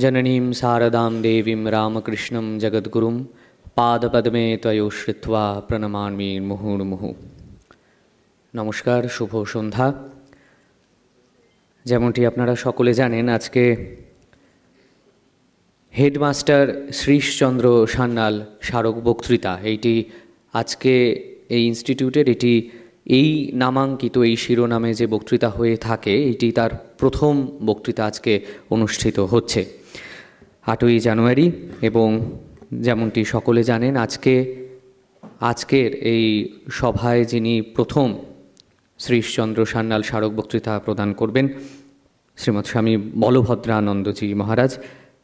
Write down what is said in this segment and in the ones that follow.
जननीं शारदां देवीं रामकृष्णं जगद्गुरुं पादपद्मे त्वयोश्रित्वा प्रणमामि मुहुर्मुहुः। নমস্কার, শুভ সন্ধ্যা। যেমনটি আপনারা সকলে জানেন, আজকে হেডমাস্টার শ্রীশচন্দ্র সান্যাল স্মারক বক্তৃতা, এইটি আজকে এই ইনস্টিটিউটের এই নামাঙ্কিত এই শিরোনামে যে বক্তৃতা হয়ে থাকে, এটি তার প্রথম বক্তৃতা আজকে অনুষ্ঠিত হচ্ছে 8ই জানুয়ারি। এবং যেমনটি সকলে জানেন, আজকের এই সভায় যিনি প্রথম শ্রীশচন্দ্র সান্যাল স্মারক বক্তৃতা প্রদান করবেন, শ্রীমৎ স্বামী বলভদ্রানন্দজি মহারাজ,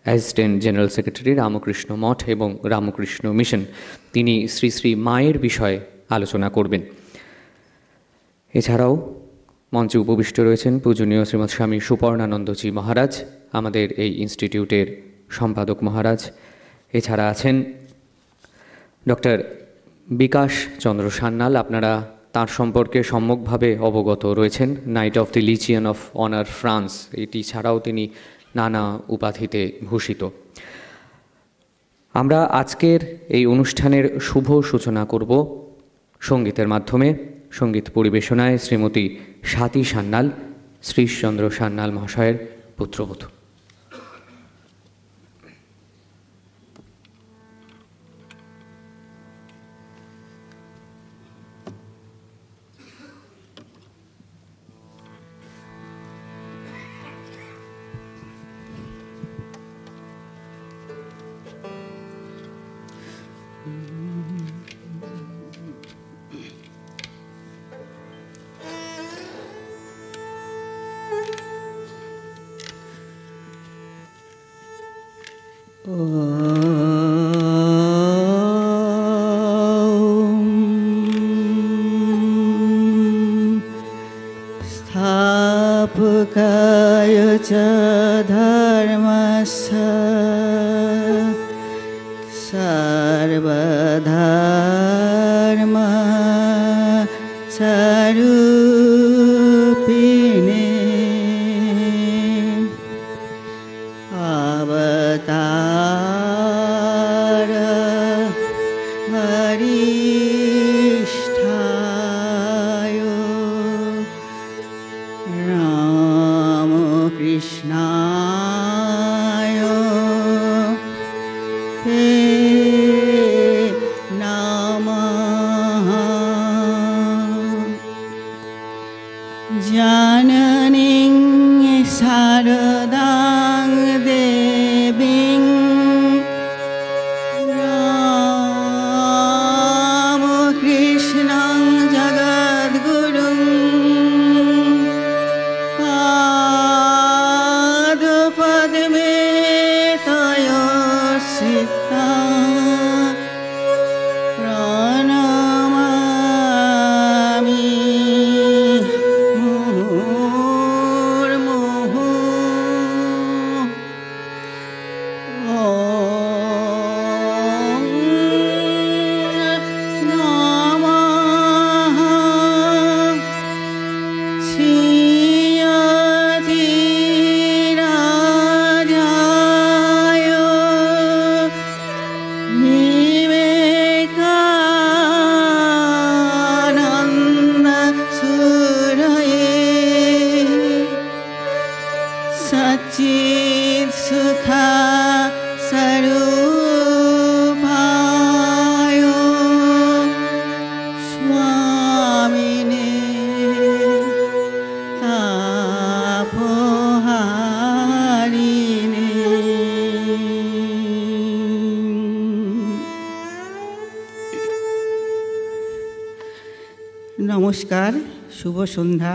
অ্যাসিস্ট্যান্ট জেনারেল সেক্রেটারি, রামকৃষ্ণ মঠ এবং রামকৃষ্ণ মিশন। তিনি শ্রী শ্রী মায়ের বিষয়ে আলোচনা করবেন। এছাড়াও মঞ্চে উপবিষ্ট রয়েছেন পূজনীয় শ্রীমৎ স্বামী সুপর্ণানন্দজি মহারাজ, আমাদের এই ইনস্টিটিউটের সম্পাদক মহারাজ। এছাড়া আছেন ডক্টর বিকাশ চন্দ্র সান্যাল, আপনারা তার সম্পর্কে সম্যকভাবে অবগত রয়েছেন। Night of the legion of honour France, এটি ছাড়াও তিনি নানা উপাধিতে ভূষিত। আমরা আজকের এই অনুষ্ঠানের শুভ সূচনা করব সঙ্গীতের মাধ্যমে। সঙ্গীত পরিবেশনায় শ্রীমতী স্বাতী সান্যাল, শ্রীশচন্দ্র সান্যাল মহাশয়ের পুত্রবধূ। स्थापकाय च धर्मस्य सर्वधर्म स्वरूपिणे अवतार वरिष्ठाय रामकृष्णाय ते नमः। जननीं शारदां देवीं रामकृष्णं जगद्गुरुं पादपद्मे त्वयोश्रित्वा प्रणमामि मुहुर्मुहुः। ॐ नमः श्रीयतिराजाय विवेकानन्द सूरये सच्चित्सुख स्वरूपाय स्वामिने तापहारिणे। নমস্কার, শুভ সন্ধ্যা।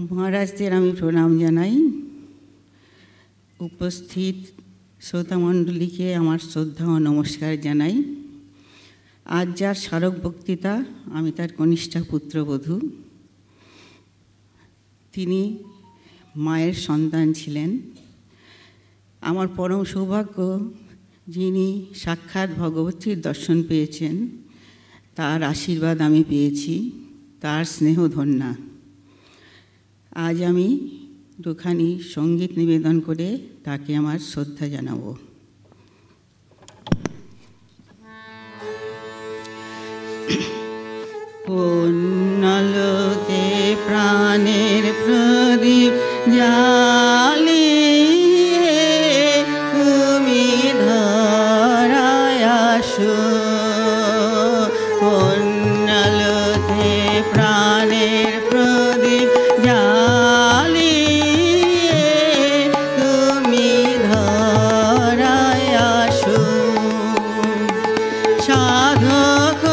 মহারাজদের আমি প্রণাম জানাই। উপস্থিত শ্রোতামণ্ডলীকে আমার শ্রদ্ধা ও নমস্কার জানাই। আজ যার স্মারক বক্তৃতা, আমি তার কনিষ্ঠা পুত্রবধূ। তিনি মায়ের সন্তান ছিলেন। আমার পরম সৌভাগ্য, যিনি সাক্ষাৎ ভগবতীর দর্শন পেয়েছেন, তার আশীর্বাদ আমি পেয়েছি, তার স্নেহধন্যা। আজ আমি দুখানি সঙ্গীত নিবেদন করে তাকে আমার শ্রদ্ধা জানাবো। কোন্নলতে প্রাণের প্রদীপ জ্বালিয়ে তুমি ধরায় আসো, কোন্নলতে প্রাণের প্রদীপ জ্বালিয়ে তুমি ধরায় আসো। সাধক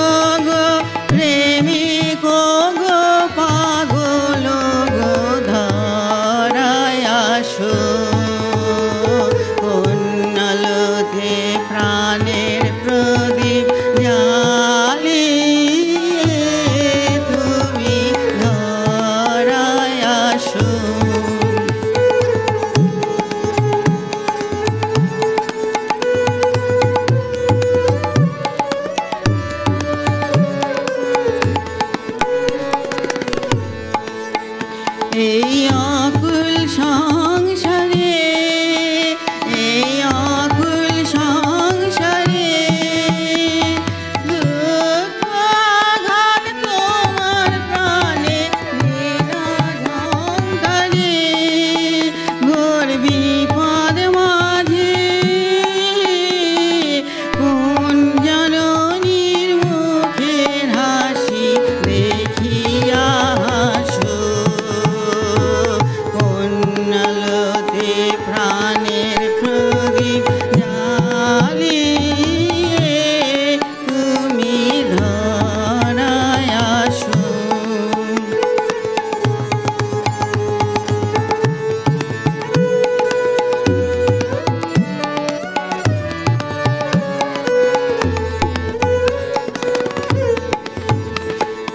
গো প্রেমিক গো পাগল গো ধরায় আসো, কোন্নলতে প্রাণের প্রদীপ জ্বালিয়ে তুমি ধরায় আসো। এই অকুল সংসারে, এই অকুল সংসারে দুঃখ আঘাত তোমার প্রাণে নিরাঝঙ্কারে, ঘোর বিপদ মাঝে কোন জননীর মুখের হাসি দেখিয়া হাসো, কোন্নলতে প্রাণের প্রদীপ জ্বালিয়ে তুমি ধরায় আসো।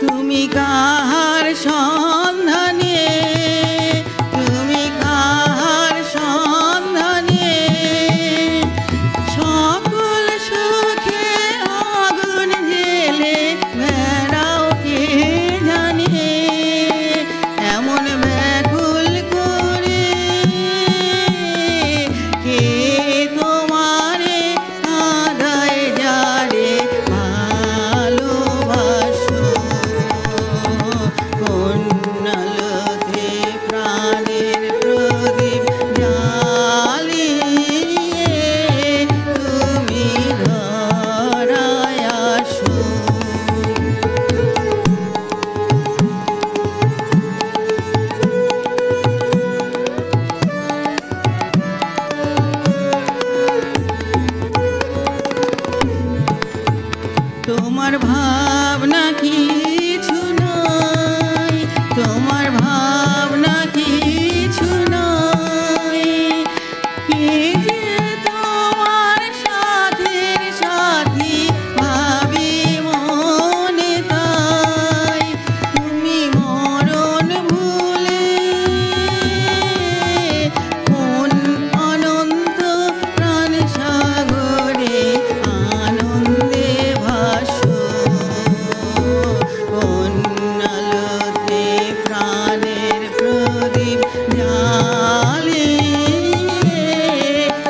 তুমি কাহার সন্ধানে, তুমি কাহার সন্ধানে সকল সুখে আগুন জেলে বেড়াও কে জানে, এমন ব্যাকুল করে কে তোমারে কাঁদায় যারে ভালোবাসো, কোন্নলতে প্রাণের প্রদীপ জ্বালিয়ে তুমি ধরায় আসো। তোমার ভাবনা কিছু নয়, তোমার ভাবনা কিছু নয়, কে যে তোমার সাথের সাথী ভাবি মনে তাই, তুমি মরণ ভুলে কোন অনন্ত প্রাণ সাগরে আনন্দে ভাসো, কোন্নলতে প্রাণের প্রদীপ জ্বালিয়ে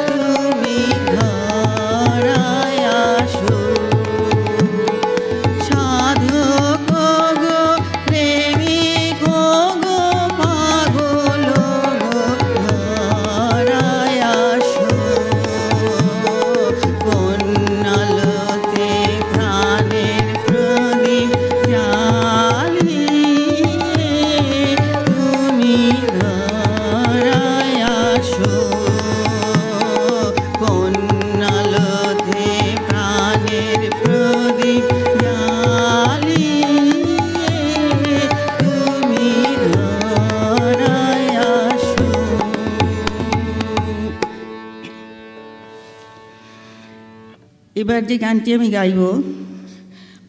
তুমি ধরায় আসো। সাধক গো প্রেমিক গো পাগল গো ধরায় আসো, কোন্নলতে প্রাণের প্রদীপ জ্বালিয়ে তুমি ধরায় আসো, কোন্নলতে প্রাণের প্রদীপ জ্বালিয়ে তুমি ধরায় আসো। এবার যে গানটি আমি গাইব,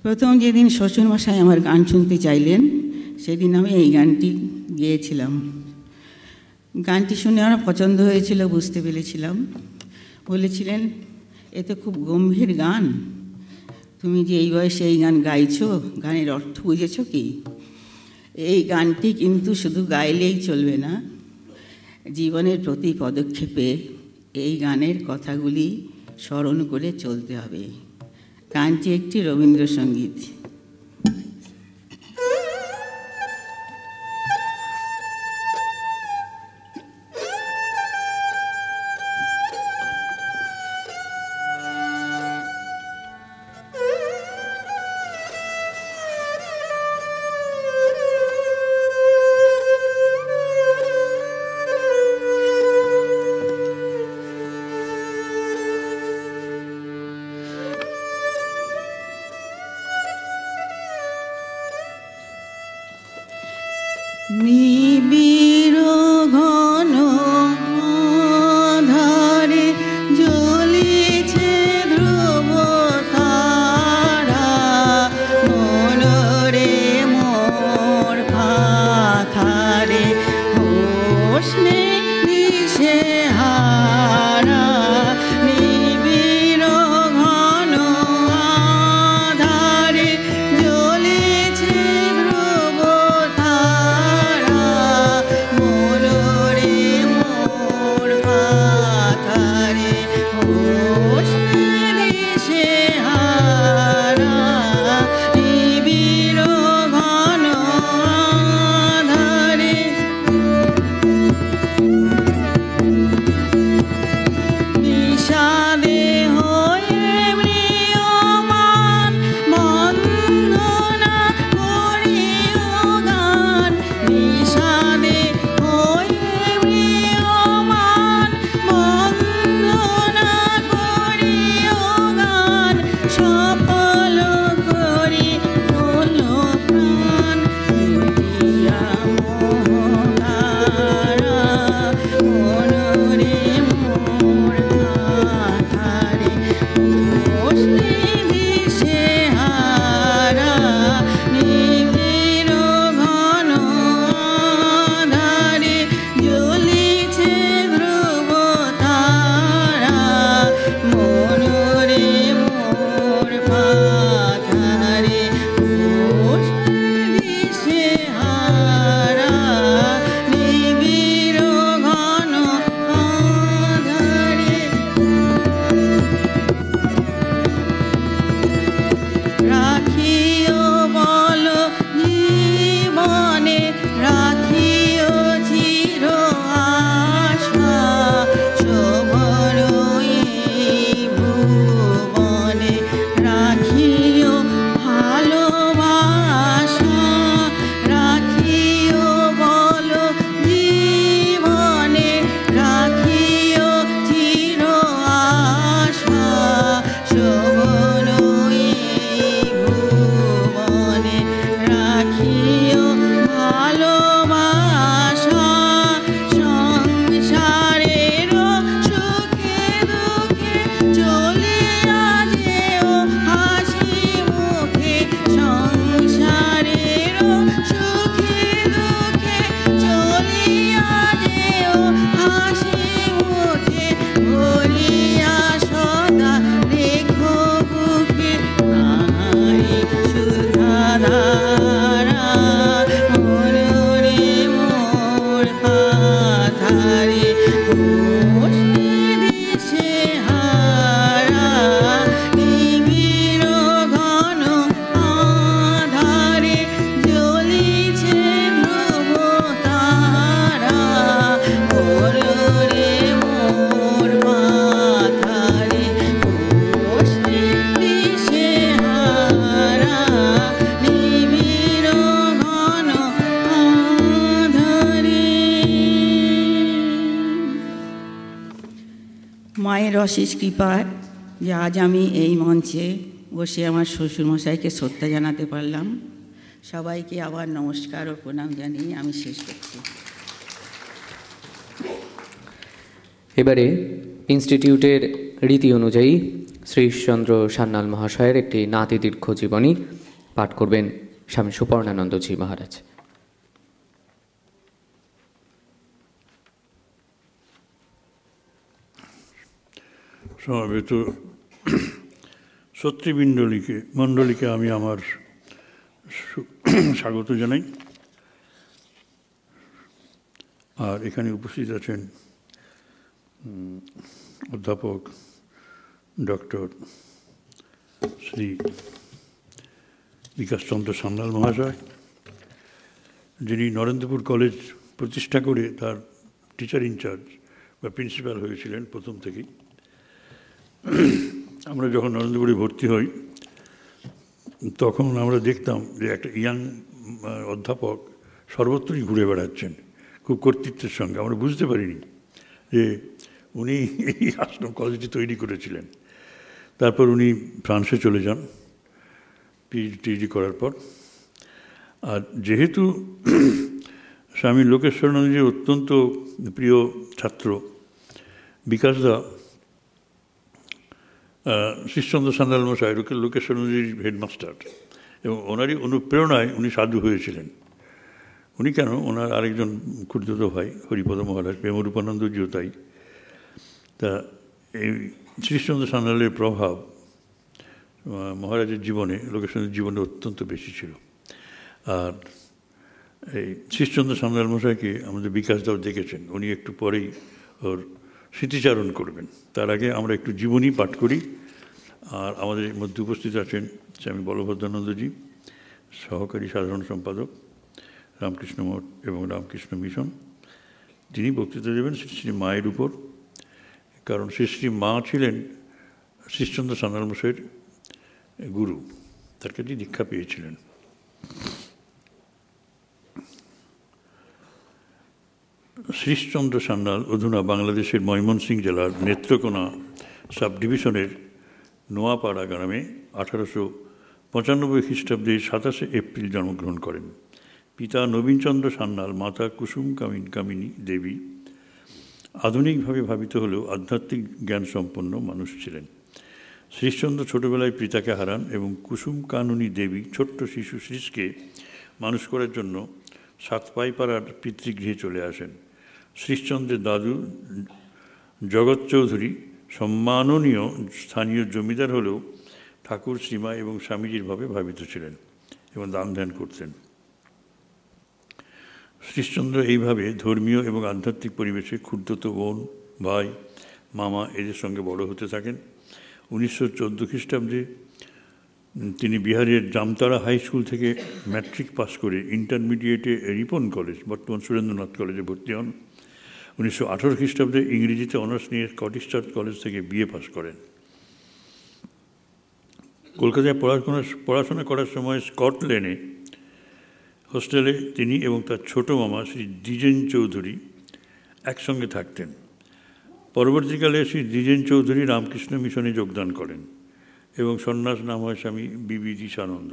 প্রথম যেদিন শ্বশুরমশাই আমার গান শুনতে চাইলেন সেদিন আমি এই গানটি গেয়েছিলাম। গানটি শুনে আমার পছন্দ হয়েছিল, বুঝতে পেরেছিলাম। বলেছিলেন এ তো খুব গম্ভীর গান, তুমি যে এই বয়সে এই গান গাইছো, গানের অর্থ বুঝেছ কি? এই গানটি কিন্তু শুধু গাইলেই চলবে না, জীবনের প্রতি পদক্ষেপে এই গানের কথাগুলি স্মরণ করে চলতে হবে। গানটি একটি রবীন্দ্রসঙ্গীত। নিবিড় ঘন আঁধারে জ্বলিছে ধ্রুব তারা, মনরে মোর পাথারে হোসনে দিশে হারা। নিবিড় ঘন আঁধারে জ্বলিছে ধ্রুব তারা, মনরে মোর পাথারে হোসনে দিশে হারা। নিবিড় ঘন আঁধারে বিষাদে হয়ে ম্রিয়মান, বন্দনা করিও গান। বিষাদে হয়ে ম্রিয়মান, বন্দনা করিও গান। সফল করি তোলো প্রাণ, জুটিয়া মোহধারা, মনরে মোর পাথারে হোসনে দিশে হারা। নিবিড় ঘন আঁধারে জ্বলিছে ধ্রুব তারা, মনরে মোর পাথারে হোসনে দিশে হারা। নিবিড় ঘন আঁধারে রাখিও বল জীবনে, রাখিও চির আশা। শোভন এই ভুবনে রাখিও ভালোবাসা। রাখিও বল জীবনে, রাখিও চির আশা। শোভন এই ভুবনে রাখিও ভালোবাসা। সংসারের সুখে দুঃখে চলিয়া যেও হাসি মুখে। সংসারের সুখে দুঃখে চলিয়া যেও হাসি মুখে। ভরিয়া সদা রেখো বুকে তাহারি সুধাধারা, মনরে মোর পাথারে হোসনে দিশে হারা। নিবিড় ঘন আঁধারে জ্বলিছে ধ্রুব তারা, মনরে মোর পাথারে হোসনে দিশে হারা। নিবিড় ঘন আঁধারে। মায়ের অশেষ কৃপায় যে আজ আমি এই মঞ্চে বসে আমার শ্বশুরমশাইকে শ্রদ্ধা জানাতে পারলাম। সবাইকে আবার নমস্কার ও প্রণাম জানিয়ে আমি শেষ করছি। এবারে ইনস্টিটিউটের রীতি অনুযায়ী শ্রীশচন্দ্র সান্যাল মহাশয়ের একটি নাতি দীর্ঘ জীবনী পাঠ করবেন স্বামী সুপর্ণানন্দজি মহারাজ। সমবেত মণ্ডলীকে আমি আমার স্বাগত জানাই। আর এখানে উপস্থিত আছেন অধ্যাপক ডক্টর শ্রী বিকাশচন্দ্র সান্যাল মহাশয়, যিনি নরেন্দ্রপুর কলেজ প্রতিষ্ঠা করে তার টিচার ইনচার্জ বা প্রিন্সিপাল হয়েছিলেন প্রথম থেকেই। আমরা যখন নরেন্দ্রপুরে ভর্তি হই তখন আমরা দেখতাম যে একটা ইয়াং অধ্যাপক সর্বত্রই ঘুরে বেড়াচ্ছেন খুব কর্তৃত্বের সঙ্গে। আমরা বুঝতে পারিনি যে উনি এই আশ্রম কলেজটি তৈরি করেছিলেন। তারপর উনি ফ্রান্সে চলে যান পিএইচডি করার পর। আর যেহেতু স্বামী লোকেশ্বরানন্দজির অত্যন্ত প্রিয় ছাত্র বিকাশদা, শ্রীশচন্দ্র সান্যাল মশাই লোকেশ্বরানন্দজির হেডমাস্টার, এবং ওনারই অনুপ্রেরণায় উনি সাধু হয়েছিলেন। উনি কেন, ওনার আরেকজন ক্ষুদ্রত ভাই হরিপদ মহারাজ, প্রেমরূপানন্দজিও তাই। তা এই শ্রীশচন্দ্র সান্যালের প্রভাব মহারাজের জীবনে, লোকেশ্বরের জীবনে অত্যন্ত বেশি ছিল। আর এই শ্রীশচন্দ্র সান্যাল মশাইকে আমাদের বিকাশদাও দেখেছেন, উনি একটু পরেই ওর স্মৃতিচারণ করবেন। তার আগে আমরা একটু জীবনী পাঠ করি। আর আমাদের মধ্যে উপস্থিত আছেন স্বামী বলভদ্রানন্দজি, সহকারী সাধারণ সম্পাদক রামকৃষ্ণ মঠ এবং রামকৃষ্ণ মিশন। তিনি বক্তৃতা দেবেন শ্রী শ্রী মায়ের উপর, কারণ শ্রী শ্রী মা ছিলেন শ্রীশচন্দ্র সান্যাল মশাইয়ের গুরু, তার কাছে দীক্ষা পেয়েছিলেন। শ্রীশচন্দ্র সান্যাল অধুনা বাংলাদেশের ময়মনসিংহ জেলার নেত্রকোনা সাব ডিভিশনের নোয়াপাড়া গ্রামে 1895 খ্রিস্টাব্দে 27 এপ্রিল জন্মগ্রহণ করেন। পিতা নবীনচন্দ্র সান্যাল, মাতা কুসুম কামিনী দেবী আধুনিকভাবে ভাবিত হলেও আধ্যাত্মিক জ্ঞান সম্পন্ন মানুষ ছিলেন। শ্রীশচন্দ্র ছোটবেলায় পিতাকে হারান এবং কুসুম কাননী দেবী ছোট্ট শিশু শ্রীশকে মানুষ করার জন্য সাতপাইপাড়ার পিতৃগৃহে চলে আসেন। শ্রীশচন্দ্রের দাদু জগৎ চৌধুরী সম্মাননীয় স্থানীয় জমিদার হলেও ঠাকুর, শ্রীমা এবং স্বামীজির ভাবে ভাবিত ছিলেন এবং দান ধ্যান করতেন। শ্রীশচন্দ্র এইভাবে ধর্মীয় এবং আধ্যাত্মিক পরিবেশে ক্ষুদ্রত বোন, ভাই, মামা এদের সঙ্গে বড় হতে থাকেন। 1914 খ্রিস্টাব্দে তিনি বিহারের জামতারা হাই স্কুল থেকে ম্যাট্রিক পাস করে ইন্টারমিডিয়েটে রিপন কলেজ, বর্তমান সুরেন্দ্রনাথ কলেজে ভর্তি হন। 1918 খ্রিস্টাব্দে ইংরেজিতে অনার্স নিয়ে স্কটিশ চার্চ কলেজ থেকে বিএ পাস করেন। কলকাতায় পড়াশোনা করার সময় স্কট লেনে হোস্টেলে তিনি এবং তার ছোট মামা শ্রী দ্বিজেন চৌধুরী একসঙ্গে থাকতেন। পরবর্তীকালে শ্রী দ্বিজেন চৌধুরী রামকৃষ্ণ মিশনে যোগদান করেন এবং সন্ন্যাস নাম হয় স্বামী বিবিদিশানন্দ।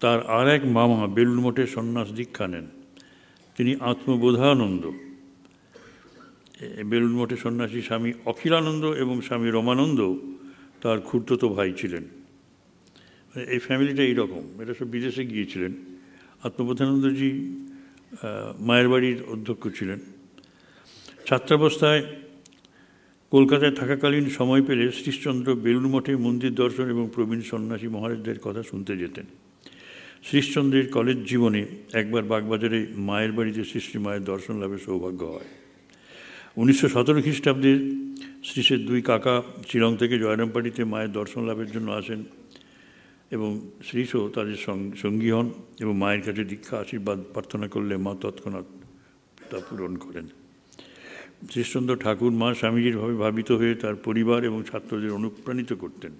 তার আর এক মামা বেলুড় মঠে সন্ন্যাস দীক্ষা নেন, তিনি আত্মবোধানন্দ। বেলুড় মঠে সন্ন্যাসী স্বামী অখিলানন্দ এবং স্বামী রমানন্দ তার ক্ষুদ্রত ভাই ছিলেন। এই ফ্যামিলিটা এইরকম, এরা সব বিদেশে গিয়েছিলেন। আত্মবোধানন্দজি মায়ের বাড়ির অধ্যক্ষ ছিলেন। ছাত্রাবস্থায় কলকাতায় থাকাকালীন সময় পেলে শ্রীশচন্দ্র বেলুড় মঠে মন্দির দর্শন এবং প্রবীণ সন্ন্যাসী মহারাজদের কথা শুনতে যেতেন। শ্রীশচন্দ্রের কলেজ জীবনে একবার বাগবাজারে মায়ের বাড়িতে শ্রী শ্রী মায়ের দর্শন লাভের সৌভাগ্য হয়। 1917 খ্রিস্টাব্দে শ্রীশের দুই কাকা শিলং থেকে জয়রামবাড়িতে মায়ের দর্শন লাভের জন্য আসেন এবং শ্রীশও তাদের সঙ্গী হন এবং মায়ের কাছে দীক্ষা আশীর্বাদ প্রার্থনা করলে মা তৎক্ষণাৎ তা পূরণ করেন। শ্রীশচন্দ্র ঠাকুর মা স্বামীজির ভাবে ভাবিত হয়ে তার পরিবার এবং ছাত্রদের অনুপ্রাণিত করতেন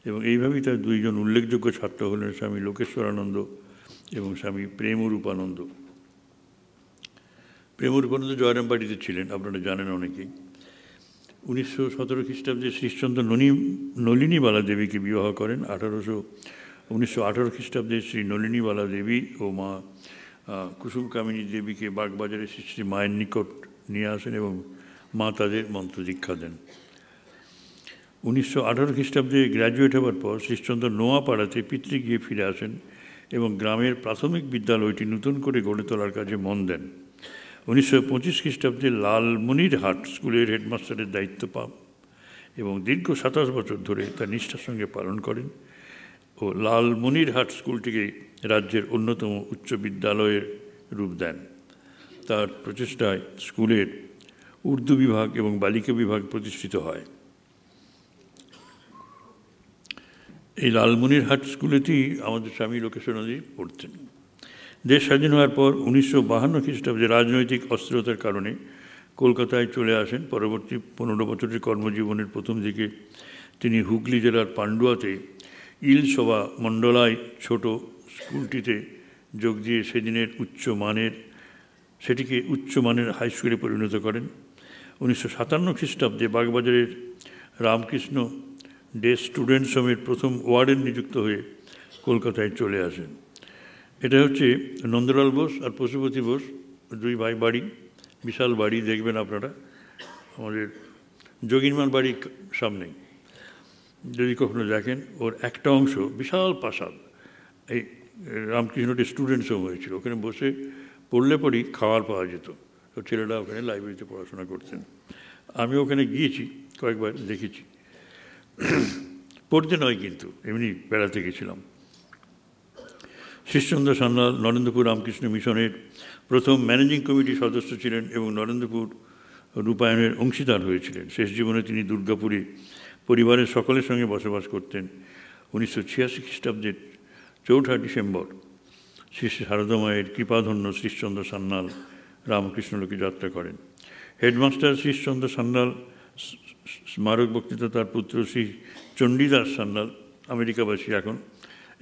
এবং এইভাবেই তার দুইজন উল্লেখযোগ্য ছাত্র হলেন স্বামী লোকেশ্বরানন্দ এবং স্বামী প্রেমরূপানন্দ। প্রেমরূপানন্দ জয়রামবাড়িতে ছিলেন, আপনারা জানেন অনেকেই। 1917 খ্রিস্টাব্দে শ্রীশচন্দ্র নলিনীবালা দেবীকে বিবাহ করেন। 1918 খ্রিস্টাব্দে শ্রী নলিনীবালা দেবী ও মা কুসুম কামিনী দেবীকে বাগবাজারে শ্রী শ্রী মায়ের নিকট নিয়ে আসেন এবং মা তাদের মন্ত্র দীক্ষা দেন। 1918 খ্রিস্টাব্দে গ্র্যাজুয়েট হওয়ার পর শ্রীশচন্দ্র নোয়াপাড়াতে পিতৃগৃহে ফিরে আসেন এবং গ্রামের প্রাথমিক বিদ্যালয়টি নতুন করে গড়ে তোলার কাজে মন দেন। 1925 খ্রিস্টাব্দে লালমনিরহাট স্কুলের হেডমাস্টারের দায়িত্ব পান এবং দীর্ঘ 27 বছর ধরে তা নিষ্ঠার সঙ্গে পালন করেন ও লালমনিরহাট স্কুলটিকে রাজ্যের অন্যতম উচ্চ বিদ্যালয়ের রূপ দেন। তার প্রচেষ্টায় স্কুলের উর্দু বিভাগ এবং বালিকা বিভাগ প্রতিষ্ঠিত হয়। এই লালমনিরহাট স্কুলেতেই আমাদের স্বামী লোকেশ্বরজি পড়তেন। দেশ স্বাধীন হওয়ার পর 1952 খ্রিস্টাব্দে রাজনৈতিক অস্থিরতার কারণে কলকাতায় চলে আসেন। পরবর্তী 15 বছরের কর্মজীবনের প্রথম দিকে তিনি হুগলি জেলার পান্ডুয়াতে ইলসভা মণ্ডলায় ছোট স্কুলটিতে যোগ দিয়ে সেটিকে উচ্চমানের হাই স্কুলে পরিণত করেন। 1957 খ্রিস্টাব্দে বাগবাজারের রামকৃষ্ণ ডে স্টুডেন্টস হোমের প্রথম ওয়ার্ডেন নিযুক্ত হয়ে কলকাতায় চলে আসেন। এটা হচ্ছে নন্দলাল বোস আর পশুপতি বোস, দুই ভাই বাড়ি, বিশাল বাড়ি, দেখবেন আপনারা আমাদের যোগিনমান বাড়ির সামনে যদি কখনো দেখেন, ওর একটা অংশ বিশাল প্রাসাদ, এই রামকৃষ্ণ ডে স্টুডেন্টস হোম হয়েছিল, ওখানে বসে পড়লে পরই খাওয়ার পাওয়া যেত। তো ছেলেরা ওখানে লাইব্রেরিতে পড়াশোনা করতেন। আমি ওখানে গিয়েছি, কয়েকবার দেখেছি, পড়তে নয় কিন্তু এমনি বেড়াতে গেছিলাম। শ্রীশচন্দ্র সান্যাল নরেন্দ্রপুর রামকৃষ্ণ মিশনের প্রথম ম্যানেজিং কমিটির সদস্য ছিলেন এবং নরেন্দ্রপুর রূপায়ণের অংশীদার হয়েছিলেন। শেষ জীবনে তিনি দুর্গাপুরে পরিবারের সকলের সঙ্গে বসবাস করতেন। 1986 খ্রিস্টাব্দের 4 ডিসেম্বর শ্রী শারদামায়ের কৃপাধন্য শ্রীশচন্দ্র সান্যাল রামকৃষ্ণলোকে যাত্রা করেন। হেডমাস্টার শ্রীশচন্দ্র সান্যাল স্মারক বক্তৃতা তার পুত্র শ্রী চণ্ডীদাস সান্যাল, আমেরিকাবাসী এখন,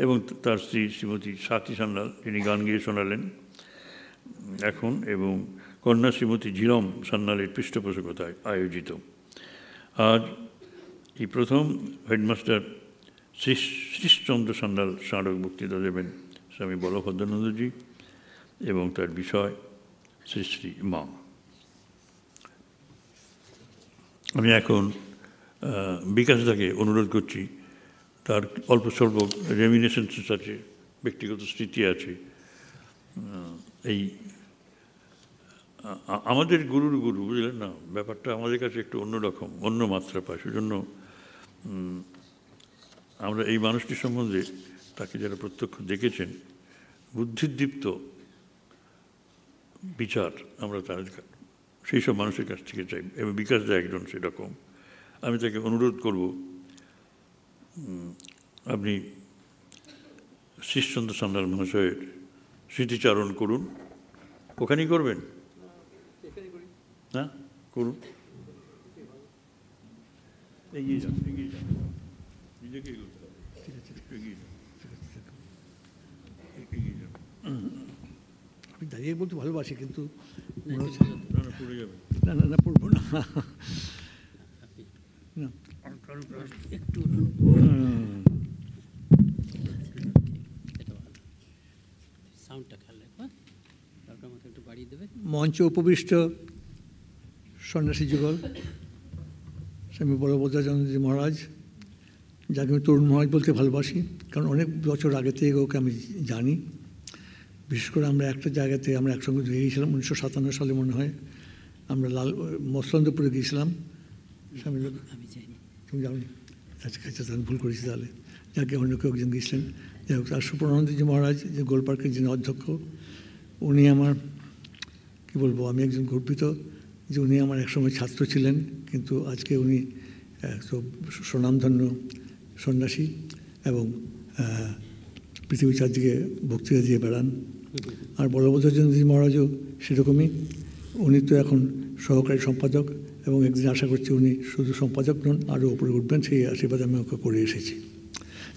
এবং তার স্ত্রী শ্রীমতী স্বাতী সান্যাল, তিনি গান গেয়ে শোনালেন এখন, এবং কন্যা শ্রীমতী ঝিরম সান্যালের পৃষ্ঠপোষকতায় আয়োজিত। আজ এই প্রথম হেডমাস্টার শ্রীশচন্দ্র সান্যাল স্মারক বক্তৃতা দেবেন স্বামী বলভদ্রানন্দজি এবং তার বিষয় শ্রী শ্রী মা। আমি এখন বিকাশদাকে অনুরোধ করছি, তার অল্প স্বল্প রেমিনেসেন্সেস আছে, ব্যক্তিগত স্মৃতি আছে। এই আমাদের গুরুর গুরু, বুঝলেন না, ব্যাপারটা আমাদের কাছে একটু অন্যরকম, অন্য মাত্রা পায়। সেজন্য আমরা এই মানুষটির সম্বন্ধে, তাকে যারা প্রত্যক্ষ দেখেছেন, বুদ্ধিদীপ্ত বিচার আমরা তার সেই সব মানুষের কাছ থেকে চাই, এবং বিকাশদা একজন সেরকম। আমি তাকে অনুরোধ করব, আপনি শ্রীশচন্দ্র সান্যাল মহাশয়ের স্মৃতিচারণ করুন। ওখানেই করবেন? হ্যাঁ, করুন। এগিয়ে যান, এগিয়ে যান, নিজেকে এগোতে হবে। ঠিক আছে, এগিয়ে যান, এগিয়ে যান। আমি দাঁড়িয়ে বলতে ভালোবাসি, কিন্তু মনে হচ্ছে না, পড়ে যাবে। না না না, পড়বো না। না, একটু মঞ্চ উপবিষ্ট সন্ন্যাসী যুগল স্বামী বলভদ্রানন্দজি মহারাজ, যাকে আমি তরুণ মহারাজ বলতে ভালোবাসি, কারণ অনেক বছর আগে থেকে ওকে আমি জানি। বিশেষ করে আমরা একটা জায়গাতে আমরা একসঙ্গে গিয়েছিলাম 1957 সালে মনে হয়, আমরা মৎস্যন্দপুরে গিয়েছিলাম। স্বামী, তুমি যাওনি? আচ্ছা, আমি ভুল করেছি তাহলে, যাকে অন্য কেউ একজন গিয়েছিলেন। যাই হোক, আর সুপর্ণানন্দজি মহারাজ, যে গোলপার্কের যিনি অধ্যক্ষ, উনি আমার, কি বলবো, আমি একজন গর্বিত যে উনি আমার একসময় ছাত্র ছিলেন, কিন্তু আজকে উনি স্বনামধন্য সন্ন্যাসী এবং পৃথিবীর চারদিকে বক্তৃতা দিয়ে বেড়ান। আর বলভদ্রানন্দজি মহারাজও সেরকমই, উনি তো এখন সহকারী সম্পাদক, এবং একদিন আশা করছি উনি শুধু সম্পাদক নন, আরও উপরে উঠবেন, সেই আশীর্বাদ আমি ওকে করে এসেছি।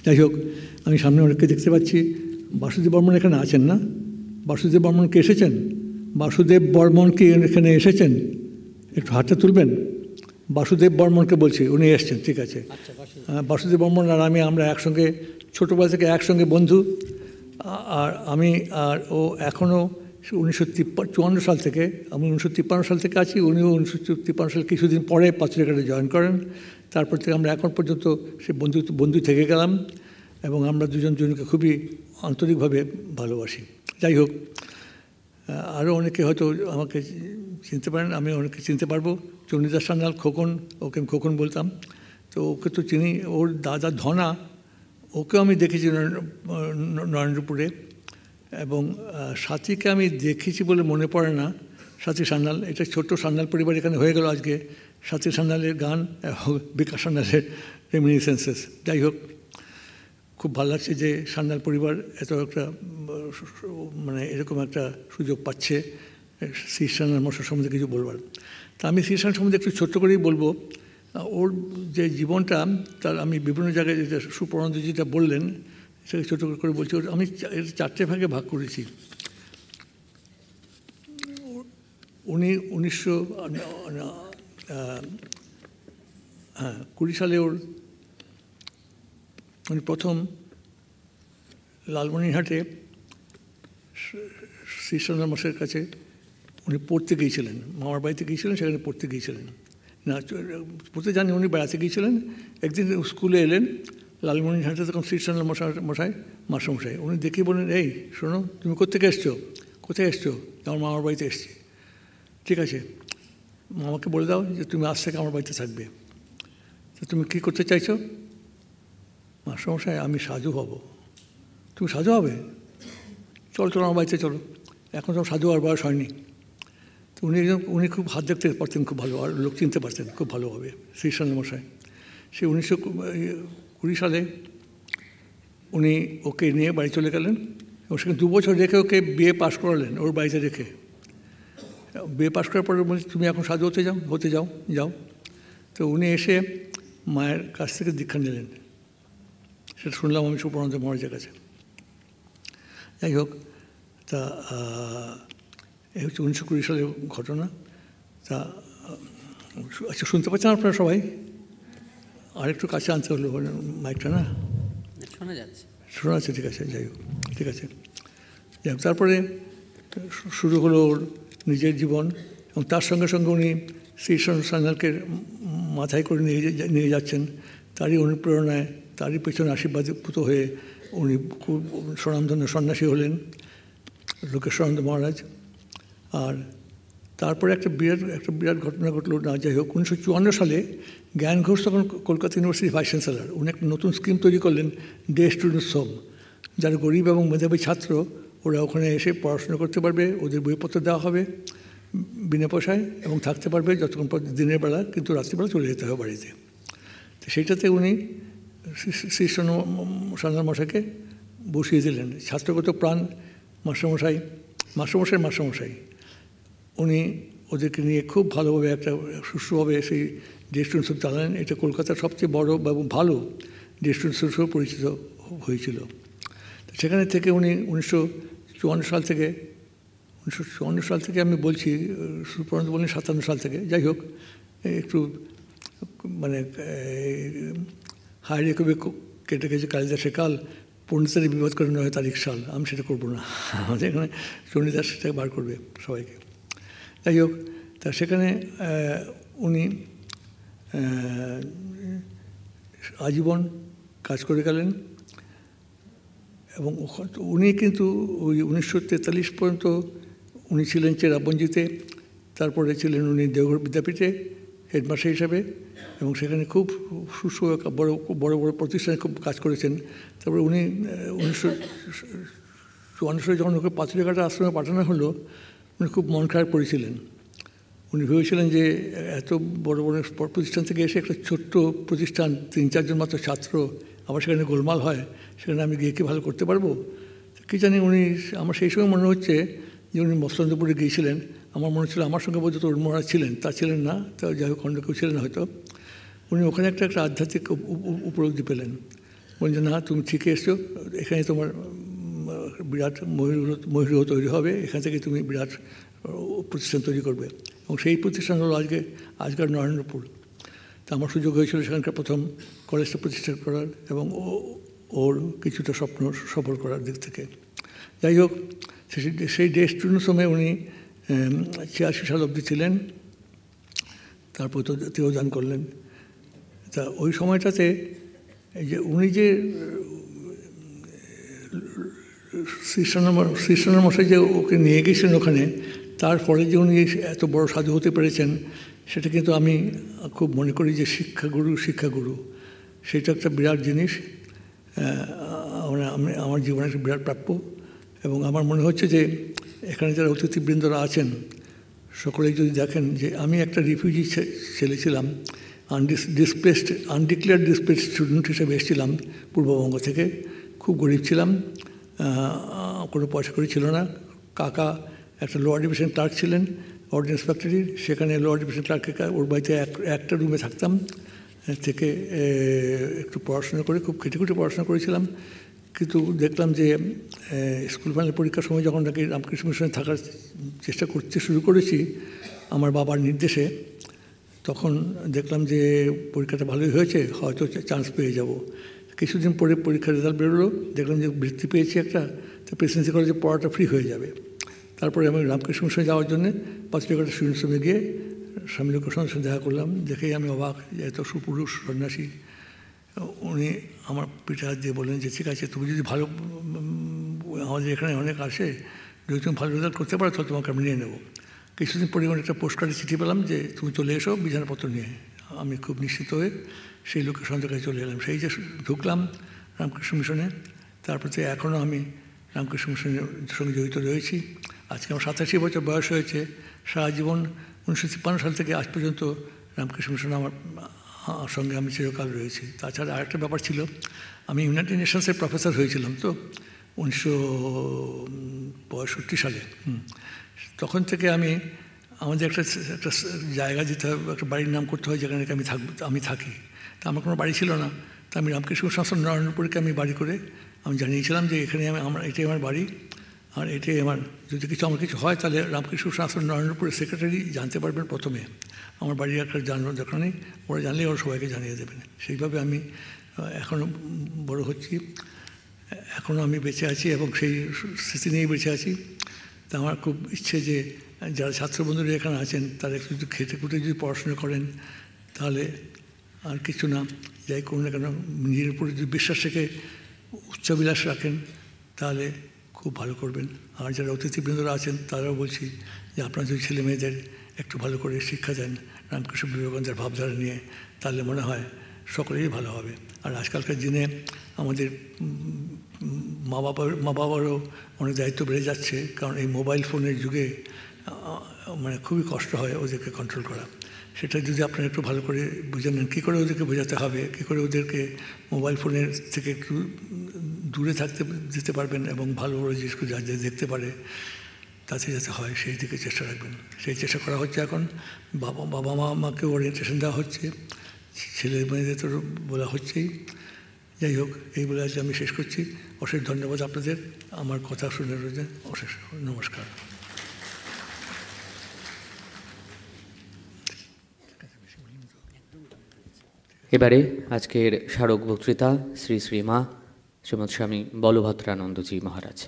যাই হোক, আমি সামনে অনেককে দেখতে পাচ্ছি। বাসুদেব বর্মন এখানে আছেন না? বাসুদেব বর্মন কে এসেছেন? বাসুদেব বর্মন কি এখানে এসেছেন? একটু হাতটা তুলবেন। বাসুদেব বর্মনকে বলছি, উনি এসছেন, ঠিক আছে। বাসুদেব বর্মন আর আমি, আমরা একসঙ্গে ছোটোবেলা থেকে একসঙ্গে বন্ধু। আর আমি আর ও এখনও 1954 সাল থেকে, আমি 1953 সাল থেকে আছি, উনিও 1953 সাল কিছুদিন পরে পাথুরিয়াঘাটে জয়েন করেন। তারপর থেকে আমরা এখন পর্যন্ত সে বন্ধু থেকে গেলাম, এবং আমরা দুজনকে খুবই আন্তরিকভাবে ভালোবাসি। যাই হোক, আরও অনেকে হয়তো আমাকে চিনতে পারেন, আমি অনেকে চিনতে পারবো। চণ্ডীদাস সান্যাল, খোকন, ওকে আমি খোকন বলতাম, তো ওকে তো চিনি। ওর দাদা ধনা, ওকেও আমি দেখেছি নরেন্দ্রপুরে, এবং সাথীকে আমি দেখেছি বলে মনে পড়ে না, সাথী সান্যাল, এটা ছোট্ট সান্যাল পরিবার এখানে হয়ে গেল আজকে। সাথী সান্যালের গান, বিকাশ সান্যালের রেমিনিসেন্সেস। যাই হোক, খুব ভালো লাগছে যে সান্যাল পরিবার এত একটা মানে এরকম একটা সুযোগ পাচ্ছে শ্রী সান্যাল মশাই সম্বন্ধে কিছু বলবার। তা আমি শ্রী সান্যাল সম্বন্ধে একটু ছোট্ট করেই বলবো। ওর যে জীবনটা, তার আমি বিভিন্ন জায়গায় যেটা সুপর্ণানন্দ যেটা বললেন সেটাকে ছোটো করে বলছি। আমি 4টে ভাগে ভাগ করেছি। উনি 1920 সালে উনি প্রথম লালমনিরহাটে শ্রী সান্যাল মশাইয়ের কাছে উনি পড়তে গিয়েছিলেন, মামার বাড়িতে গিয়েছিলেন, সেখানে পড়তে গিয়েছিলেন। না পড়তে জানি, উনি বেড়াতে গিয়েছিলেন। একদিন স্কুলে এলেন লালমনিরহাটে, তখন শ্রী সান্যাল মশাই মাস্টারমশাই। উনি দেখে বলেন, এই শোনো, তুমি কোত্থেকে এসছো? কোথায় এসছো? আমার মামার বাড়িতে এসছি। ঠিক আছে, মামাকে বলে দাও যে তুমি আজ থেকে আমার বাড়িতে থাকবে। তো তুমি কী করতে চাইছো? মাস্টারমশাই, আমি সাধু হব। তুমি সাধু হবে? চলো আমার বাড়িতে চলো। এখন তো সাধু আর বয়স হয়নি। তো উনি খুব হাত দেখতে পারতেন খুব ভালো, আর লোক চিনতে পারতেন খুব ভালোভাবে শ্রী সান্যাল মশাই। সে 1920 সালে উনি ওকে নিয়ে বাড়ি চলে গেলেন এবং সেখানে 2 বছর রেখে ওকে বিএ পাশ করালেন ওর বাড়িতে রেখে। বিএ পাশ করার পরে বলছি, তুমি এখন সাধু হতে যাও। তো উনি এসে মায়ের কাছ থেকে দীক্ষা নিলেন। সেটা শুনলাম আমি সুপর্ণানন্দ মহারাজের কাছে। যাই হোক, তা এই হচ্ছে 1920 সালের ঘটনা। তা আচ্ছা, শুনতে পাচ্ছেন আপনারা সবাই? আর একটু কাছে আনতে হলো মাইকটা, না শোনা যাচ্ছে? শোনা যাচ্ছে, ঠিক আছে। যাই হোক, ঠিক আছে। যাই হোক, তারপরে শুরু হলো ওর নিজের জীবন এবং তার সঙ্গে সঙ্গে উনি শ্রী সান্যালকে মাথায় করে নিয়ে যাচ্ছেন। তারই অনুপ্রেরণায়, তারই পেছনে আশীর্বাদপুত হয়ে উনি খুব স্বনামধন্য সন্ন্যাসী হলেন, লোকেশ্বরানন্দ মহারাজ। আর তারপরে একটা বিরাট ঘটনা ঘটলো। না, যাই হোক, 1954 সালে জ্ঞান ঘোষ তখন কলকাতা ইউনিভার্সিটির ভাইস চ্যান্সেলর। উনি একটা নতুন স্কিম তৈরি করলেন, ডে স্টুডেন্টস হোম। যারা গরিব এবং মেধাবী ছাত্র, ওরা ওখানে এসে পড়াশোনা করতে পারবে, ওদের বইপত্র দেওয়া হবে বিনা পয়সায় এবং থাকতে পারবে যতক্ষণ পর দিনের বেলা, কিন্তু রাত্রিবেলা চলে যেতে হবে বাড়িতে। তো সেইটাতে উনি শ্রী সান্যাল মশাইকে বসিয়ে দিলেন। ছাত্রগত প্রাণ মাস্টারমশাই উনি ওদেরকে নিয়ে খুব ভালোভাবে একটা সুষ্ঠুভাবে সেই ডে স্টুডেন্টস হোম চালালেন। এটা কলকাতার সবচেয়ে বড় এবং ভালো ডে স্টুডেন্টস হোম হিসেবে পরিচিত হয়েছিল। সেখানে থেকে উনি 1954 সাল থেকে আমি বলছি, সুপর্ণানন্দ বলেন 57 সাল থেকে। যাই হোক, একটু মানে হায়রে কবি কেটে গেছে কালিদাসে কাল, পণ্ডিতের বিবাদ করে 9 তারিখ সাল। আমি সেটা করবো না, আমাদের এখানে চণ্ডীদাস সেটা বার করবে সবাইকে। যাই হোক, তা সেখানে উনি আজীবন কাজ করে গেলেন এবং উনি কিন্তু ওই 1943 পর্যন্ত উনি ছিলেন চেরাপুঞ্জিতে। তারপরে ছিলেন উনি দেওঘর বিদ্যাপীঠে হেডমাস্টার হিসাবে এবং সেখানে খুব বড় বড় প্রতিষ্ঠানে খুব কাজ করেছেন। তারপরে উনি 1954 সালে যখন ওকে পাথুরিঘাটা আশ্রমে পাঠানো হলো, উনি খুব মন খারাপ করেছিলেন। উনি ভেবেছিলেন যে এত বড় বড় প্রতিষ্ঠান থেকে এসে একটা ছোট্ট প্রতিষ্ঠান, 3-4 জন মাত্র ছাত্র, আবার সেখানে গোলমাল হয়, সেখানে আমি গিয়ে কি ভালো করতে পারবো? কী জানি উনি, আমার সেই সময় মনে হচ্ছে যে উনি মস্তন্দপুরে গিয়েছিলেন। আমার মনে হচ্ছিল আমার সঙ্গে বোধহয় তরুণ মহারাজ ছিলেন, তা ছিলেন না, তা যাই হোক অন্য কেউ ছিলেন হয়তো। উনি ওখানে একটা আধ্যাত্মিক উপলব্ধি পেলেন। বলেন যে না, তুমি ঠিকই এসছো, এখানে তোমার বিরাট মহিরুহ তৈরি হবে, এখান থেকে তুমি বিরাট প্রতিষ্ঠান তৈরি করবে। এবং সেই প্রতিষ্ঠান হলো আজকের নারায়ণপুর। তা আমার সুযোগ হয়েছিল সেখানকার প্রথম কলেজটা প্রতিষ্ঠা করার এবং ওর কিছুটা স্বপ্ন সফল করার দিক থেকে। যাই হোক, সেই ডে স্টুডেন্টস হোমে উনি 86 সাল অবধি ছিলেন, তারপর তো তিরোধান করলেন। তা ওই সময়টাতে এই যে উনি যে শ্রী সান্যাল মশাই যে ওকে নিয়ে গেছিলেন ওখানে, তারপরে যে উনি এত বড় সাধু হতে পেরেছেন, সেটা কিন্তু আমি খুব মনে করি যে শিক্ষাগুরু সেটা একটা বিরাট জিনিস, আমার জীবনে একটা বিরাট প্রাপ্য। এবং আমার মনে হচ্ছে যে এখানে যারা অতিথিবৃন্দরা আছেন সকলেই যদি দেখেন যে আমি একটা রিফিউজি ছেলে ছিলাম, আনডিক্লেয়ার্ড ডিসপ্লেসড স্টুডেন্ট হিসেবে এসেছিলাম পূর্ববঙ্গ থেকে। খুব গরিব ছিলাম, কোনো পয়সা করি ছিল না। কাকা একটা লোয়ার ডিভিশন ক্লার্ক ছিলেন অর্ডিন্যান্স ফ্যাক্টরির, সেখানে লোয়ার ডিভিশন ক্লার্কে ওর বাড়িতে একটা রুমে থাকতাম, থেকে একটু পড়াশোনা করে খুব খেটে পড়াশোনা করেছিলাম। কিন্তু দেখলাম যে স্কুল ফাইনাল পরীক্ষার সময় যখন নাকি রামকৃষ্ণ মিশনে থাকার চেষ্টা করতে শুরু করেছি আমার বাবার নির্দেশে, তখন দেখলাম যে পরীক্ষাটা ভালোই হয়েছে, হয়তো চান্স পেয়ে যাব। কিছুদিন পরে পরীক্ষার রেজাল্ট বেরোলো, দেখলাম যে বৃত্তি পেয়েছি একটা, তো প্রেসিডেন্সি কলেজে পড়াটা ফ্রি হয়ে যাবে। তারপরে আমি রামকৃষ্ণ মিশনে যাওয়ার জন্যে পাঁচটিঘাটা স্টুডেন্টস রুমে গিয়ে স্বামী লোকের সঙ্গে দেখা করলাম। দেখেই আমি অবাক যে এত সুপুরুষ সন্ন্যাসী। উনি আমার পিঠে হাত দিয়ে বললেন যে ঠিক আছে, তুমি যদি ভালো, আমাদের এখানে অনেক আসে, যদি তুমি ভালো রেজাল্ট করতে পারো তাহলে তোমাকে আমি নিয়ে নেবো। কিছুদিন পরে একটা পোস্টকার্ডে চিঠি পেলাম যে তুমি চলে এসো বিছানাপত্র নিয়ে। আমি খুব নিশ্চিত হয়ে সেই লোকের সন্ধ্যাকায় চলে এলাম। সেই যে ঢুকলাম রামকৃষ্ণ মিশনে, তারপর থেকে এখনও আমি রামকৃষ্ণ মিশনের সঙ্গে জড়িত রয়েছি। আজকে আমার 87 বছর বয়স হয়েছে। সারা জীবন 1953 সাল থেকে আজ পর্যন্ত রামকৃষ্ণ মিশন আমার সঙ্গে আমি চিরকাল রয়েছি। তাছাড়া আরেকটা ব্যাপার ছিল, আমি ইউনাইটেড নেশনসের প্রফেসর হয়েছিলাম তো 1965 সালে। তখন থেকে আমাদের একটা জায়গা যেতে হবে, একটা বাড়ির নাম করতে হয় যেখানে আমি থাকি। তা আমার কোনো বাড়ি ছিল না, তা আমি রামকৃষ্ণ সংস্থা নারায়ণপুরকে আমি বাড়ি করে আমি জানিয়েছিলাম যে এখানে এটাই আমার বাড়ি, আর এটাই আমার, যদি আমার কিছু হয় তাহলে রামকৃষ্ণ সংস্থা নারায়ণপুরের সেক্রেটারি জানতে পারবেন প্রথমে। আমার বাড়ির একটা জানানোর দরকার নেই, ওরা জানলেই ওরা সবাইকে জানিয়ে দেবেন। সেইভাবে আমি এখনও বড় হচ্ছি, এখনও আমি বেঁচে আছি এবং সেই স্মৃতি নিয়েই বেঁচে আছি। তা আমার খুব ইচ্ছে যে যারা ছাত্রবন্ধুরা এখানে আছেন তারা একটু যদি খেটে খুঁটে যদি পড়াশোনা করেন তাহলে আর কিছু না, যাই করুন না কেন নিজের উপরে যদি বিশ্বাস রেখে উচ্চাবিলাস রাখেন তাহলে খুব ভালো করবেন। আর যারা অতিথিবৃন্দরা আছেন তারাও বলছি যে আপনারা যদি ছেলে মেয়েদের একটু ভালো করে শিক্ষা দেন রামকৃষ্ণ বিবেকানন্দের ভাবধারা নিয়ে, তাহলে মনে হয় সকলেই ভালো হবে। আর আজকালকার দিনে আমাদের মা বাবারও অনেক দায়িত্ব বেড়ে যাচ্ছে, কারণ এই মোবাইল ফোনের যুগে খুবই কষ্ট হয় ওদেরকে কন্ট্রোল করা। সেটা যদি আপনারা একটু ভালো করে বুঝে নেন কী করে ওদেরকে বোঝাতে হবে, কী করে ওদেরকে মোবাইল ফোনের থেকে একটু দূরে থাকতে দিতে পারবেন এবং ভালো বড় জিনিসগুলো যা দেখতে পারে তাতে যাতে হয় সেই দিকে চেষ্টা রাখবেন। সেই চেষ্টা করা হচ্ছে এখন। বাবা মাকে ওরিয়েন্টেশন দেওয়া হচ্ছে, ছেলে মেয়েদের তো বলা হচ্ছেই। যাই হোক, এই বলে আজকে আমি শেষ করছি। অশেষ ধন্যবাদ আপনাদের আমার কথা শুনে রয়েছেন। অশেষ নমস্কার। এবারে আজকের স্মারক বক্তৃতা শ্রী শ্রী মা শ্রীমৎ স্বামী বলভদ্রানন্দজি মহারাজ।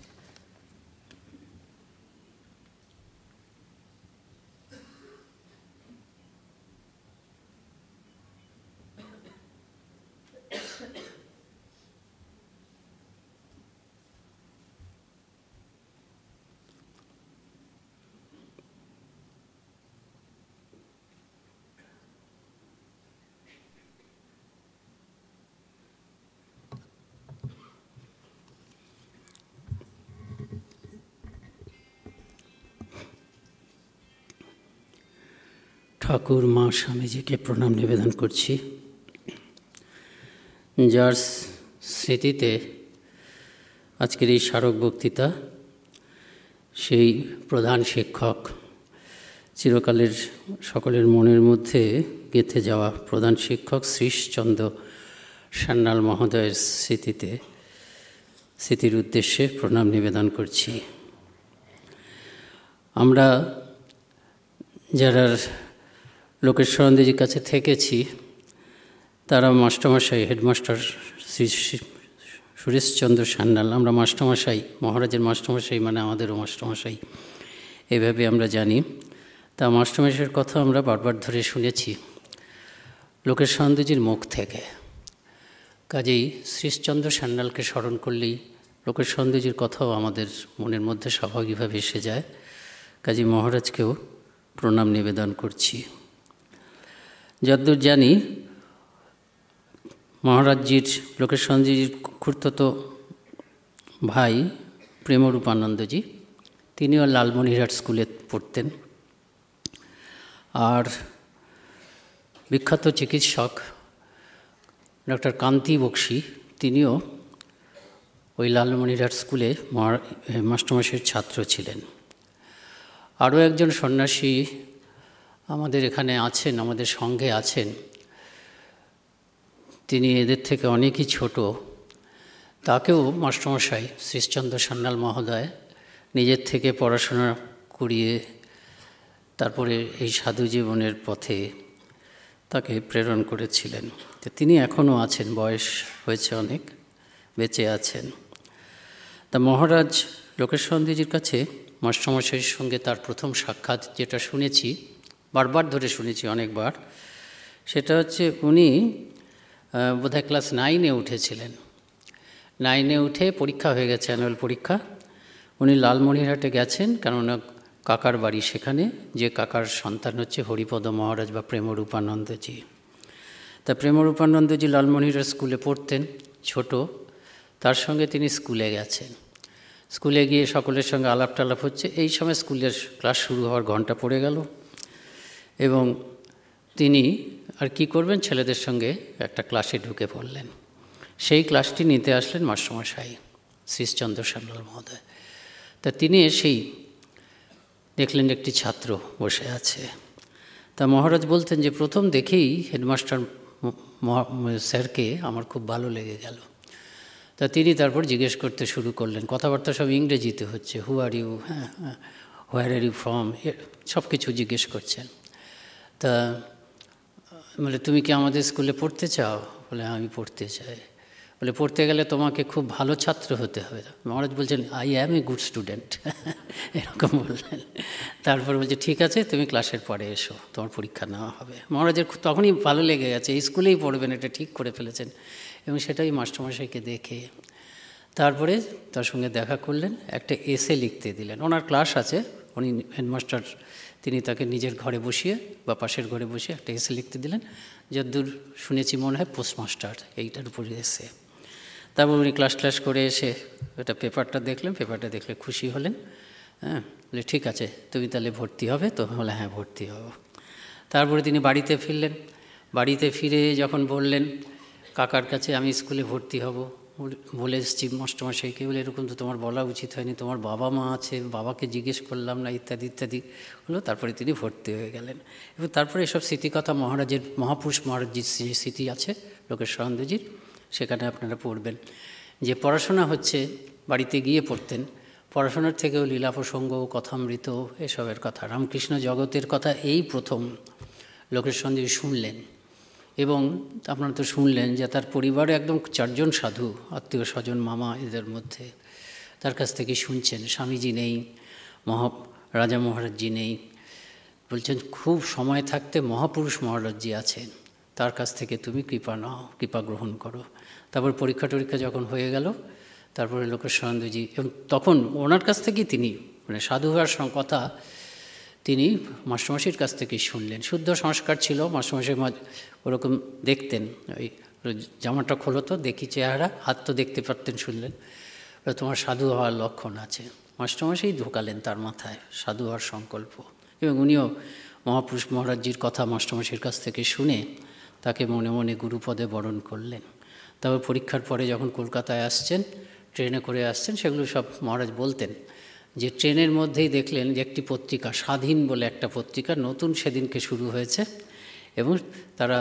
ঠাকুর মা স্বামীজিকে প্রণাম নিবেদন করছি, যার স্মৃতিতে আজকের এই স্মারক বক্তৃতা। সেই প্রধান শিক্ষক, চিরকালের সকলের মনের মধ্যে গেঁথে যাওয়া প্রধান শিক্ষক শ্রীশচন্দ্র সান্যাল মহোদয়ের স্মৃতির উদ্দেশ্যে প্রণাম নিবেদন করছি। আমরা যারা লোকেশ্বরানন্দজির কাছে থেকেছি তারা মাস্টারমশাই, হেডমাস্টার শ্রী সুরেশচন্দ্র সান্যাল, আমরা মাস্টারমশাই, মহারাজের মাস্টারমশাই মানে আমাদেরও মাস্টারমশাই, এভাবে আমরা জানি। তা মাস্টারমশাইয়ের কথা আমরা বারবার ধরে শুনেছি লোকেশ্বরানন্দজির মুখ থেকে। কাজেই শ্রীশচন্দ্র সান্যালকে স্মরণ করলেই লোকেশ্বরানন্দজির কথাও আমাদের মনের মধ্যে স্বাভাবিকভাবে এসে যায়। কাজেই মহারাজকেও প্রণাম নিবেদন করছি। যতদূর জানি মহারাজজির লোকেশ্বরানন্দজির খুড়তুতো ভাই প্রেমরূপানন্দজি, তিনিও লালমনিরহাট স্কুলে পড়তেন। আর বিখ্যাত চিকিৎসক ডক্টর কান্তি বক্সী, তিনিও ওই লালমনিরহাট স্কুলে মাস্টারমশাইয়ের ছাত্র ছিলেন। আরও একজন সন্ন্যাসী আমাদের এখানে আছেন, আমাদের সঙ্গে আছেন, তিনি এদের থেকে অনেকই ছোট। তাকেও মাস্টারমশাই শ্রীশচন্দ্র সান্যাল মহোদয় নিজের থেকে পড়াশোনা করিয়ে তারপরে এই সাধু জীবনের পথে তাকে প্রেরণ করেছিলেন। তো তিনি এখনও আছেন, বয়স হয়েছে অনেক, বেঁচে আছেন। তা মহারাজ লোকেশ্বরন্দীজির কাছে মাস্টারমশাইয়ের সঙ্গে তার প্রথম সাক্ষাৎ যেটা শুনেছি, বারবার ধরে শুনেছি অনেকবার, সেটা হচ্ছে উনি বোধহয় ক্লাস 9-এ উঠেছিলেন। 9-এ উঠে পরীক্ষা হয়ে গেছে, অ্যানুয়াল পরীক্ষা। উনি লালমনিরহাটে গেছেন, কেননা কাকার বাড়ি সেখানে, যে কাকার সন্তান হচ্ছে হরিপদ মহারাজ বা প্রেমরূপানন্দজি। তা প্রেমরূপানন্দজি লালমনিরহাট স্কুলে পড়তেন, ছোট, তার সঙ্গে তিনি স্কুলে গেছেন। স্কুলে গিয়ে সকলের সঙ্গে আলাপ টালাপ হচ্ছে, এই সময় স্কুলের ক্লাস শুরু হওয়ার ঘন্টা পড়ে গেল এবং তিনি আর কি করবেন, ছেলেদের সঙ্গে একটা ক্লাসে ঢুকে পড়লেন। সেই ক্লাসটি নিতে আসলেন মাস্টারমশাই শ্রীশচন্দ্র সান্যাল মহোদয়। তা তিনি এসেই দেখলেন একটি ছাত্র বসে আছে। তা মহারাজ বলতেন যে প্রথম দেখেই হেডমাস্টার স্যারকে আমার খুব ভালো লেগে গেল। তা তিনি তারপর জিজ্ঞেস করতে শুরু করলেন, কথাবার্তা সব ইংরেজিতে হচ্ছে, হু আর ইউ, হ্যাঁ, হোয়ার আর ইউ ফ্রম, সব কিছু জিজ্ঞেস করছেন। তা বলে, তুমি কি আমাদের স্কুলে পড়তে চাও? বলে, আমি পড়তে চাই। বলে, পড়তে গেলে তোমাকে খুব ভালো ছাত্র হতে হবে। মহারাজ বলছেন, I am a good student, এরকম বললেন। তারপর বলছে, ঠিক আছে, তুমি ক্লাসের পরে এসো, তোমার পরীক্ষা নেওয়া হবে। মহারাজের তখনই ভালো লেগে গেছে, এই স্কুলেই পড়বেন, এটা ঠিক করে ফেলেছেন। এবং সেটাই মাস্টারমশাইকে দেখে তারপরে তার সঙ্গে দেখা করলেন, একটা এসে লিখতে দিলেন। ওনার ক্লাস আছে, উনি হেডমাস্টার, তিনি তাকে নিজের ঘরে বসিয়ে বা পাশের ঘরে বসিয়ে একটা এসে লিখতে দিলেন, যতদূর শুনেছি মনে হয় পোস্টমাস্টার, এইটার উপরে এসে। তারপর উনি ক্লাস করে এসে এটা পেপারটা দেখলেন, পেপারটা দেখলে খুশি হলেন। হ্যাঁ, বলে, ঠিক আছে, তুমি তাহলে ভর্তি হবে তো? বলে, হ্যাঁ, ভর্তি হব। তারপরে তিনি বাড়িতে ফিরলেন। বাড়িতে ফিরে যখন বললেন কাকার কাছে আমি স্কুলে ভর্তি হব, বলে এসেছি মাস্টারমশাইকে, বলে, এরকম তো তোমার বলা উচিত হয়নি, তোমার বাবা মা আছে, বাবাকে জিজ্ঞেস করলাম না, ইত্যাদি ইত্যাদি হলো। তারপরে তিনি ভর্তি হয়ে গেলেন। এবং তারপরে এসব স্মৃতিকথা মহারাজের, মহাপুরুষ মহারাজজির যে স্মৃতি আছে লোকেশ্বরানন্দজির, সেখানে আপনারা পড়বেন। যে পড়াশোনা হচ্ছে, বাড়িতে গিয়ে পড়তেন, পড়াশোনার থেকেও লীলা প্রসঙ্গ, কথামৃত, এসবের কথা, রামকৃষ্ণ জগতের কথা এই প্রথম লোকেশ্বরানন্দজি শুনলেন। এবং আপনারা তো শুনলেন যে তার পরিবারে একদম 4 জন সাধু, আত্মীয় স্বজন, মামা, এদের মধ্যে তার কাছ থেকে শুনছেন। স্বামীজি নেই, রাজা মহারাজজি নেই, বলছেন খুব সময় থাকতে মহাপুরুষ মহারাজজি আছেন, তার কাছ থেকে তুমি কৃপা নাও, কৃপা গ্রহণ করো। তারপর পরীক্ষা টরীক্ষা যখন হয়ে গেল, তারপরে লোকেশ্বরানন্দজি, এবং তখন ওনার কাছ থেকেই তিনি মানে সাধু হওয়ার কথা তিনি মাস্টারমশাইয়ের কাছ থেকেই শুনলেন। শুদ্ধ সংস্কার ছিল, মাস্টারমশাই ওরকম দেখতেন, ওই জামাটা খোলো তো দেখি চেহারা, হাত তো দেখতে পারতেন, শুনলেন, তোমার সাধু হওয়ার লক্ষণ আছে। মাস্টারমশাই ঢোকালেন তার মাথায় সাধু হওয়ার সংকল্প। এবং উনিও মহাপুরুষ মহারাজজির কথা মাস্টারমশাইয়ের কাছ থেকে শুনে তাকে মনে মনে গুরুপদে বরণ করলেন। তারপর পরীক্ষার পরে যখন কলকাতায় আসছেন, ট্রেনে করে আসছেন, সেগুলো সব মহারাজ বলতেন। যে ট্রেনের মধ্যেই দেখলেন যে একটি পত্রিকা, স্বাধীন বলে একটা পত্রিকা নতুন সেদিনকে শুরু হয়েছে, এবং তারা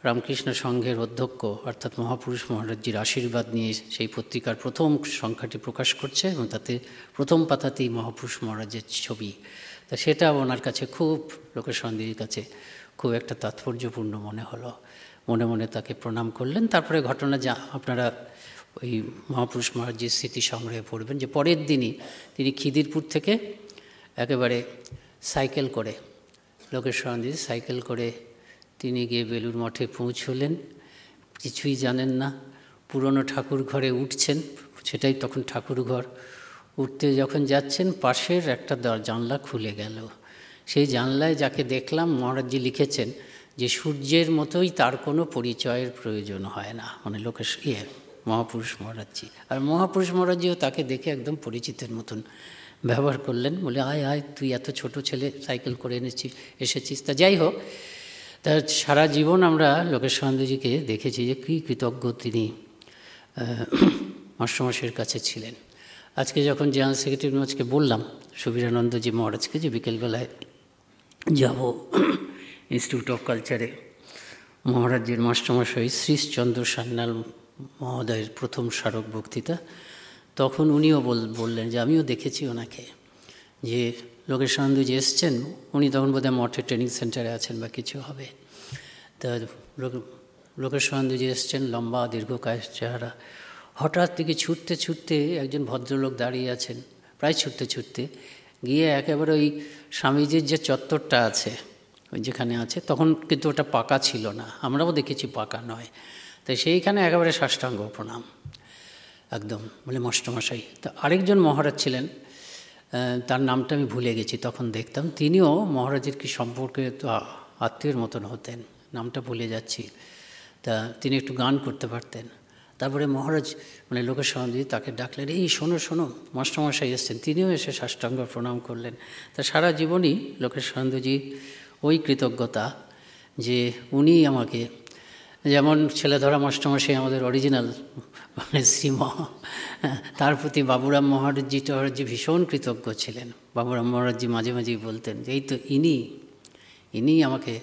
রামকৃষ্ণ সংঘের অধ্যক্ষ অর্থাৎ মহাপুরুষ মহারাজজির আশীর্বাদ নিয়ে সেই পত্রিকার প্রথম সংখ্যাটি প্রকাশ করছে, এবং তাতে প্রথম পাতাতেই মহাপুরুষ মহারাজের ছবি। তা সেটা ওনার কাছে খুব, লোকেশ্বরানন্দজির কাছে খুব একটা তাৎপর্যপূর্ণ মনে হলো। মনে মনে তাকে প্রণাম করলেন। তারপরে ঘটনা যা আপনারা ওই মহাপুরুষ মহারাজজির স্মৃতি সংগ্রহে পড়বেন, যে পরের দিনই তিনি খিদিরপুর থেকে একেবারে সাইকেল করে, লোকেশ্বরানন্দজি সাইকেল করে তিনি গিয়ে বেলুড় মঠে পৌঁছলেন। কিছুই জানেন না, পুরনো ঠাকুর ঘরে উঠছেন, সেটাই তখন ঠাকুর ঘর। উঠতে যখন যাচ্ছেন, পাশের একটা জানলা খুলে গেল। সেই জানলায় যাকে দেখলাম, মহারাজজি লিখেছেন যে সূর্যের মতোই তার কোনো পরিচয়ের প্রয়োজন হয় না, মানে মহাপুরুষ মহারাজজি। আর মহাপুরুষ মহারাজজিও তাকে দেখে একদম পরিচিতের মতন ব্যবহার করলেন, বলে আয় আয়, তুই এত ছোট ছেলে সাইকেল করে এসেছিস। তা যাই হোক, তা সারা জীবন আমরা লোকেশানন্দজিকে দেখেছি যে কী কৃতজ্ঞ তিনি মাস্টারমশাইয়ের কাছে ছিলেন। আজকে যখন জেনারেল সেক্রেটারি মহারাজকে বললাম, সুবীরানন্দজি মহারাজকে, যে বিকেলবেলায় যাব ইনস্টিটিউট অফ কালচারে মহারাজের মাস্টারমশাই শ্রীশচন্দ্র সান্যাল মহোদয়ের প্রথম স্মারক বক্তৃতা, তখন উনিও বললেন যে আমিও দেখেছি ওনাকে, যে লোকেশানন্দজি এসছেন, উনি তখন বোধহয় মঠের ট্রেনিং সেন্টারে আছেন বা কিছু হবে। তা লোকেশানন্দজি এসছেন, লম্বা দীর্ঘকায় চেহারা, হঠাৎ থেকে ছুটতে ছুটতে একজন ভদ্রলোক দাঁড়িয়ে আছেন, প্রায় ছুটতে ছুটতে গিয়ে একেবারে ওই স্বামীজির যে চত্বরটা আছে, ওই যেখানে আছে, তখন কিন্তু ওটা পাকা ছিল না, আমরাও দেখেছি পাকা নয়, তাই সেইখানে একেবারে সাষ্টাঙ্গ প্রণাম একদম, বলে মাস্টারমশাই। তা আরেকজন মহারাজ ছিলেন, তার নামটা আমি ভুলে গেছি, তখন দেখতাম তিনিও মহারাজের কি সম্পর্কে তো আত্মীয়ের মতন হতেন, নামটা ভুলে যাচ্ছি। তা তিনি একটু গান করতে পারতেন। তারপরে মহারাজ মানে লোকেশানন্দজি তাকে ডাকলেন, এই শোনো শোনো, মাস্টারমশাই এসছেন। তিনিও এসে সাষ্টাঙ্গ প্রণাম করলেন। তা সারা জীবনই লোকেশানন্দজি ওই কৃতজ্ঞতা যে উনি আমাকে, যেমন ছেলেধরা মাস্টারমশাই আমাদের অরিজিনাল মানে শ্রীমা, তার প্রতি বাবুরাম মহারাজজি ভীষণ কৃতজ্ঞ ছিলেন। বাবুরাম মহারাজজি মাঝে মাঝেই বলতেন যে এই তো ইনি আমাকে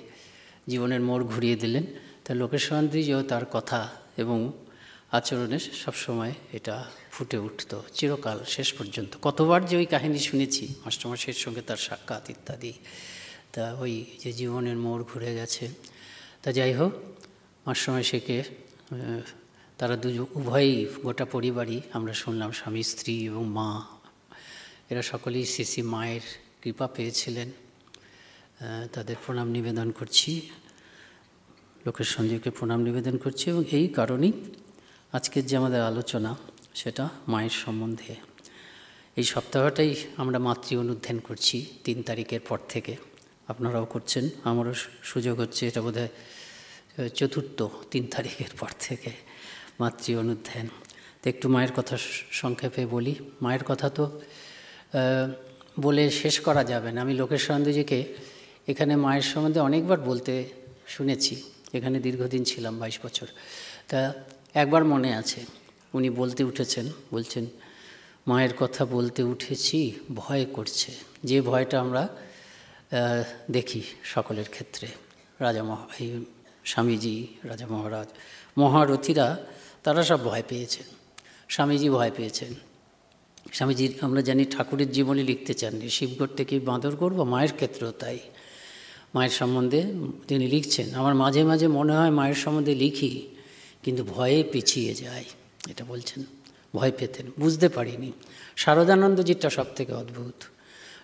জীবনের মোড় ঘুরিয়ে দিলেন। তা লোকেশানন্দজিও তার কথা এবং আচরণে সবসময় এটা ফুটে উঠত চিরকাল শেষ পর্যন্ত। কতবার যে ওই কাহিনী শুনেছি মাস্টারমশাইয়ের সঙ্গে তার সাক্ষাৎ ইত্যাদি, তা ওই যে জীবনের মোড় ঘুরে গেছে। তা যাই হোক, মাস্টারমশাইকে তারা উভয়ই গোটা পরিবারই আমরা শুনলাম, স্বামী স্ত্রী এবং মা, এরা সকলেই শ্রী মায়ের কৃপা পেয়েছিলেন। তাদের প্রণাম নিবেদন করছি, লোকেশানন্দজিকে প্রণাম নিবেদন করছি। এবং এই কারণেই আজকের যে আমাদের আলোচনা সেটা মায়ের সম্বন্ধে। এই সপ্তাহটাই আমরা মাতৃ অনুধ্যান করছি 3 তারিখের পর থেকে, আপনারাও করছেন, আমারও সুযোগ হচ্ছে, এটা বোধহয় 4র্থ 3 তারিখের পর থেকে মাতৃ অনুধ্যান। তো একটু মায়ের কথা সংক্ষেপে বলি। মায়ের কথা তো বলে শেষ করা যাবে না। আমি লোকেশানন্দজিকে এখানে মায়ের সম্বন্ধে অনেকবার বলতে শুনেছি, এখানে দীর্ঘদিন ছিলাম 22 বছর। তা একবার মনে আছে উনি বলতে উঠেছেন, বলছেন মায়ের কথা বলতে উঠেছি, ভয় করছে, যে ভয়টা আমরা দেখি সকলের ক্ষেত্রে। এই স্বামীজি, রাজা মহারাজ, মহারথীরা তারা সব ভয় পেয়েছেন, স্বামীজি ভয় পেয়েছেন। স্বামীজি আমরা জানি ঠাকুরের জীবনী লিখতে চাননি, শিবগড় থেকে বাঁদরগড়, বা মায়ের ক্ষেত্রেও তাই। মায়ের সম্বন্ধে তিনি লিখছেন, আমার মাঝে মাঝে মনে হয় মায়ের সম্বন্ধে লিখি কিন্তু ভয়ে পিছিয়ে যায়, এটা বলছেন। ভয় পেতেন, বুঝতে পারিনি। শারদানন্দজিটা সব থেকে অদ্ভুত।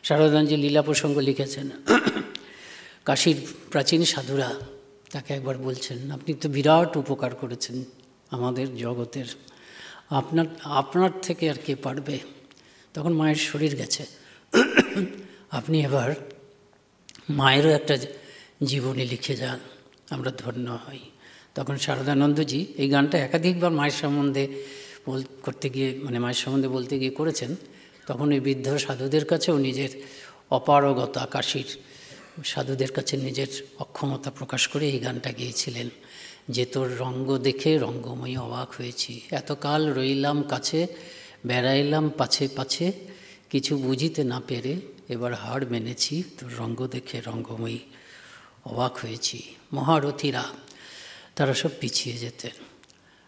শারদানন্দজি লীলা প্রসঙ্গ লিখেছেন, কাশীর প্রাচীন সাধুরা তাকে একবার বলছেন, আপনি তো বিরাট উপকার করেছেন আমাদের জগতের, আপনার থেকে আর কে পারবে। তখন মায়ের শরীর গেছে, আপনি এবার মায়েরও একটা জীবনী লিখে যান, আমরা ধন্য হই। তখন শারদানন্দজি এই গানটা একাধিকবার মায়ের সম্বন্ধে করতে গিয়ে, মানে মায়ের সম্বন্ধে বলতে গিয়ে করেছেন। তখন ওই বৃদ্ধ সাধুদের কাছেও নিজের অপারগতা, কাশীর সাধুদের কাছে নিজের অক্ষমতা প্রকাশ করে এই গানটা গেয়েছিলেন, যে তোর রঙ্গ দেখে রঙ্গময়ী অবাক হয়েছি, এতকাল রইলাম কাছে, বেড়াইলাম পাছে পাছে, কিছু বুঝিতে না পেরে এবার হার মেনেছি, তোর রঙ্গ দেখে রঙ্গময়ী অবাক হয়েছি। মহারথীরা তারা সব পিছিয়ে যেতেন।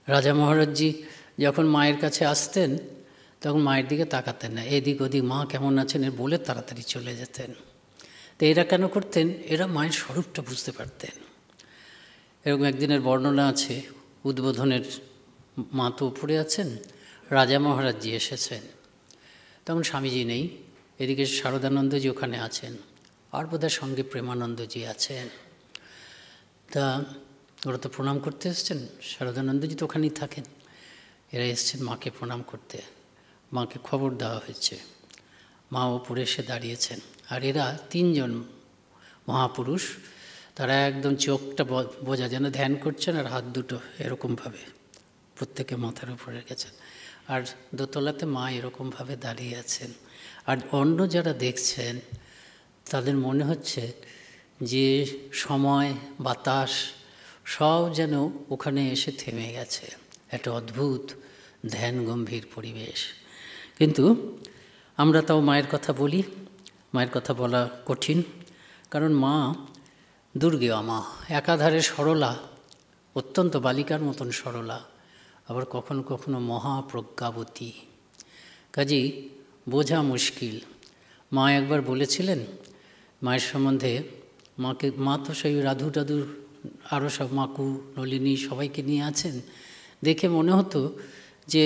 রাজা মহারাজজি যখন মায়ের কাছে আসতেন তখন মায়ের দিকে তাকাতেন না, এদিক ওদিক মা কেমন আছেন এ বলে তাড়াতাড়ি চলে যেতেন। তো এরা কেন করতেন? এরা মায়ের স্বরূপটা বুঝতে পারতেন। এরকম একদিনের বর্ণনা আছে, উদ্বোধনের মা তো উপরে আছেন, রাজা মহারাজজি এসেছেন, তখন স্বামীজি নেই, এদিকে শারদানন্দজি ওখানে আছেন, আর বোধহয় সঙ্গে প্রেমানন্দজি আছেন। তা ওরা তো প্রণাম করতে এসছেন, শারদানন্দজি তো ওখানেই থাকেন, এরা এসছেন মাকে প্রণাম করতে। মাকে খবর দেওয়া হয়েছে, মা ওপরে এসে দাঁড়িয়েছেন, আর এরা 3 জন মহাপুরুষ, তারা একদম চোখটা বোঝা যেন ধ্যান করছেন, আর হাত দুটো এরকমভাবে প্রত্যেকে মাথার উপরে রেখেছেন। আর দোতলাতে মা এরকমভাবে দাঁড়িয়ে আছেন। আর অন্য যারা দেখছেন তাদের মনে হচ্ছে যে সময়, বাতাস সব যেন ওখানে এসে থেমে গেছে। একটা অদ্ভুত ধ্যান গম্ভীর পরিবেশ। কিন্তু আমরা তাও মায়ের কথা বলি। মায়ের কথা বলা কঠিন, কারণ মা দুর্গেয় মা, একাধারে সরলা, অত্যন্ত বালিকার মতন সরলা, আবার কখনো কখনো মহাপ্রজ্ঞাবতী। কাজেই বোঝা মুশকিল। মা একবার বলেছিলেন মায়ের সম্বন্ধে, মা তো সেই রাধু টাধু আরও সব মাকু, নলিনী সবাইকে নিয়ে আছেন, দেখে মনে হতো যে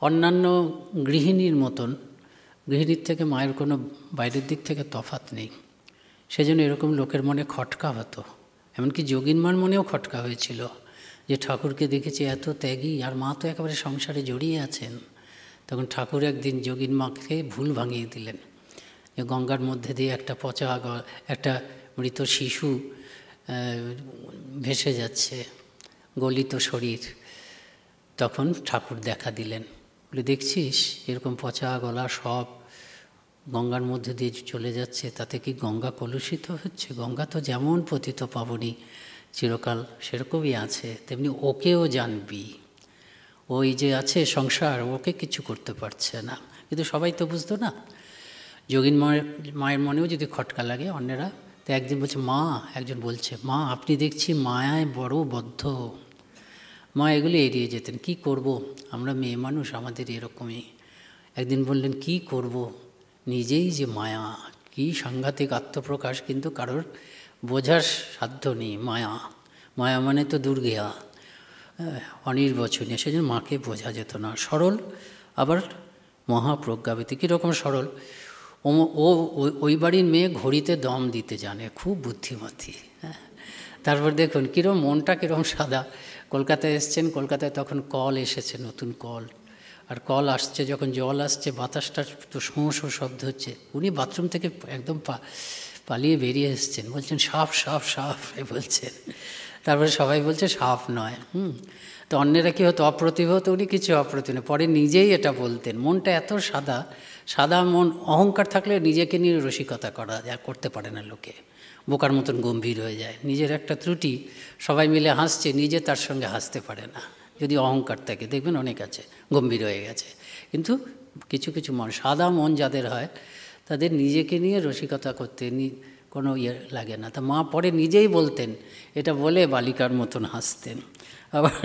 অন্যান্য গৃহিণীর মতন, গৃহিণীর থেকে মায়ের কোনো বাইরের দিক থেকে তফাৎ নেই। সেজন্য এরকম লোকের মনে খটকা হতো। এমনকি যোগিনমার মনেও খটকা হয়েছিল যে ঠাকুরকে দেখেছি এত ত্যাগী, আর মা তো একেবারে সংসারে জড়িয়ে আছেন। তখন ঠাকুর একদিন যোগিনমাকে ভুল ভাঙিয়ে দিলেন যে গঙ্গার মধ্যে দিয়ে একটা পচা, একটা মৃত শিশু ভেসে যাচ্ছে, গলিত শরীর। তখন ঠাকুর দেখা দিলেন, বলে দেখছিস এরকম পচা গলা সব গঙ্গার মধ্যে দিয়ে চলে যাচ্ছে, তাতে কি গঙ্গা কলুষিত হচ্ছে? গঙ্গা তো যেমন পতিত পাবনী চিরকাল সেরকমই আছে, তেমনি ওকেও জানবি। ওই যে আছে সংসার, ওকে কিছু করতে পারছে না। কিন্তু সবাই তো বুঝতো না। যোগিন মায়ের মনেও যদি খটকা লাগে অন্যেরা, তো একদিন বলছে মা, একজন বলছে মা আপনি দেখছি মায়ায় বড় বদ্ধ। মা এগুলি এড়িয়ে যেতেন। কি করব, আমরা মেয়ে মানুষ, আমাদের এরকমই। একদিন বললেন কি করব, নিজেই যে মায়া, কি সাংঘাতিক আত্মপ্রকাশ, কিন্তু কারোর বোঝার সাধ্য নেই। মায়া, মায়া মানে তো দুর্গেয়া, অনির্বচনীয়। সেজন্য মাকে বোঝা যেত না। সরল, আবার মহাপ্রজ্ঞাবতী। কীরকম সরল? ও ওই বাড়ির মেয়ে ঘড়িতে দম দিতে জানে, খুব বুদ্ধিমতী। তারপর দেখুন কীরকম মনটা, কীরকম সাদা। কলকাতায় এসছেন, কলকাতায় তখন কল এসেছে, নতুন কল। আর কল আসছে, যখন জল আসছে বাতাসটা তো শোঁ শোঁ শব্দ হচ্ছে। উনি বাথরুম থেকে একদম পালিয়ে বেরিয়ে এসছেন, বলছেন সাপ সাপ সাপ বলছেন। তারপরে সবাই বলছে সাপ নয়। তো অন্যেরা কী হতো, অপ্রতিভ হতো, উনি কিছু অপ্রতিভ না, পরে নিজেই এটা বলতেন। মনটা এত সাদা, সাদা মন। অহংকার থাকলে নিজেকে নিয়ে রসিকতা করতে পারে না লোকে, বোকার মতন গম্ভীর হয়ে যায়। নিজের একটা ত্রুটি সবাই মিলে হাসছে, নিজে তার সঙ্গে হাসতে পারে না। যদি অহংকার থাকে দেখবেন অনেক আছে, গম্ভীর হয়ে গেছে। কিন্তু কিছু কিছু মন, সাদা মন যাদের হয়, তাদের নিজেকে নিয়ে রসিকতা করতে কোনো ইয়ে লাগে না। তা মা পরে নিজেই বলতেন, এটা বলে বালিকার মতন হাসতেন। আবার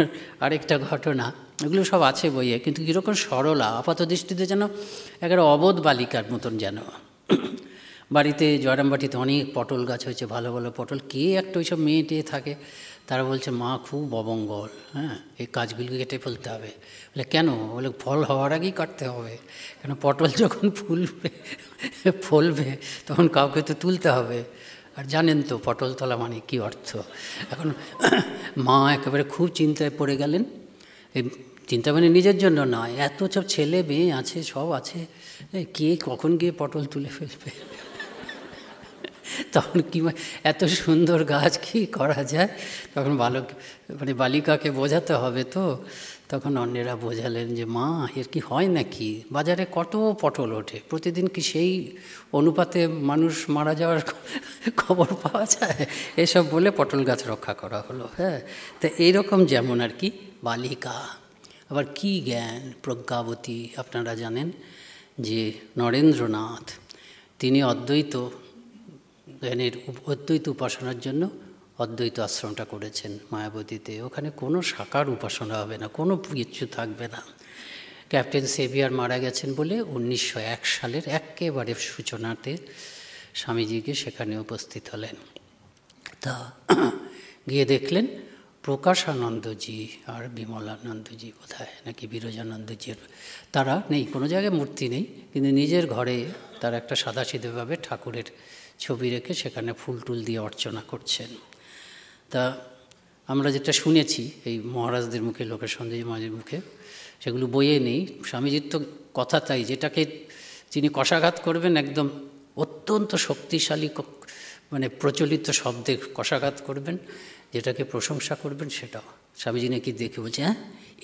আরেকটা ঘটনা, এগুলো সব আছে বইয়ে, কিন্তু কীরকম সরলা, আপাত দৃষ্টিতে যেন একেবারে অবোধ বালিকার মতন। যেন বাড়িতে জয়রামবাটিতে অনেক পটল গাছ হয়েছে, ভালো ভালো পটল। কে একটা ওইসব মেয়ে টেয়ে থাকে, তারা বলছে মা খুব অমঙ্গল, এই গাছগুলো কেটে ফেলতে হবে। বলে কেন? বলে ফল হওয়ার আগেই কাটতে হবে, কেন পটল যখন ফলবে তখন কাউকে তো তুলতে হবে। আর জানেন তো পটল তোলা মানে কী অর্থ। এখন মা একেবারে খুব চিন্তায় পড়ে গেলেন। এই চিন্তা মানে নিজের জন্য নয়, এত সব ছেলে মেয়ে আছে, সব আছে, কে কখন গিয়ে পটল তুলে ফেলবে। তখন কি এত সুন্দর গাছ কি করা যায়, তখন বালিকাকে বোঝাতে হবে। তো তখন অন্যেরা বোঝালেন যে মা এর কি হয় নাকি, বাজারে কত পটল ওঠে প্রতিদিন, কি সেই অনুপাতে মানুষ মারা যাওয়ার খবর পাওয়া যায়? এসব বলে পটল গাছ রক্ষা করা হলো। তো এইরকম যেমন আর কি বালিকা। আবার কি জ্ঞান, প্রজ্ঞাবতী। আপনারা জানেন যে নরেন্দ্রনাথ, তিনি অদ্বৈত জ্ঞানের, অদ্বৈত উপাসনার জন্য অদ্বৈত আশ্রমটা করেছেন মায়াবতীতে। ওখানে কোনো সাকার উপাসনা হবে না, কোনো কিছু থাকবে না। ক্যাপ্টেন সেভিয়ার মারা গেছেন বলে 1901 সালের একেবারে সূচনাতে স্বামীজিকে সেখানে উপস্থিত হলেন। তা গিয়ে দেখলেন প্রকাশানন্দজি আর বিমলানন্দজি বোধহয়, নাকি বিরজানন্দজির, তারা নেই, কোনো জায়গায় মূর্তি নেই, কিন্তু নিজের ঘরে তারা একটা সাদাসিধেভাবে ঠাকুরের ছবি রেখে সেখানে ফুল টুল দিয়ে অর্চনা করছেন। তা আমরা যেটা শুনেছি এই মহারাজদের মুখে, লোকেশনদেব মহারাজের মুখে, সেগুলো বইয়ে নেই। স্বামীজির তো কথা তাই, যেটাকে তিনি কষাঘাত করবেন একদম অত্যন্ত শক্তিশালী মানে প্রচলিত শব্দে কষাঘাত করবেন, যেটাকে প্রশংসা করবেন সেটাও। স্বামীজি নাকি দেখে বলছে, হ্যাঁ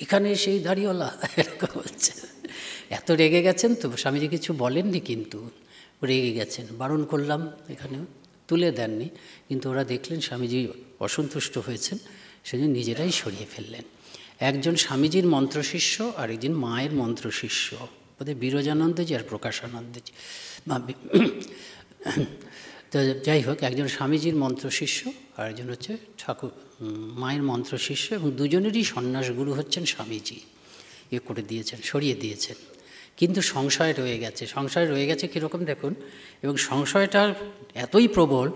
এখানে সেই দাড়িওয়ালা, এরকম বলছে। এত রেগে গেছেন তো, স্বামীজি কিছু বলেননি কিন্তু রেগে গেছেন। বারণ করলাম, এখানে তুলে দেননি, কিন্তু ওরা দেখলেন স্বামীজি অসন্তুষ্ট হয়েছেন, সেজন্য নিজেরাই সরিয়ে ফেললেন। একজন স্বামীজির মন্ত্রশিষ্য আর একজন মায়ের মন্ত্রশিষ্য, বোধহয় বিরজানন্দজি আর প্রকাশানন্দজি। তো যাই হোক, একজন স্বামীজির মন্ত্রশিষ্য আর একজন হচ্ছে মায়ের মন্ত্রশিষ্য, এবং দুজনেরই সন্ন্যাসগুরু হচ্ছেন স্বামীজি। করে দিয়েছেন, সরিয়ে দিয়েছেন, কিন্তু সংশয় রয়ে গেছে। সংশয় রয়ে গেছে কীরকম দেখুন, এবং সংশয়টা এতই প্রবল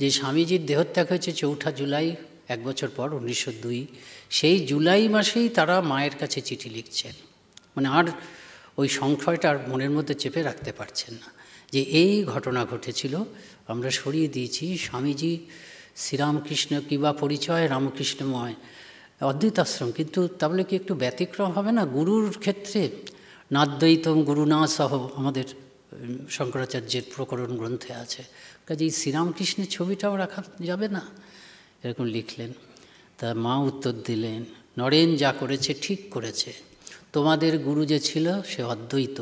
যে স্বামীজির দেহত্যাগ হয়েছে 4 জুলাই, 1 বছর পর 1902। সেই জুলাই মাসেই তারা মায়ের কাছে চিঠি লিখছেন, মানে আর ওই সংশয়টা আর মনের মধ্যে চেপে রাখতে পারছেন না যে এই ঘটনা ঘটেছিল, আমরা সরিয়ে দিয়েছি। স্বামীজি শ্রীরামকৃষ্ণ কিবা পরিচয় রামকৃষ্ণময় অদ্বৈত আশ্রম, কিন্তু তাহলে কি একটু ব্যতিক্রম হবে না গুরুর ক্ষেত্রে? নাদ্বৈতম গুরুনা সহ আমাদের শঙ্করাচার্যের প্রকরণ গ্রন্থে আছে, কাজেই শ্রীরামকৃষ্ণের ছবিটাও রাখা যাবে না, এরকম লিখলেন। তা মা উত্তর দিলেন, নরেন যা করেছে ঠিক করেছে, তোমাদের গুরু যে ছিল সে অদ্বৈত,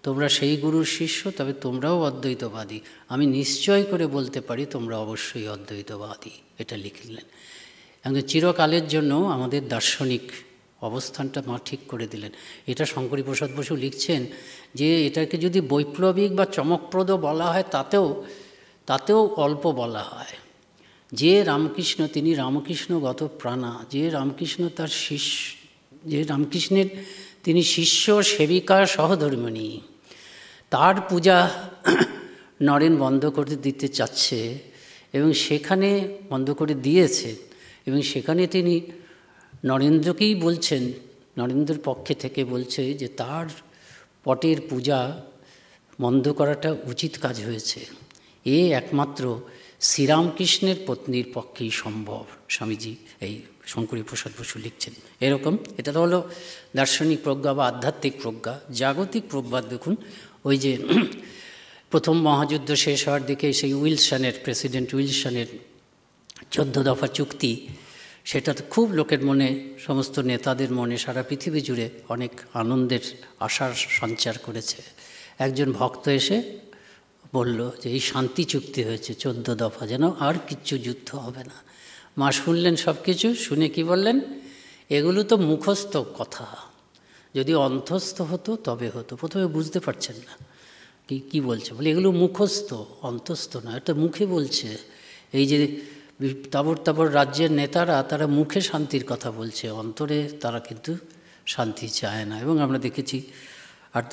তোমরা সেই গুরুর শিষ্য, তবে তোমরাও অদ্বৈতবাদী, আমি নিশ্চয় করে বলতে পারি তোমরা অবশ্যই অদ্বৈতবাদী, এটা লিখলেন। এবং চিরকালের জন্য আমাদের দার্শনিক অবস্থানটা মা ঠিক করে দিলেন। এটা শঙ্করী প্রসাদ বসু লিখছেন যে এটাকে যদি বৈপ্লবিক বা চমকপ্রদ বলা হয় তাতেও অল্প বলা হয়। যে রামকৃষ্ণ তিনি রামকৃষ্ণগত প্রাণা, যে রামকৃষ্ণ তার শিষ্য, যে রামকৃষ্ণের তিনি শিষ্য সেবিকা সহধর্মিণী, তার পূজা নরেন বন্ধ করে দিতে চাচ্ছে এবং সেখানে বন্ধ করে দিয়েছে, এবং সেখানে তিনি নরেন্দ্রকেই বলছেন, নরেন্দ্রের পক্ষে থেকে বলছে যে তার পটের পূজা বন্ধ করাটা উচিত কাজ হয়েছে, এ একমাত্র শ্রীরামকৃষ্ণের পত্নীর পক্ষেই সম্ভব। স্বামীজি এই শঙ্করী প্রসাদ বসু লিখছেন এরকম। এটা তো হলো দার্শনিক প্রজ্ঞা বা আধ্যাত্মিক প্রজ্ঞা। জাগতিক প্রজ্ঞা দেখুন, ওই যে প্রথম মহাযুদ্ধ শেষ হওয়ার দিকে সেই প্রেসিডেন্ট উইলসনের 14 দফা চুক্তি, সেটা তো খুব লোকের মনে, সমস্ত নেতাদের মনে, সারা পৃথিবী জুড়ে অনেক আনন্দের আশার সঞ্চার করেছে। একজন ভক্ত এসে বলল যে এই শান্তি চুক্তি হয়েছে 14 দফা, যেন আর কিচ্ছু যুদ্ধ হবে না। মা শুনলেন সব কিছু, শুনে কি বললেন, এগুলো তো মুখস্থ কথা, যদি অন্তস্থ হতো তবে হতো। প্রথমে বুঝতে পারছেন না কি বলছে, বলে এগুলো মুখস্থ, অন্তস্থ না, এটা মুখে বলছে। এই যে তাবর রাজ্যের নেতারা, তারা মুখে শান্তির কথা বলছে, অন্তরে তারা কিন্তু শান্তি চায় না। এবং আমরা দেখেছি আর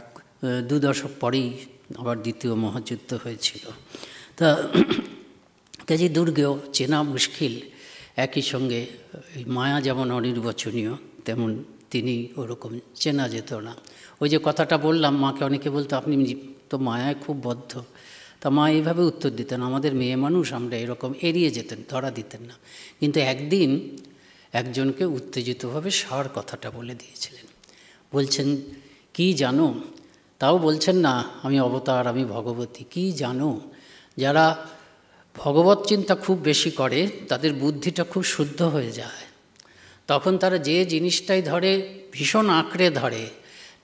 2 দশক পরেই আবার দ্বিতীয় মহাযুদ্ধ হয়েছিল। তা কাজে দুর্গেও চেনা মুশকিল। একই সঙ্গে মায়া যেমন অনির্বচনীয়, তেমন তিনি ওরকম চেনা যেত না। ওই যে কথাটা বললাম, মাকে অনেকে বলতো আপনি তো মায়ায় খুব বদ্ধ। তা মা এইভাবে উত্তর দিতেন, আমাদের মেয়ে মানুষ, আমরা এরকম এড়িয়ে যেতেন, ধরা দিতেন না। কিন্তু একদিন একজনকে উত্তেজিতভাবে সার কথাটা বলে দিয়েছিলেন। বলছেন, কি জানো, তাও বলছেন না আমি অবতার, আমি ভগবতী, কি জানো, যারা ভগবত চিন্তা খুব বেশি করে তাদের বুদ্ধিটা খুব শুদ্ধ হয়ে যায়, তখন তারা যে জিনিসটাই ধরে ভীষণ আঁকড়ে ধরে,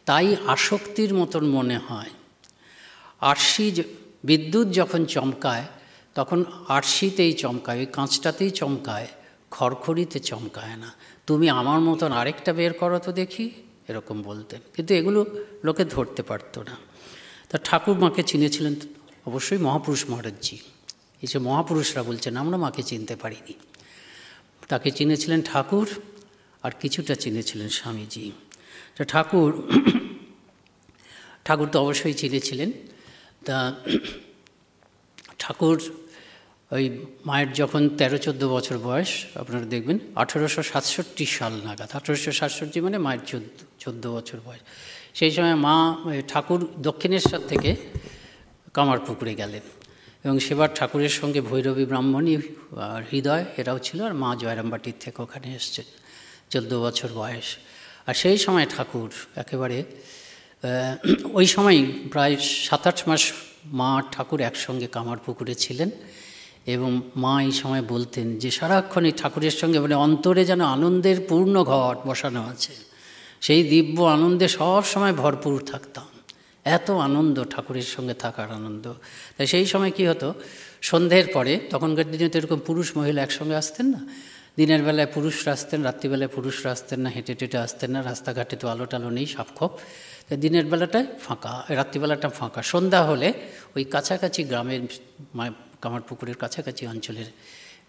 তাই আসক্তির মতন মনে হয়। আরশি বিদ্যুৎ যখন চমকায় তখন আরশিতেই চমকায়, ওই কাঁচটাতেই চমকায়, খড়খড়িতে চমকায় না। তুমি আমার মতন আরেকটা বের করো তো দেখি, এরকম বলতেন। কিন্তু এগুলো লোকে ধরতে পারত না। তা ঠাকুর মাকে চিনেছিলেন অবশ্যই মহাপুরুষ মহারাজজি। এই যে মহাপুরুষরা বলছেন আমরা মাকে চিনতে পারিনি, তাকে চিনেছিলেন ঠাকুর, আর কিছুটা চিনেছিলেন স্বামীজি। তা ঠাকুর তো অবশ্যই চিনেছিলেন। তা ঠাকুর ওই মায়ের যখন 13-14 বছর বয়স, আপনারা দেখবেন 1867 সাল নাগাদ, 1867 মানে মায়ের 14 বছর বয়স, সেই সময় ঠাকুর দক্ষিণেশ্বর থেকে কামারপুকুরে গেলেন, এবং সেবার ঠাকুরের সঙ্গে ভৈরবী ব্রাহ্মণী আর হৃদয় এরাও ছিল, আর মা জয়রামবাটির থেকে ওখানে এসছেন, 14 বছর বয়স। আর সেই সময় ঠাকুর একেবারে ওই সময় প্রায় 7-8 মাস মা ঠাকুর একসঙ্গে কামারপুকুরে ছিলেন, এবং মা এই সময় বলতেন যে সারাক্ষণ এই ঠাকুরের সঙ্গে মানে অন্তরে যেন আনন্দের পূর্ণ ঘট বসানো আছে, সেই দিব্য আনন্দে সব সময় ভরপুর থাকতাম। এত আনন্দ, ঠাকুরের সঙ্গে থাকার আনন্দ। তাই সেই সময় কি হতো, সন্ধ্যের পরে, তখনকার দিনে তো এরকম পুরুষ মহিলা একসঙ্গে আসতেন না, দিনের বেলায় পুরুষরা আসতেন, রাত্রিবেলায় পুরুষরা আসতেন না, হেঁটে টেটে আসতেন না, রাস্তাঘাটে তো আলো টালো নেই, সাপখোপ। তাই দিনের বেলাটায় ফাঁকা, রাত্রিবেলাটা ফাঁকা। সন্ধ্যা হলে ওই কাছাকাছি গ্রামের কামারপুকুরের কাছাকাছি অঞ্চলের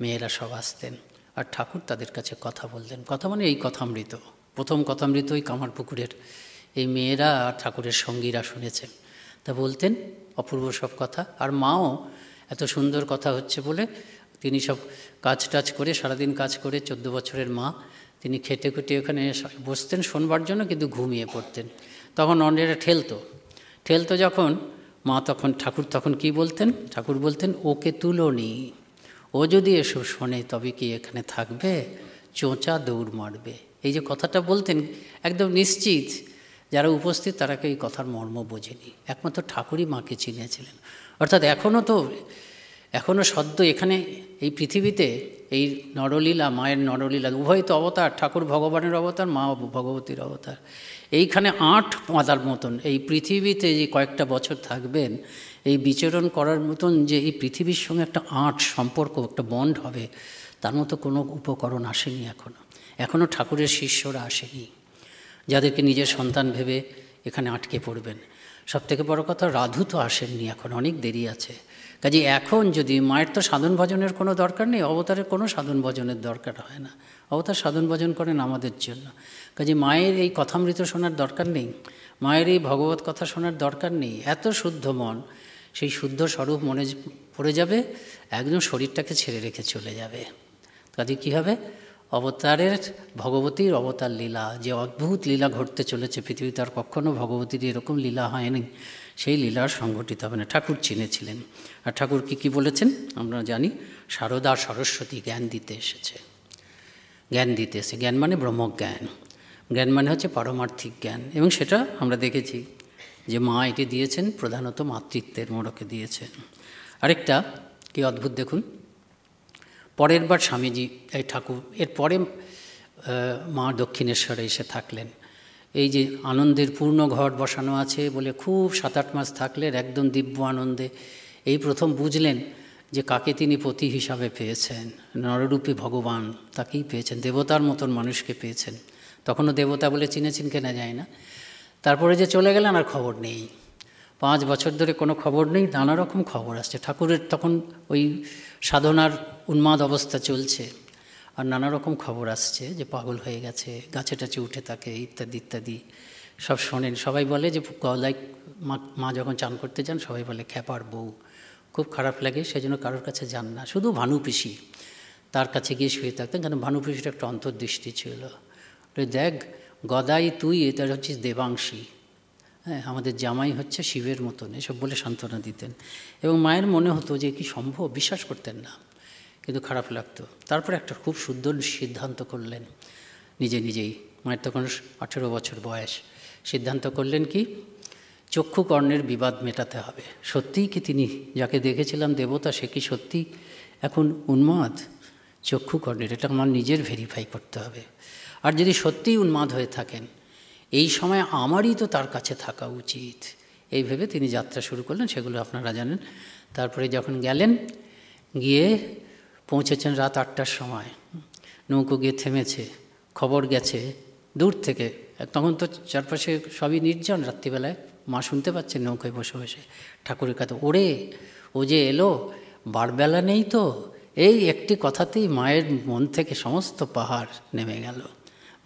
মেয়েরা সব আসতেন, আর ঠাকুর তাদের কাছে কথা বলতেন। কথা মানে এই কথামৃত, প্রথম কথামৃত ওই কামারপুকুরের এই মেয়েরা আর ঠাকুরের সঙ্গীরা শুনেছেন। তা বলতেন অপূর্ব সব কথা। আর মাও এত সুন্দর কথা হচ্ছে বলে তিনি সব কাজ টাজ করে, সারাদিন কাজ করে, 14 বছরের মা, তিনি খেটে খুটে ওখানে বসতেন শোনবার জন্য, কিন্তু ঘুমিয়ে পড়তেন। তখন অন্যেরা ঠেলতো যখন মা, তখন ঠাকুর তখন কি বলতেন, ঠাকুর বলতেন ওকে তুলোনি, ও যদি এসব শোনে তবে কি এখানে থাকবে, চোঁচা দৌড় মারবে। এই যে কথাটা বলতেন একদম নিশ্চিত যারা উপস্থিত তারা এই কথার মর্ম বোঝেনি, একমাত্র ঠাকুরই মাকে চিনেছিলেন। অর্থাৎ এখনও সদ্য এখানে এই পৃথিবীতে এই নরলীলা, মায়ের নরলীলা, উভয় তো অবতার, ঠাকুর ভগবানের অবতার, মা ভগবতীর অবতার। এইখানে 8 মাদার মতন এই পৃথিবীতে যে কয়েকটা বছর থাকবেন, এই বিচরণ করার মতন যে এই পৃথিবীর সঙ্গে একটা 8 সম্পর্ক, একটা বন্ড হবে, তার মতো কোনো উপকরণ আসেনি এখনও ঠাকুরের শিষ্যরা আসেনি, যাদেরকে নিজের সন্তান ভেবে এখানে আটকে পড়বেন। সবথেকে বড় কথা, রাধু তো আসেননি, এখন অনেক দেরি আছে। কাজে এখন যদি মায়ের তো সাধন ভজনের কোনো দরকার নেই, অবতারের কোনো সাধন ভজনের দরকার হয় না, অবতার সাধন ভজন করেন আমাদের জন্য। কাজে মায়ের এই কথামৃত শোনার দরকার নেই, মায়ের এই ভগবত কথা শোনার দরকার নেই। এত শুদ্ধ মন, সেই শুদ্ধ স্বরূপ মনে পড়ে যাবে, একদম শরীরটাকে ছেড়ে রেখে চলে যাবে। কাজে কী হবে, অবতারের ভগবতীর অবতার লীলা, যে অদ্ভুত লীলা ঘটতে চলেছে পৃথিবীতে, আর কখনও ভগবতীর এরকম লীলা হয়নি, সেই লীলার সংগঠিত হবে না। ঠাকুর চিনেছিলেন। আর ঠাকুর কী বলেছেন আমরা জানি, শারদা সরস্বতী জ্ঞান দিতে এসেছে, জ্ঞান মানে ব্রহ্মজ্ঞান, জ্ঞান মানে হচ্ছে পারমার্থিক জ্ঞান। এবং সেটা আমরা দেখেছি যে মা এটি দিয়েছেন, প্রধানত মাতৃত্বের মোড়কে দিয়েছেন। আরেকটা কি অদ্ভুত দেখুন, পরের বার স্বামীজি এই ঠাকুর, এরপরে মা দক্ষিণেশ্বরে এসে থাকলেন। এই যে আনন্দের পূর্ণ ঘট বসানো আছে বলে খুব 7-8 মাস থাকলেন একদম দিব্য আনন্দে। এই প্রথম বুঝলেন যে কাকে তিনি পতি হিসাবে পেয়েছেন, নররূপী ভগবান তাকেই পেয়েছেন, দেবতার মতন মানুষকে পেয়েছেন। তখনও দেবতা বলে চিনেছেন কেনা যায় না। তারপরে যে চলে গেলেন আর খবর নেই, 5 বছর ধরে কোনো খবর নেই, নানা রকম খবর আসছে। ঠাকুরের তখন ওই সাধনার উন্মাদ অবস্থা চলছে, আর নানা রকম খবর আসছে যে পাগল হয়ে গেছে, গাছে টাছে উঠে থাকে, ইত্যাদি ইত্যাদি সব শোনেন। সবাই বলে যে গলায় মা যখন চান করতে যান সবাই বলে খ্যাপার বউ, খুব খারাপ লাগে, সেজন্য কারোর কাছে যান না। শুধু ভানু পিসি, তার কাছে গিয়ে শুয়ে থাকতেন, কারণ ভানু পিসির একটা অন্তর্দৃষ্টি ছিল। দেখ গদাই তুই, এটা হচ্ছিস দেবাংশী, হ্যাঁ আমাদের জামাই হচ্ছে শিবের মতন, এসব বলে সান্ত্বনা দিতেন। এবং মায়ের মনে হতো যে কি সম্ভব, বিশ্বাস করতেন না, কিন্তু খারাপ লাগতো। তারপরে একটা খুব সুন্দর সিদ্ধান্ত করলেন নিজেই, মায়ের তখন 18 বছর বয়স। সিদ্ধান্ত করলেন কি, চক্ষুকর্ণের বিবাদ মেটাতে হবে। সত্যিই কি তিনি যাকে দেখেছিলাম দেবতা, সে কি সত্যি এখন উন্মাদ? চক্ষুকর্ণের, এটা আমার নিজের ভেরিফাই করতে হবে। আর যদি সত্যিই উন্মাদ হয়ে থাকেন, এই সময় আমারই তো তার কাছে থাকা উচিত, এই ভেবে তিনি যাত্রা শুরু করলেন। সেগুলো আপনারা জানেন। তারপরে যখন গেলেন, গিয়ে পৌঁছেছেন রাত 8টার সময়, নৌকো গিয়ে থেমেছে, খবর গেছে দূর থেকে, তখন তো চারপাশে সবই নির্জন, রাত্রিবেলায় মা শুনতে পাচ্ছেন নৌকায় বসে বসে ঠাকুরের কাছে, ওরে ও যে এলো, বারবেলা নেই তো। এই একটি কথাতেই মায়ের মন থেকে সমস্ত পাহাড় নেমে গেল,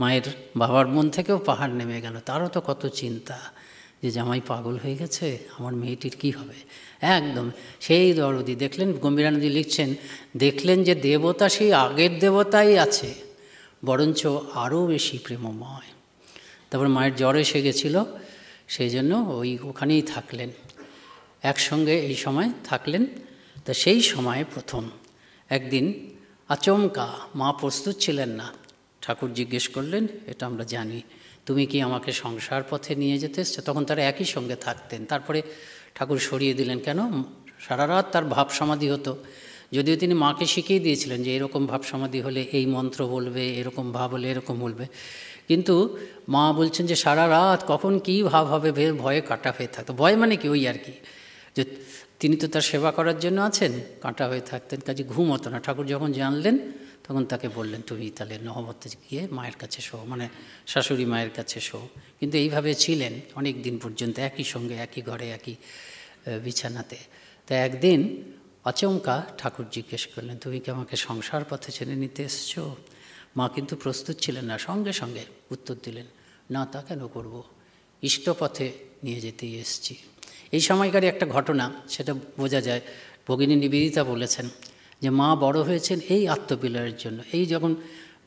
মায়ের বাবার মন থেকেও পাহাড় নেমে গেল। তারও তো কত চিন্তা যে জামাই পাগল হয়ে গেছে, আমার মেয়েটির কি হবে। একদম সেই দরদি দেখলেন, গম্ভীরানন্দজি লিখছেন, দেখলেন যে দেবতা সেই আগের দেবতাই আছে, বরঞ্চ আরও বেশি প্রেমময়। তারপর মায়ের জ্বর এসে গেছিল, সেই জন্য ওখানেই থাকলেন, একসঙ্গে এই সময় থাকলেন। তা সেই সময় প্রথম একদিন আচমকা, মা প্রস্তুত ছিলেন না, ঠাকুর জিজ্ঞেস করলেন, এটা আমরা জানি, তুমি কি আমাকে সংসার পথে নিয়ে যেতে এসছো? তখন তারা একই সঙ্গে থাকতেন। তারপরে ঠাকুর সরিয়ে দিলেন, কেন? সারা রাত তার ভাব সমাধি হতো, যদিও তিনি মাকে শিখিয়ে দিয়েছিলেন যে এরকম ভাব সমাধি হলে এই মন্ত্র বলবে, এরকম ভাব হলে এরকম বলবে, কিন্তু মা বলছেন যে সারা রাত কখন কী ভাব হবে ভয়ে কাটা হয়ে থাকতো। ভয় মানে কি, ওই আর কি, যে তিনি তো তার সেবা করার জন্য আছেন, কাঁটা হয়ে থাকতেন, কাজে ঘুম হতো না। ঠাকুর যখন জানলেন তখন তাকে বললেন তুমি তাহলে নহবতে গিয়ে মায়ের কাছে শো, মানে শাশুড়ি মায়ের কাছে শো। কিন্তু এইভাবে ছিলেন অনেক দিন পর্যন্ত একই সঙ্গে, একই ঘরে, একই বিছানাতে। তাই একদিন আচমকা ঠাকুর জিজ্ঞেস করলেন তুমি কি আমাকে সংসার পথে ছেড়ে নিতে এসছো? মা কিন্তু প্রস্তুত ছিলেন না, সঙ্গে সঙ্গে উত্তর দিলেন না, তা কেন করব, ইষ্টপথে নিয়ে যেতেই এসছি। এই সময়কারই একটা ঘটনা, সেটা বোঝা যায়। ভগিনী নিবেদিতা বলেছেন যে মা বড় হয়েছেন এই আত্মবিলয়ের জন্য। এই যখন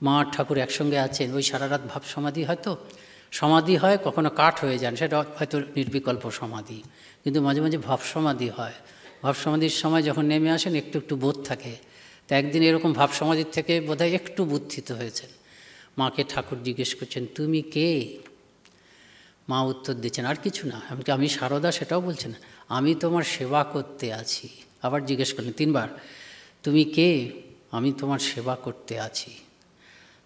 মা ঠাকুর একসঙ্গে আছেন, ওই সারা রাত ভাব সমাধি হয়তো সমাধি হয়, কখনো কাঠ হয়ে যান, সেটা হয়তো নির্বিকল্প সমাধি, কিন্তু মাঝে মাঝে ভাব সমাধি হয়। ভাব সমাধির সময় যখন নেমে আসেন একটু একটু বোধ থাকে। তো একদিন এরকম ভাব সমাধির থেকে বোধহয় একটু বুদ্ধিত হয়েছেন। মাকে ঠাকুর জিজ্ঞেস করছেন তুমি কে? মা উত্তর দিচ্ছেন আর কিছু না, আমি সারদা, সেটাও বলছেন না, আমি তোমার সেবা করতে আছি। আবার জিজ্ঞেস করলেন 3 বার, তুমি কে? আমি তোমার সেবা করতে আছি।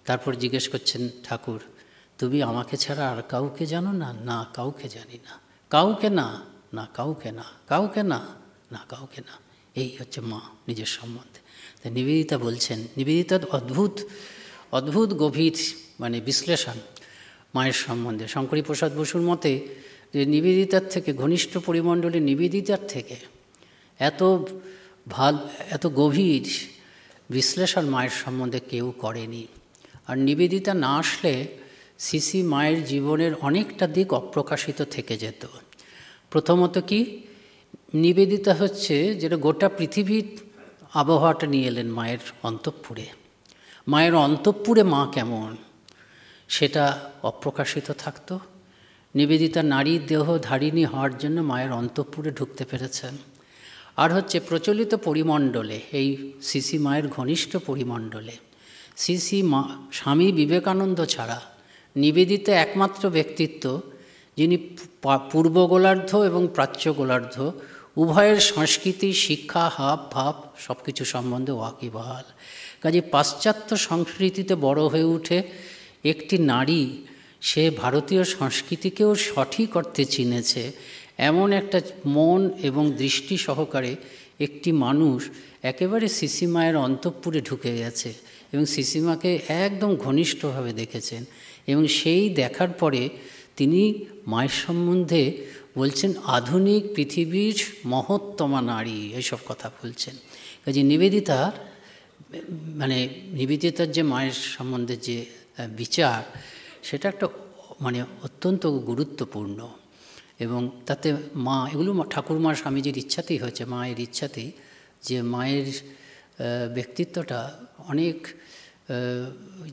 তারপর জিজ্ঞেস করছেন ঠাকুর তুমি আমাকে ছাড়া আর কাউকে জানো না? না, কাউকে জানি না। কাউকে না? না কাউকে না। কাউকে না? না কাউকে না। এই হচ্ছে মা নিজের সম্বন্ধে। তাই নিবেদিতা বলছেন, নিবেদিতার অদ্ভুত অদ্ভুত গভীর মানে বিশ্লেষণ মায়ের সম্বন্ধে। শঙ্করী প্রসাদ বসুর মতে যে নিবেদিতার থেকে, ঘনিষ্ঠ পরিমণ্ডলে নিবেদিতার থেকে এত গভীর বিশ্লেষণ মায়ের সম্বন্ধে কেউ করেনি। আর নিবেদিতা না আসলে সিসি মায়ের জীবনের অনেকটা দিক অপ্রকাশিত থেকে যেত। প্রথমত কি, নিবেদিতা হচ্ছে যেটা গোটা পৃথিবীর আবহাওয়াটা নিয়ে এলেন মায়ের অন্তঃপুরে। মায়ের অন্তঃপুরে মা কেমন সেটা অপ্রকাশিত থাকতো। নিবেদিতা নারী দেহ ধারিণী হওয়ার জন্য মায়ের অন্তঃপুরে ঢুকতে পেরেছেন। আর হচ্ছে প্রচলিত পরিমণ্ডলে, এই সিসি মায়ের ঘনিষ্ঠ পরিমণ্ডলে সিসি মা স্বামী বিবেকানন্দ ছাড়া নিবেদিতা একমাত্র ব্যক্তিত্ব যিনি পূর্ব গোলার্ধ এবং প্রাচ্য গোলার্ধ উভয়ের সংস্কৃতি, শিক্ষা, হাব ভাব সব কিছু সম্বন্ধে ওয়াকিবহাল। কাজে পাশ্চাত্য সংস্কৃতিতে বড় হয়ে উঠে একটি নারী সে ভারতীয় সংস্কৃতিকেও সঠিক অর্থে চিনেছে, এমন একটা মন এবং দৃষ্টি সহকারে একটি মানুষ একেবারে সিসি মায়ের অন্তঃপুরে ঢুকে গেছে এবং সিসিমাকে একদম ঘনিষ্ঠভাবে দেখেছেন। এবং সেই দেখার পরে তিনি মায়ের সম্বন্ধে বলছেন আধুনিক পৃথিবীর মহত্তমা নারী, এইসব কথা বলছেন। কাজে নিবেদিতার মানে নিবেদিতার যে মায়ের সম্বন্ধে যে বিচার, সেটা একটা মানে অত্যন্ত গুরুত্বপূর্ণ। এবং তাতে মা, এগুলো ঠাকুরমার স্বামীজির ইচ্ছাতেই হয়েছে, মায়ের ইচ্ছাতেই, যে মায়ের ব্যক্তিত্বটা অনেক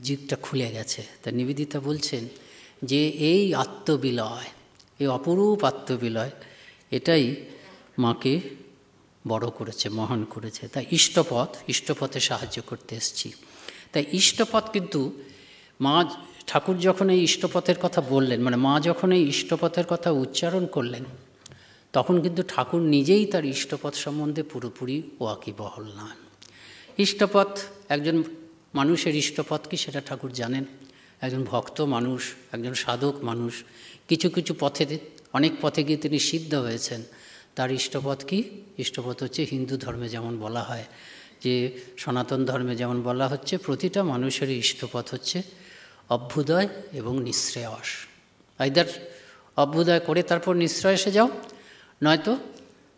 দিকটা খুলে গেছে। তা নিবেদিতা বলছেন যে এই আত্মবিলয়, এই অপরূপ আত্মবিলয়, এটাই মাকে বড় করেছে, মহান করেছে। তাই ইষ্টপথে সাহায্য করতে এসেছি। তাই ইষ্টপথ কিন্তু মা ঠাকুর যখন এই ইষ্টপথের কথা বললেন, মানে মা যখন এই ইষ্টপথের কথা উচ্চারণ করলেন, তখন কিন্তু ঠাকুর নিজেই তার ইষ্টপথ সম্বন্ধে পুরোপুরি ওয়াকিবহাল নন। ইষ্টপথ, একজন মানুষের ইষ্টপথ কি সেটা ঠাকুর জানেন। একজন ভক্ত মানুষ, একজন সাধক মানুষ, কিছু কিছু পথে, অনেক পথে গিয়ে তিনি সিদ্ধ হয়েছেন। তার ইষ্টপথ কি? ইষ্টপথ হচ্ছে হিন্দু ধর্মে যেমন বলা হয়, যে সনাতন ধর্মে যেমন বলা হচ্ছে, প্রতিটা মানুষের ইষ্টপথ হচ্ছে অভ্যুদয় এবং নিঃশ্রেয়স। আইদার অভ্যুদয় করে তারপর নিঃশ্রেয়সে যাও, নয়তো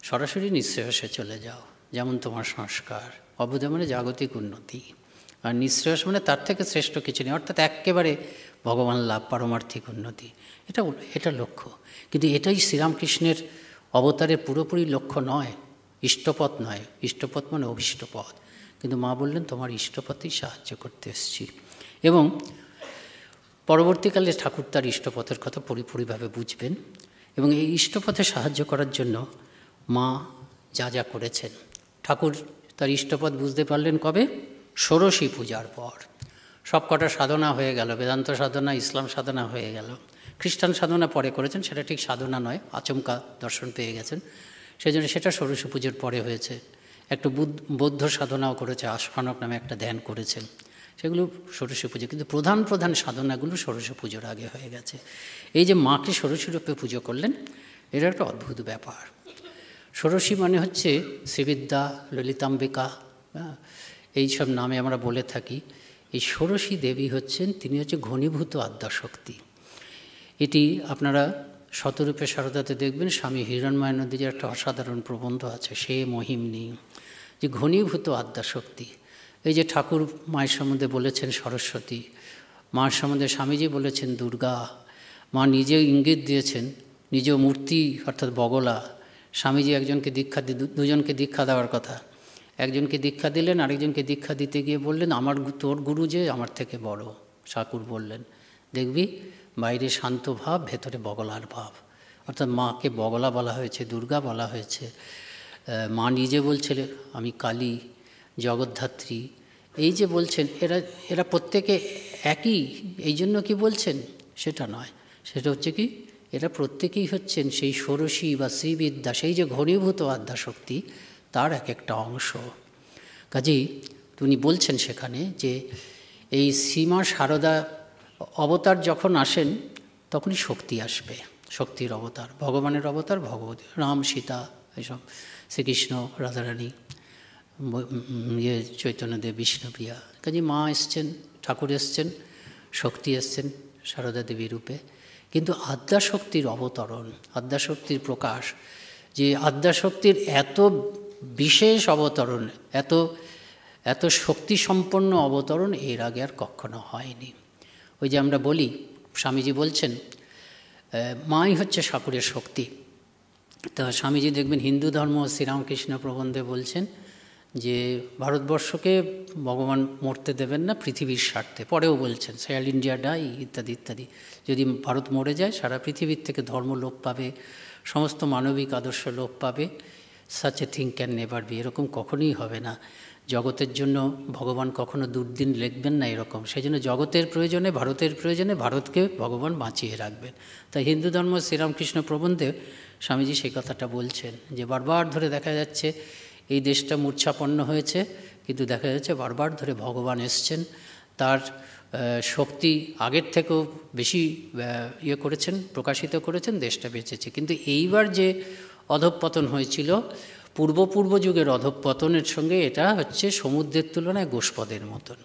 সরাসরি নিঃশ্রেয়সে চলে যাও, যেমন তোমার সংস্কার। অভ্যুদয় মানে জাগতিক উন্নতি, আর নিঃশ্রেয়স মানে তার থেকে শ্রেষ্ঠ কিছু নেই, অর্থাৎ একেবারে ভগবান লাভ, পারমার্থিক উন্নতি। এটা লক্ষ্য। কিন্তু এটাই শ্রীরামকৃষ্ণের অবতারের পুরোপুরি লক্ষ্য নয়, ইষ্টপথ নয়। ইষ্টপথ মানে অভীষ্ট পথ। কিন্তু মা বললেন তোমার ইষ্টপথেই সাহায্য করতে এসেছি। এবং পরবর্তীকালে ঠাকুর তার ইষ্টপথের কথা পরিপূর্ণভাবে বুঝবেন। এবং এই ইষ্টপথে সাহায্য করার জন্য মা যা যা করেছেন, ঠাকুর তার ইষ্টপথ বুঝতে পারলেন কবে? ষোড়শী পূজার পর। সব কটা সাধনা হয়ে গেল, বেদান্ত সাধনা, ইসলাম সাধনা হয়ে গেল। খ্রিস্টান সাধনা পরে করেছেন, সেটা ঠিক সাধনা নয়, আচমকা দর্শন পেয়ে গেছেন, সেই জন্য সেটা ষোড়শী পুজোর পরে হয়েছে। একটু বৌদ্ধ সাধনাও করেছে, আস্ফানক নামে একটা ধ্যান করেছেন, সেগুলো ষোড়শী পুজো। কিন্তু প্রধান প্রধান সাধনাগুলো ষোড়শী পুজোর আগে হয়ে গেছে। এই যে মাকে ষোড়শী রূপে পুজো করলেন, এটা একটা অদ্ভুত ব্যাপার। ষোড়শী মানে হচ্ছে শ্রীবিদ্যা, ললিতাম্বিকা, এইসব নামে আমরা বলে থাকি। এই ষোড়শী দেবী হচ্ছেন, তিনি হচ্ছে ঘনীভূত আদ্যাশক্তি। এটি আপনারা শতরূপে সারদাতে দেখবেন, স্বামী হিরণ্ময়ানন্দীর একটা অসাধারণ প্রবন্ধ আছে, সে মহিমনি, যে ঘনীভূত আদ্যাশক্তি। এই যে ঠাকুর মায়ের সম্বন্ধে বলেছেন সরস্বতী, মার সম্বন্ধে স্বামীজি বলেছেন দুর্গা, মা নিজে ইঙ্গিত দিয়েছেন নিজ মূর্তি অর্থাৎ বগলা। স্বামীজি একজনকে দীক্ষা দুজনকে দীক্ষা দেওয়ার কথা, একজনকে দীক্ষা দিলেন, আরেকজনকে দীক্ষা দিতে গিয়ে বললেন তোর গুরু যে আমার থেকে বড়। ঠাকুর বললেন, দেখবি বাইরে শান্ত ভাব, ভেতরে বগলার ভাব। অর্থাৎ মাকে বগলা বলা হয়েছে, দুর্গা বলা হয়েছে। মা নিজে বলছিলেন আমি কালী, জগদ্ধাত্রী। এই যে বলছেন এরা প্রত্যেকে একই, এই জন্য কি বলছেন সেটা নয়, সেটা হচ্ছে কি এরা প্রত্যেকেই হচ্ছেন সেই ষোড়শী বা শ্রীবিদ্যা, সেই যে ঘনীভূত আদ্যাশক্তি, তার এক একটা অংশ। কাজেই উনি বলছেন সেখানে যে এই শ্রীমা শারদা অবতার যখন আসেন তখনই শক্তি আসবে, শক্তির অবতার, ভগবানের অবতার, ভগবতী, রাম, সীতা, এইসব, শ্রীকৃষ্ণ, রাধারানী, চৈতন্যদেব, বিষ্ণুপ্রিয়া। কাজে মা এসছেন, ঠাকুর এসছেন, শক্তি এসছেন শারদা দেবী রূপে। কিন্তু আদ্যাশক্তির অবতরণ, আদ্যাশক্তির প্রকাশ, যে আদ্যাশক্তির এত বিশেষ অবতরণ, এত শক্তিসম্পন্ন অবতরণ এর আগে আর কখনো হয়নি। ওই যে আমরা বলি, স্বামীজি বলছেন মাই হচ্ছে ঠাকুরের শক্তি। তা স্বামীজি দেখবেন হিন্দু ধর্ম শ্রীরামকৃষ্ণ প্রবন্ধে বলছেন যে ভারতবর্ষকে ভগবান মরতে দেবেন না পৃথিবীর স্বার্থে। পরেও বলছেন শেয়াল ইন্ডিয়া ডাই ইত্যাদি ইত্যাদি। যদি ভারত মরে যায় সারা পৃথিবীর থেকে ধর্ম লোপ পাবে, সমস্ত মানবিক আদর্শ লোপ পাবে। Such a thing can never be, এরকম কখনোই হবে না। জগতের জন্য ভগবান কখনো দুর্দিন লিখবেন না এরকম। সেই জন্য জগতের প্রয়োজনে, ভারতের প্রয়োজনে ভারতকে ভগবান বাঁচিয়ে রাখবেন। তাই হিন্দু ধর্ম শ্রীরামকৃষ্ণ প্রবন্ধে স্বামীজি সেই কথাটা বলছেন যে বারবার ধরে দেখা যাচ্ছে এই দেশটা মূর্ছাপন্ন হয়েছে, কিন্তু দেখা যাচ্ছে বারবার ধরে ভগবান এসছেন, তার শক্তি আগের থেকেও বেশি করেছেন, প্রকাশিত করেছেন, দেশটা বেঁচেছে। কিন্তু এইবার যে অধঃপতন হয়েছিল, পূর্ব যুগের অধঃপতনের সঙ্গে এটা হচ্ছে সমুদ্রের তুলনায় গোষ্পদের মতন।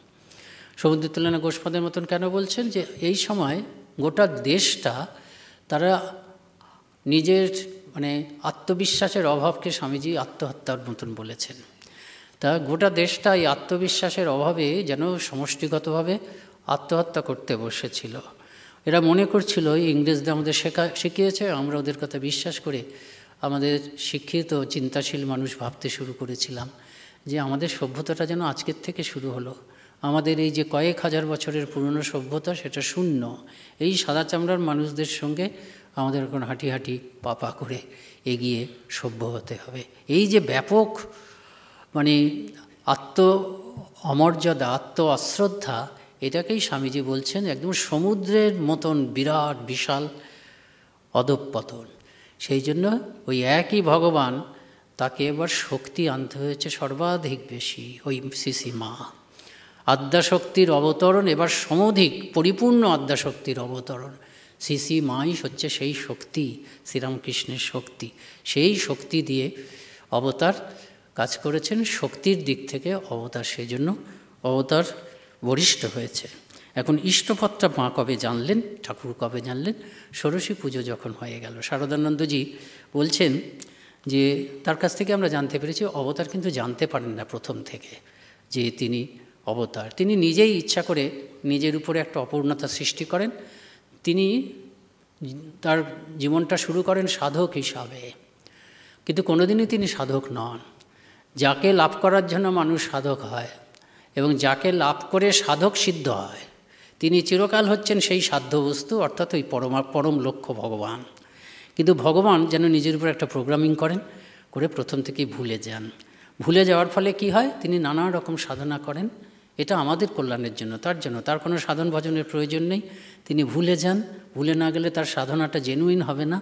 সমুদ্রের তুলনায় গোষ্পদের মতন কেন বলছেন? যে এই সময় গোটা দেশটা তারা নিজের আত্মবিশ্বাসের অভাবকে স্বামীজি আত্মহত্যার মতন বলেছেন। তা গোটা দেশটা এই আত্মবিশ্বাসের অভাবে যেন সমষ্টিগতভাবে আত্মহত্যা করতে বসেছিল। এরা মনে করছিল ইংরেজদের আমাদের শিখিয়েছে, আমরা ওদের কথা বিশ্বাস করে আমাদের শিক্ষিত চিন্তাশীল মানুষ ভাবতে শুরু করেছিলাম যে আমাদের সভ্যতাটা যেন আজকের থেকে শুরু হলো। আমাদের এই যে কয়েক হাজার বছরের পুরনো সভ্যতা সেটা শূন্য। এই সাদা চামড়ার মানুষদের সঙ্গে আমাদের এখন হাঁটি হাঁটি পা করে এগিয়ে সভ্য হতে হবে। এই যে ব্যাপক আত্ম অমর্যাদা, আত্ম অশ্রদ্ধা, এটাকেই স্বামীজি বলছেন একদম সমুদ্রের মতন বিরাট বিশাল অধঃপতন। সেই জন্য ওই একই ভগবান, তাকে এবার শক্তি আনতে হয়েছে সর্বাধিক বেশি, ওই শ্রী মা। আদ্যাশক্তির অবতরণ এবার সমধিক পরিপূর্ণ আদ্যাশক্তির অবতরণ। শ্রী মাই হচ্ছে সেই শক্তি, শ্রীরামকৃষ্ণের শক্তি। সেই শক্তি দিয়ে অবতার কাজ করেছেন, শক্তির দিক থেকে অবতার, সেই জন্য অবতার বরিষ্ঠ হয়েছে। এখন ইষ্টপত্রা মা কবে জানলেন, ঠাকুর কবে জানলেন? ষোড়শী পুজো যখন হয়ে গেল। শারদানন্দজি বলছেন যে তার কাছ থেকে আমরা জানতে পেরেছি অবতার কিন্তু জানতে পারেন না প্রথম থেকে যে তিনি অবতার। তিনি নিজেই ইচ্ছা করে নিজের উপরে একটা অপূর্ণতা সৃষ্টি করেন। তিনি তার জীবনটা শুরু করেন সাধক হিসাবে, কিন্তু কোনোদিনই তিনি সাধক নন। যাকে লাভ করার জন্য মানুষ সাধক হয় এবং যাকে লাভ করে সাধক সিদ্ধ হয়, তিনি চিরকাল হচ্ছেন সেই সাধ্য বস্তু, অর্থাৎ ওই পরম লক্ষ্য ভগবান। কিন্তু ভগবান যেন নিজের উপর একটা প্রোগ্রামিং করে প্রথম থেকেই ভুলে যান। ভুলে যাওয়ার ফলে কি হয়? তিনি নানা রকম সাধনা করেন, এটা আমাদের কল্যাণের জন্য, তার কোনো সাধন ভজনের প্রয়োজন নেই। তিনি ভুলে যান, ভুলে না গেলে তার সাধনাটা জেনুইন হবে না।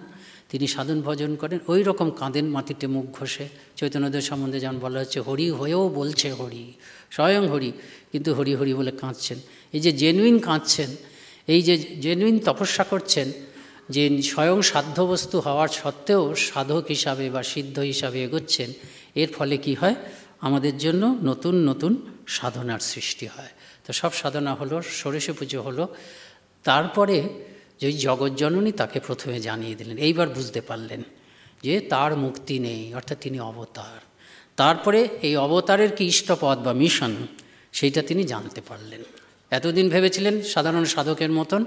তিনি সাধন ভজন করেন, ওই রকম কাঁদেন মাটিতে মুখ ঘষে। চৈতন্যদেব সম্বন্ধে যেমন বলা হচ্ছে, হরি হয়েও বলছে হরি, স্বয়ং হরি, কিন্তু হরি হরি বলে কাঁদছেন। এই যে জেনুইন কাঁদছেন, এই যে জেনুইন তপস্যা করছেন, যে স্বয়ং সাধ্যবস্তু হওয়ার সত্ত্বেও সাধক হিসাবে বা সিদ্ধ হিসাবে এগোচ্ছেন, এর ফলে কি হয়, আমাদের জন্য নতুন নতুন সাধনার সৃষ্টি হয়। তো সব সাধনা হলো, ষোড়শী পুজো হলো, তারপরে যে জগজ্জননী তাকে প্রথমে জানিয়ে দিলেন, এইবার বুঝতে পারলেন যে তার মুক্তি নেই, অর্থাৎ তিনি অবতার। তারপরে এই অবতারের কি ইষ্টপদ বা মিশন, সেইটা তিনি জানতে পারলেন। এতদিন ভেবেছিলেন সাধারণ সাধকের মতন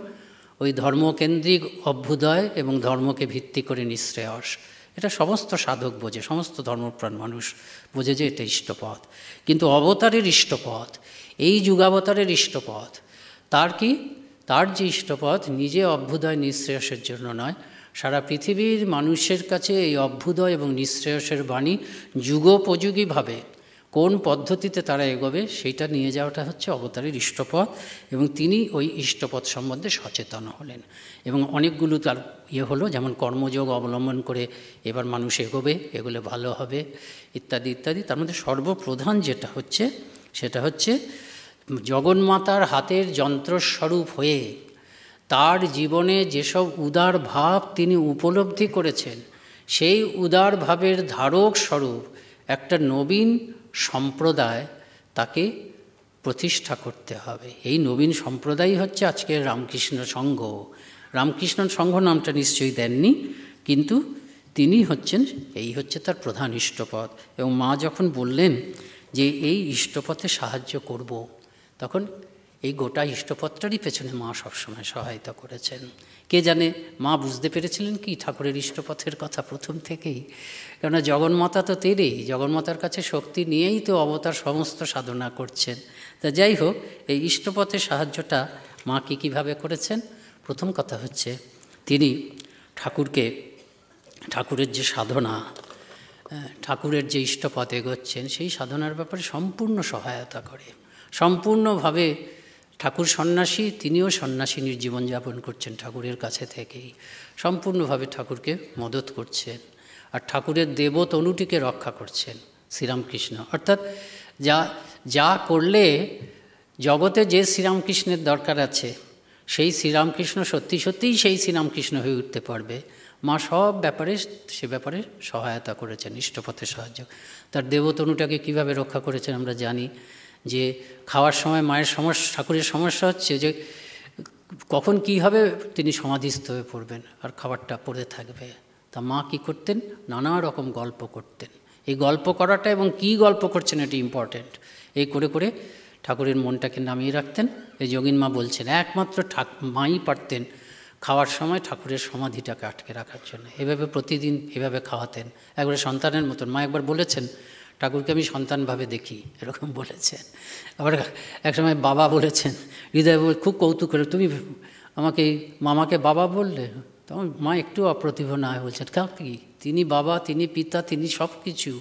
ওই ধর্মকেন্দ্রিক অভ্যুদয় এবং ধর্মকে ভিত্তি করে নিঃশ্রেয়স, এটা সমস্ত সাধক বোঝে, সমস্ত ধর্মপ্রাণ মানুষ বোঝে যে এটা ইষ্টপদ। কিন্তু অবতারের ইষ্টপদ, এই যুগাবতারের ইষ্টপদ, তার কি, তার যে ইষ্টপদ নিজে অভ্যুদয় নিঃশ্রেয়সের জন্য নয়, সারা পৃথিবীর মানুষের কাছে এই অভ্যুদয় এবং নিঃশ্রেয়সের বাণী যুগোপযোগীভাবে কোন পদ্ধতিতে তারা এগোবে সেইটা নিয়ে যাওয়াটা হচ্ছে অবতারের ইষ্টপদ। এবং তিনি ওই ইষ্টপদ সম্বন্ধে সচেতন হলেন এবং অনেকগুলো তার হলো, যেমন কর্মযোগ অবলম্বন করে এবার মানুষ এগোবে, এগুলো ভালো হবে ইত্যাদি ইত্যাদি। তার মধ্যে সর্বপ্রধান যেটা হচ্ছে সেটা হচ্ছে জগন্মাতার হাতের যন্ত্রস্বরূপ হয়ে তার জীবনে যেসব উদার ভাব তিনি উপলব্ধি করেছেন, সেই উদার ভাবের ধারক স্বরূপ একটা নবীন সম্প্রদায় তাকে প্রতিষ্ঠা করতে হবে। এই নবীন সম্প্রদায় হচ্ছে আজকের রামকৃষ্ণ সংঘ। রামকৃষ্ণ সংঘ নামটা নিশ্চয়ই দেননি, কিন্তু তিনি হচ্ছেন, এই হচ্ছে তার প্রধান ইষ্টপদ। এবং মা যখন বললেন যে এই ইষ্টপথে সাহায্য করব, তখন এই গোটা ইষ্টপত্রেরই পেছনে মা সবসময় সহায়তা করেছেন। কে জানে মা বুঝতে পেরেছিলেন কি ঠাকুরের ইষ্টপথের কথা প্রথম থেকেই, কেননা জগন্মাতা তো তেরেই, জগন্মাতার কাছে শক্তি নিয়েই তো অবতার সমস্ত সাধনা করছেন। তা যাই হোক, এই ইষ্টপথের সাহায্যটা মা কীভাবে করেছেন, প্রথম কথা হচ্ছে তিনি ঠাকুরের যে সাধনা, ঠাকুরের যে ইষ্টপথ এগোচ্ছেন সেই সাধনার ব্যাপারে সম্পূর্ণ সহায়তা করে। সম্পূর্ণভাবে ঠাকুর সন্ন্যাসী, তিনিও সন্ন্যাসিনীর জীবনযাপন করছেন ঠাকুরের কাছে থেকেই, সম্পূর্ণভাবে ঠাকুরকে মদত করছেন। আর ঠাকুরের দেবতনুটিকে রক্ষা করছেন শ্রীরামকৃষ্ণ। অর্থাৎ যা করলে জগতে যে শ্রীরামকৃষ্ণের দরকার আছে, সেই শ্রীরামকৃষ্ণ সত্যি সত্যিই সেই শ্রীরামকৃষ্ণ হয়ে উঠতে পারবে, মা সব ব্যাপারে সে ব্যাপারে সহায়তা করেছেন, ইষ্টপথের সাহায্য। তার দেবতনুটাকে কিভাবে রক্ষা করেছেন আমরা জানি, যে খাওয়ার সময় মায়ের ঠাকুরের সমস্যা হচ্ছে যে কখন কি হবে, তিনি সমাধিস্থ হয়ে পড়বেন আর খাবারটা পড়ে থাকবে। তা মা কি করতেন, নানা রকম গল্প করতেন। এই গল্প করাটা এবং কি গল্প করছেন এটি ইম্পর্টেন্ট। এই করে করে ঠাকুরের মনটাকে নামিয়ে রাখতেন। এই যোগিন মা বলছেন একমাত্র মাই পারতেন খাওয়ার সময় ঠাকুরের সমাধিটাকে আটকে রাখার জন্য। এভাবে প্রতিদিন এভাবে খাওয়াতেন, একবারে সন্তানের মতন। মা একবার বলেছেন, ঠাকুরকে আমি সন্তানভাবে দেখি, এরকম বলেছেন। আবার একসময় বাবা বলেছেন, হৃদয় খুব কৌতুক করে, তুমি মামাকে বাবা বললে, তখন মা একটু অপ্রতিভ না হয় বলছেন, কি তিনি বাবা, তিনি পিতা, তিনি সব কিছু,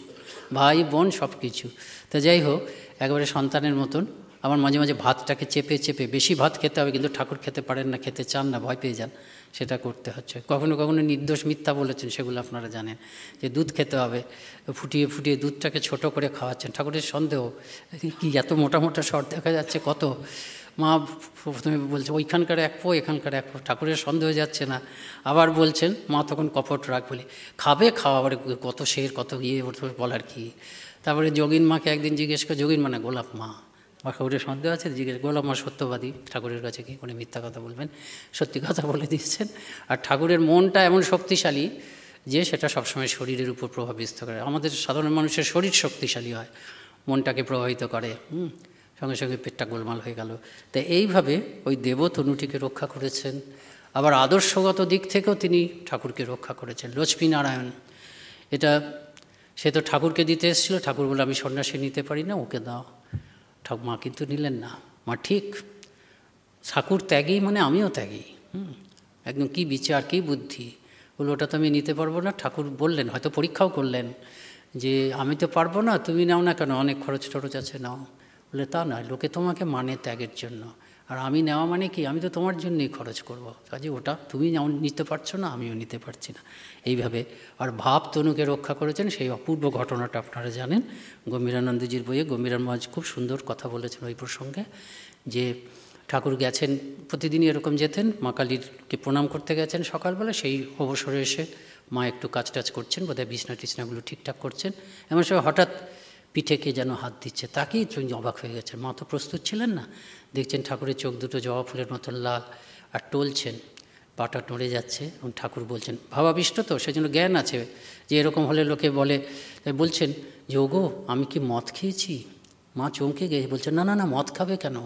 ভাই বোন সব কিছু। তা যাই হোক, একবারে সন্তানের মতন। আবার মাঝে মাঝে ভাতটাকে চেপে চেপে, বেশি ভাত খেতে হবে কিন্তু ঠাকুর খেতে পারেন না, খেতে চান না, ভয় পেয়ে যান, সেটা করতে হচ্ছে। কখনো কখনো নির্দোষ মিথ্যা বলেছেন, সেগুলো আপনারা জানেন, যে দুধ খেতে হবে, ফুটিয়ে ফুটিয়ে দুধটাকে ছোট করে খাওয়াচ্ছেন। ঠাকুরের সন্দেহ, কি এত মোটা মোটা স্বর দেখা যাচ্ছে কত। মা প্রথমে বলছে ওইখানকার এক পো, এখানকার এক পো, ঠাকুরের সন্দেহ যাচ্ছে না। আবার বলছেন, মা তখন কপট রাগ বলে, খাবে আবার কত শের কত বলার কি। তারপরে যোগিন মাকে একদিন জিজ্ঞেস করে, যোগিন মানে গোলাপ মা, ঠাকুরের সন্দেহ আছে, জিজ্ঞেস, গোলাপ মা সত্যবাদী, ঠাকুরের কাছে কি করে মিথ্যা কথা বলবেন, সত্যি কথা বলে দিচ্ছেন। আর ঠাকুরের মনটা এমন শক্তিশালী যে সেটা সবসময় শরীরের উপর প্রভাব বিস্তার করে। আমাদের সাধারণ মানুষের শরীর শক্তিশালী হয়, মনটাকে প্রভাবিত করে, সঙ্গে সঙ্গে পেটটা গোলমাল হয়ে গেল। তাই এইভাবে ওই দেবতনুটিকে রক্ষা করেছেন। আবার আদর্শগত দিক থেকেও তিনি ঠাকুরকে রক্ষা করেছেন। লক্ষ্মীনারায়ণ, এটা সে তো ঠাকুরকে দিতে এসেছিলো, ঠাকুর বলে আমি সন্ন্যাসী নিতে পারি না, ওকে দাও। মা কিন্তু নিলেন না। মা ঠিক, ঠাকুর ত্যাগী মানে আমিও ত্যাগী, একদম কি বিচার, কি বুদ্ধি, বলে ওটা তো আমি নিতে পারবো না। ঠাকুর বললেন, হয়তো পরীক্ষাও করলেন, যে আমি তো পারবো না, তুমি নাও না কেন, অনেক খরচ টরচ আছে, নাও। বলে তা নয়, লোকে তোমাকে মানে ত্যাগের জন্য, আর আমি নেওয়া মানে কি, আমি তো তোমার জন্যই খরচ করব, কাজে ওটা তুমি নিতে পারছো না, আমিও নিতে পারছি না, এইভাবে। আর ভাব তনুকে রক্ষা করেছেন, সেই অপূর্ব ঘটনাটা আপনারা জানেন। গম্ভীরানন্দজির বইয়ে গম্ভীরান মহারাজ খুব সুন্দর কথা বলেছেন ওই প্রসঙ্গে, যে ঠাকুর গেছেন, প্রতিদিনই এরকম যেতেন, মা কালীরকে প্রণাম করতে গেছেন সকালবেলা, সেই অবসরে এসে মা একটু কাজ টাজ করছেন, বোধহয় বিছনা টিছনাগুলো ঠিকঠাক করছেন, এমন সময় হঠাৎ পিঠে কে যেন হাত দিচ্ছে, তাকেই অবাক হয়ে গেছেন। মা তো প্রস্তুত ছিলেন না, দেখছেন ঠাকুরের চোখ দুটো জবা ফুলের মতন লাল, আর টলছেন, পাটা নড়ে যাচ্ছে, এবং ঠাকুর বলছেন, ভাবাবিষ্ট তো, সেজন্য জ্ঞান আছে যে এরকম হলে লোকে বলে, তাই বলছেন যে ওগো আমি কি মদ খেয়েছি? মা চমকে গিয়ে বলছেন, না না না, মদ খাবে কেন?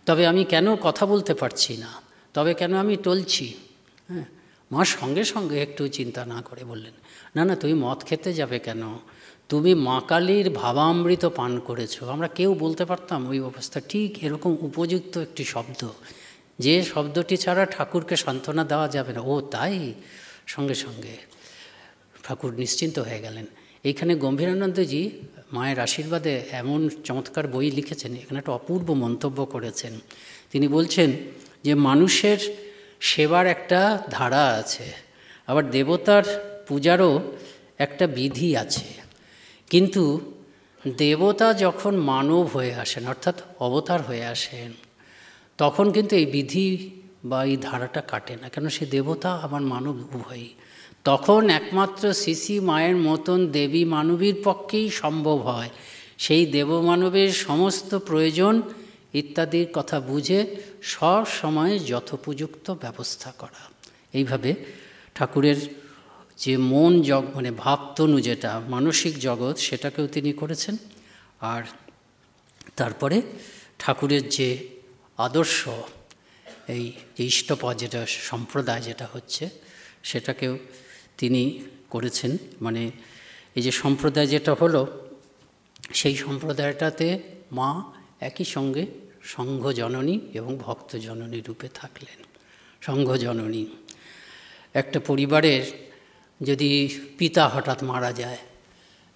তবে আমি কেন কথা বলতে পারছি না, তবে কেন আমি টলছি? হ্যাঁ, মা সঙ্গে সঙ্গে একটু চিন্তা না করে বললেন, না না, তুমি মদ খেতে যাবে কেন? তুমি মা কালীর ভাবামৃত পান করেছো। আমরা কেউ বলতে পারতাম ওই অবস্থা ঠিক এরকম উপযুক্ত একটি শব্দ, যে শব্দটি ছাড়া ঠাকুরকে সান্ত্বনা দেওয়া যাবে না। ও তাই? সঙ্গে সঙ্গে ঠাকুর নিশ্চিন্ত হয়ে গেলেন। এইখানে গম্ভীরানন্দজি মায়ের আশীর্বাদে এমন চমৎকার বই লিখেছেন, এখানে একটা অপূর্ব মন্তব্য করেছেন। তিনি বলছেন যে মানুষের সেবার একটা ধারা আছে, আবার দেবতার পূজারও একটা বিধি আছে, কিন্তু দেবতা যখন মানব হয়ে আসেন, অর্থাৎ অবতার হয়ে আসেন, তখন কিন্তু এই বিধি বা এই ধারাটা কাটে না, কেন সে দেবতা আবার মানব উভয়ই। তখন একমাত্র শ্রী মায়ের মতন দেবী মানবীর পক্ষেই সম্ভব হয় সেই দেবমানবের সমস্ত প্রয়োজন ইত্যাদির কথা বুঝে সব সময় যথোপযুক্ত ব্যবস্থা করা। এইভাবে ঠাকুরের যে মন মানে ভাবতনু, যেটা মানসিক জগৎ, সেটাকেও তিনি করেছেন। আর তারপরে ঠাকুরের যে আদর্শ, এই যে ইষ্টপদ, যেটা সম্প্রদায় যেটা হচ্ছে, সেটাকেও তিনি করেছেন। মানে এই যে সম্প্রদায় যেটা হলো, সেই সম্প্রদায়টাতে মা একই সঙ্গে সংঘ জননী এবং ভক্ত জননী রূপে থাকলেন। সংঘ জননী, একটা পরিবারের যদি পিতা হঠাৎ মারা যায়,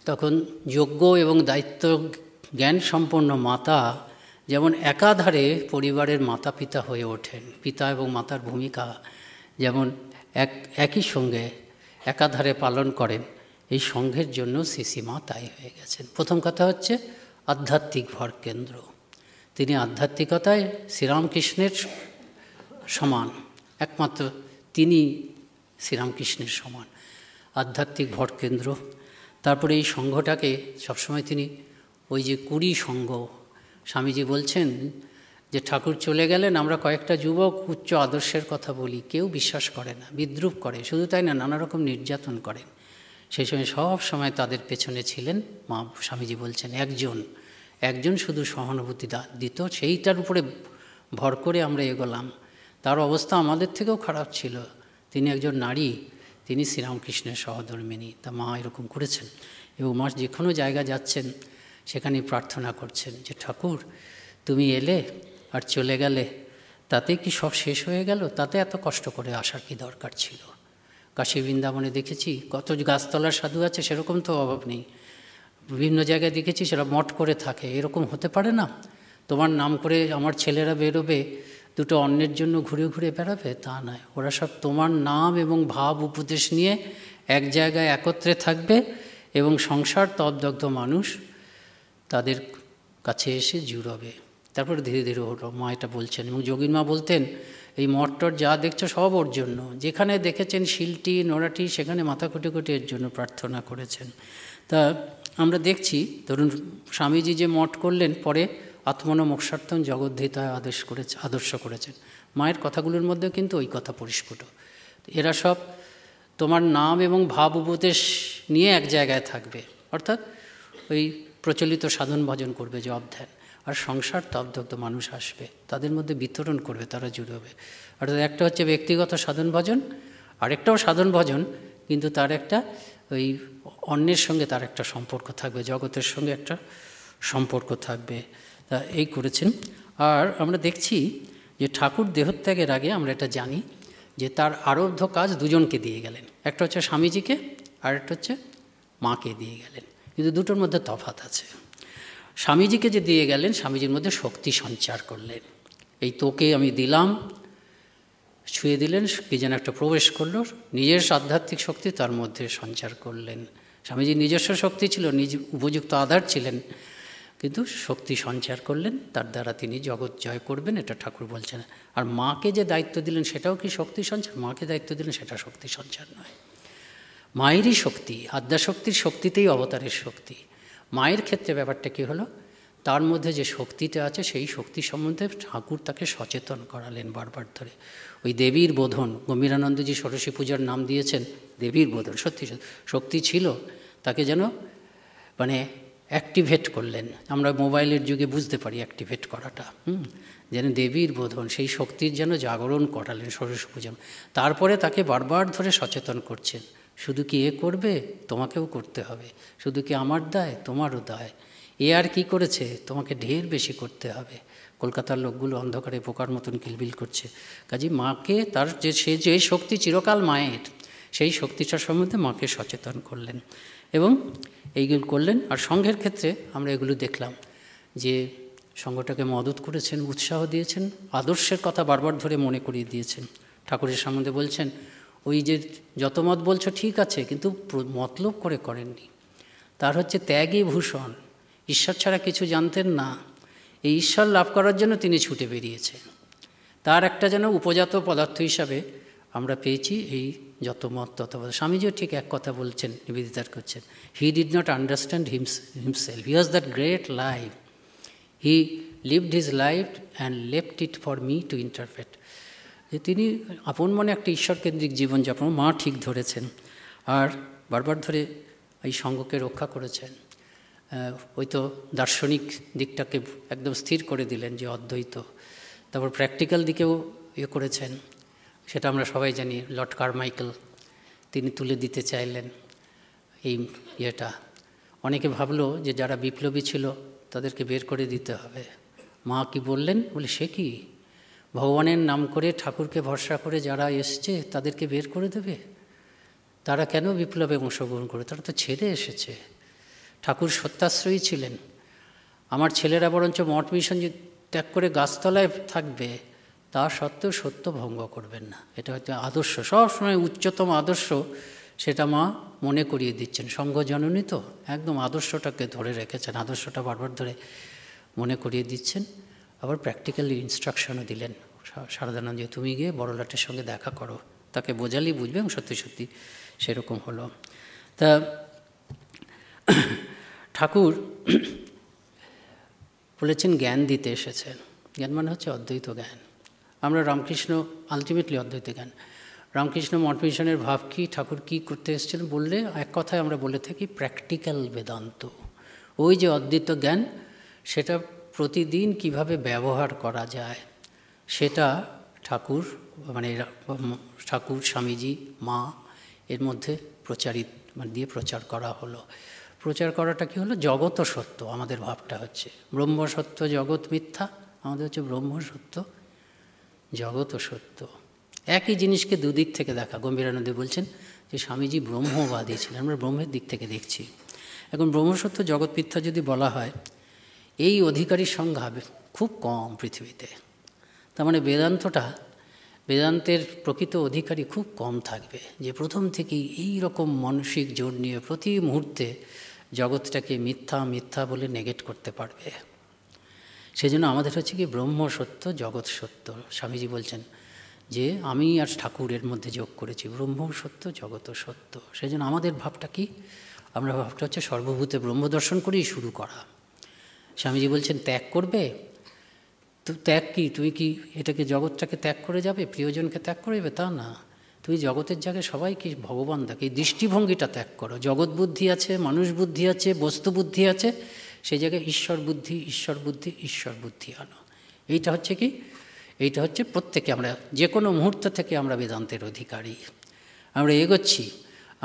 তখন যোগ্য এবং দায়িত্ব জ্ঞান সম্পন্ন মাতা যেমন একাধারে পরিবারের মাতা পিতা হয়ে ওঠেন, পিতা এবং মাতার ভূমিকা যেমন একই সঙ্গে একাধারে পালন করেন, এই সংঘের জন্য শ্রীমা তাই হয়ে গেছেন। প্রথম কথা হচ্ছে আধ্যাত্মিক ভর কেন্দ্র, তিনি আধ্যাত্মিকতায় শ্রীরামকৃষ্ণের সমান, একমাত্র তিনি শ্রীরামকৃষ্ণের সমান আধ্যাত্মিক ভর কেন্দ্র। তারপরে এই সংঘটাকে সবসময় তিনি ওই যে 20 সংঘ, স্বামীজি বলছেন যে ঠাকুর চলে গেলেন, আমরা কয়েকটা যুবক উচ্চ আদর্শের কথা বলি, কেউ বিশ্বাস করে না, বিদ্রূপ করে, শুধু তাই না, নানা রকম নির্যাতন করেন। সেই সময় সব সময় তাদের পেছনে ছিলেন মা। স্বামীজি বলছেন একজন শুধু সহানুভূতি দিত, সেইটার উপরে ভর করে আমরা এগোলাম। তার অবস্থা আমাদের থেকেও খারাপ ছিল, তিনি একজন নারী, তিনি শ্রীরামকৃষ্ণের সহধর্মিণী, তা মা এরকম করেছেন। এবং মা যে কোনো জায়গা যাচ্ছেন সেখানে প্রার্থনা করছেন যে ঠাকুর তুমি এলে আর চলে গেলে, তাতে কি সব শেষ হয়ে গেল? তাতে এত কষ্ট করে আসার কি দরকার ছিল? কাশী বৃন্দাবনে দেখেছি কত গাছতলার সাধু আছে, সেরকম তো অভাব নেই। বিভিন্ন জায়গায় দেখেছি সেটা মঠ করে থাকে, এরকম হতে পারে না? তোমার নাম করে আমার ছেলেরা বেরোবে, দুটো অন্যের জন্য ঘুরে ঘুরে বেড়াবে, তা নয়। ওরা সব তোমার নাম এবং ভাব উপদেশ নিয়ে এক জায়গায় একত্রে থাকবে, এবং সংসার তদ্দগ্ধ মানুষ তাদের কাছে এসে জুড়বে। তারপরে ধীরে ধীরে হলো, মা এটা বলছেন। এবং যোগীন মা বলতেন এই মঠটর যা দেখছো সব ওর জন্য, যেখানে দেখেছেন শিলটি নোড়াটি সেখানে মাথা কুটে কুটে এর জন্য প্রার্থনা করেছেন। তা আমরা দেখছি, ধরুন স্বামীজি যে মঠ করলেন, পরে আত্মন মোক্ষার্থম জগদ্ধিতায় আদর্শ করেছেন। মায়ের কথাগুলোর মধ্যেও কিন্তু ওই কথা পরিস্ফুট। এরা সব তোমার নাম এবং ভাব উপদেশ নিয়ে এক জায়গায় থাকবে, অর্থাৎ ওই প্রচলিত সাধন ভজন করবে, জপ ধ্যান, আর সংসার তদ্দগ্ধ মানুষ আসবে, তাদের মধ্যে বিতরণ করবে, তারা জুড়বে। অর্থাৎ একটা হচ্ছে ব্যক্তিগত সাধন ভজন, আরেকটাও সাধন ভজন, কিন্তু তার একটা ওই অন্যের সঙ্গে তার একটা সম্পর্ক থাকবে, জগতের সঙ্গে একটা সম্পর্ক থাকবে। তা এই করেছেন। আর আমরা দেখছি যে ঠাকুর দেহত্যাগের আগে আমরা এটা জানি যে তার আরব্ধ কাজ দুজনকে দিয়ে গেলেন, একটা হচ্ছে স্বামীজিকে, আর একটা হচ্ছে মাকে দিয়ে গেলেন। কিন্তু দুটোর মধ্যে তফাৎ আছে। স্বামীজিকে যে দিয়ে গেলেন, স্বামীজির মধ্যে শক্তি সঞ্চার করলেন, এই তোকে আমি দিলাম, ছুঁয়ে দিলেন, কি যেন একটা প্রবেশ করলো, নিজের আধ্যাত্মিক শক্তি তার মধ্যে সঞ্চার করলেন। স্বামীজির নিজস্ব শক্তি ছিল, উপযুক্ত আধার ছিলেন, কিন্তু শক্তি সঞ্চার করলেন, তার দ্বারা তিনি জগৎ জয় করবেন, এটা ঠাকুর বলছেন। আর মাকে যে দায়িত্ব দিলেন সেটাও কি শক্তি সঞ্চার? মাকে দায়িত্ব দিলেন সেটা শক্তি সঞ্চার নয়, মায়েরই শক্তি, আদ্যাশক্তির শক্তিতেই অবতারের শক্তি। মায়ের ক্ষেত্রে ব্যাপারটা কী হলো, তার মধ্যে যে শক্তিটা আছে সেই শক্তি সম্বন্ধে ঠাকুর তাকে সচেতন করালেন বারবার ধরে। ওই দেবীর বোধন, গম্ভীরানন্দজি ষোড়শী পূজার নাম দিয়েছেন দেবীর বোধন। সত্যি শক্তি ছিল, তাকে যেন মানে অ্যাক্টিভেট করলেন। আমরা মোবাইলের যুগে বুঝতে পারি অ্যাক্টিভেট করাটা, যেন দেবীর বোধন, সেই শক্তির যেন জাগরণ করালেন ষোড়শী পূজা। তারপরে তাকে বারবার ধরে সচেতন করছেন, শুধু কি এ করবে, তোমাকেও করতে হবে, শুধু কি আমার দায়, তোমারও দায়, এ আর কি করেছে, তোমাকে ঢের বেশি করতে হবে। কলকাতার লোকগুলো অন্ধকারে পোকার মতন কিলবিল করছে। কাজে মাকে তার যে শক্তি চিরকাল মায়ের, সেই শক্তিটার সম্বন্ধে মাকে সচেতন করলেন এবং এইগুলো করলেন। আর সংঘের ক্ষেত্রে আমরা এগুলো দেখলাম যে সংঘটাকে মদত করেছেন, উৎসাহ দিয়েছেন, আদর্শের কথা বারবার ধরে মনে করিয়ে দিয়েছেন। ঠাকুরের সম্বন্ধে বলছেন, ওই যে যত মত বলছো ঠিক আছে, কিন্তু মতলব করে করেননি। তার হচ্ছে ত্যাগই ভূষণ, ঈশ্বর ছাড়া কিছু জানতেন না, এই ঈশ্বর লাভ করার জন্য তিনি ছুটে বেরিয়েছেন। তার একটা যেন উপজাত পদার্থ হিসাবে আমরা পেয়েছি এই যত মত ততবাদ। স্বামীজিও ঠিক এক কথা বলছেন, নিবেদিতার করছেন, he did not understand himself, he was that great life, he lived his life and left it for me two interpret. যে তিনি আপন মনে একটা ঈশ্বরকেন্দ্রিক জীবনযাপন মা ঠিক ধরেছেন, আর বারবার ধরে এই সঙ্ঘকে রক্ষা করেছেন। ওই তো দার্শনিক দিকটাকে একদম স্থির করে দিলেন যে অদ্বৈত, তারপর প্র্যাকটিক্যাল দিকেও ইয়ে করেছেন, সেটা আমরা সবাই জানি। লর্ড কারমাইকেল তিনি তুলে দিতে চাইলেন এই ইয়েটা। অনেকে ভাবলো যে যারা বিপ্লবী ছিল তাদেরকে বের করে দিতে হবে। মা কি বললেন, বলে সে কি, ভগবানের নাম করে ঠাকুরকে ভরসা করে যারা এসছে তাদেরকে বের করে দেবে? তারা কেন বিপ্লবে অংশগ্রহণ করে? তারা তো ছেড়ে এসেছে। ঠাকুর সত্যাশ্রয়ী ছিলেন। আমার ছেলেরা বরঞ্চ মঠ মিশন ত্যাগ করে গাছতলায় থাকবে, তা সত্ত্বেও সত্য ভঙ্গ করবেন না। এটা হয়তো আদর্শ, সবসময় উচ্চতম আদর্শ, সেটা মা মনে করিয়ে দিচ্ছেন। সংঘ জননী তো একদম আদর্শটাকে ধরে রেখেছেন, আদর্শটা বারবার ধরে মনে করিয়ে দিচ্ছেন। আবার প্র্যাকটিক্যালি ইনস্ট্রাকশনও দিলেন, সারদানন্দ যে তুমি গিয়ে বড়লাটের সঙ্গে দেখা করো, তাকে বোঝালেই বুঝবে, এবং সত্যি সত্যি সেরকম হলো। তা ঠাকুর বলেছেন জ্ঞান দিতে এসেছেন। জ্ঞান মানে হচ্ছে অদ্বৈত জ্ঞান। আমরা রামকৃষ্ণ আলটিমেটলি অদ্বৈত জ্ঞান। রামকৃষ্ণ মঠ মিশনের ভাব কি, ঠাকুর কী করতে এসেছিলেন বললে এক কথায় আমরা বলে থাকি প্র্যাকটিক্যাল বেদান্ত। ওই যে অদ্বৈত জ্ঞান, সেটা প্রতিদিন কিভাবে ব্যবহার করা যায় সেটা ঠাকুর ঠাকুর, স্বামীজি, মা এর মধ্যে দিয়ে প্রচার করা হলো। প্রচার করাটা কি হলো, জগৎ সত্য আমাদের ভাবটা হচ্ছে, ব্রহ্ম সত্য জগৎ মিথ্যা, আমাদের হচ্ছে ব্রহ্ম সত্য জগৎ সত্য। একই জিনিসকে দুদিক থেকে দেখা। গম্ভীরানন্দ বলছেন যে স্বামীজি ব্রহ্মবাদী ছিলেন, আমরা ব্রহ্মের দিক থেকে দেখছি। এখন ব্রহ্মসত্য জগৎ মিথ্যা যদি বলা হয়, এই অধিকারীর সংখ্যা খুব কম পৃথিবীতে। তার মানে বেদান্তের প্রকৃত অধিকারী খুব কম থাকবে, যে প্রথম থেকেই এই রকম মানসিক জোর নিয়ে প্রতি মুহূর্তে জগৎটাকে মিথ্যা মিথ্যা বলে নেগেট করতে পারবে। সেজন্য আমাদের হচ্ছে কি ব্রহ্ম সত্য জগৎ সত্য। স্বামীজি বলছেন যে আমি আর ঠাকুরের মধ্যে যোগ করেছি ব্রহ্ম সত্য জগৎ সত্য। সেজন্য আমাদের ভাবটা কি, আমরা ভাবটা হচ্ছে সর্বভূতে ব্রহ্মদর্শন করেই শুরু করা। স্বামীজি বলছেন ত্যাগ করবে, তো ত্যাগ কি, তুমি কি এটাকে জগৎটাকে ত্যাগ করে যাবে, প্রিয়জনকে ত্যাগ করে যাবে? তা না, তুমি জগতের জায়গায় সবাইকে ভগবান দেখে, এই দৃষ্টিভঙ্গিটা ত্যাগ করো। জগৎ বুদ্ধি আছে, মানুষ বুদ্ধি আছে, বস্তু বুদ্ধি আছে, সেই জায়গায় ঈশ্বর বুদ্ধি ঈশ্বর বুদ্ধি ঈশ্বর বুদ্ধি আনো। এইটা হচ্ছে কি, এইটা হচ্ছে প্রত্যেকে আমরা যে কোনো মুহূর্ত থেকে আমরা বেদান্তের অধিকারী, আমরা এগোচ্ছি,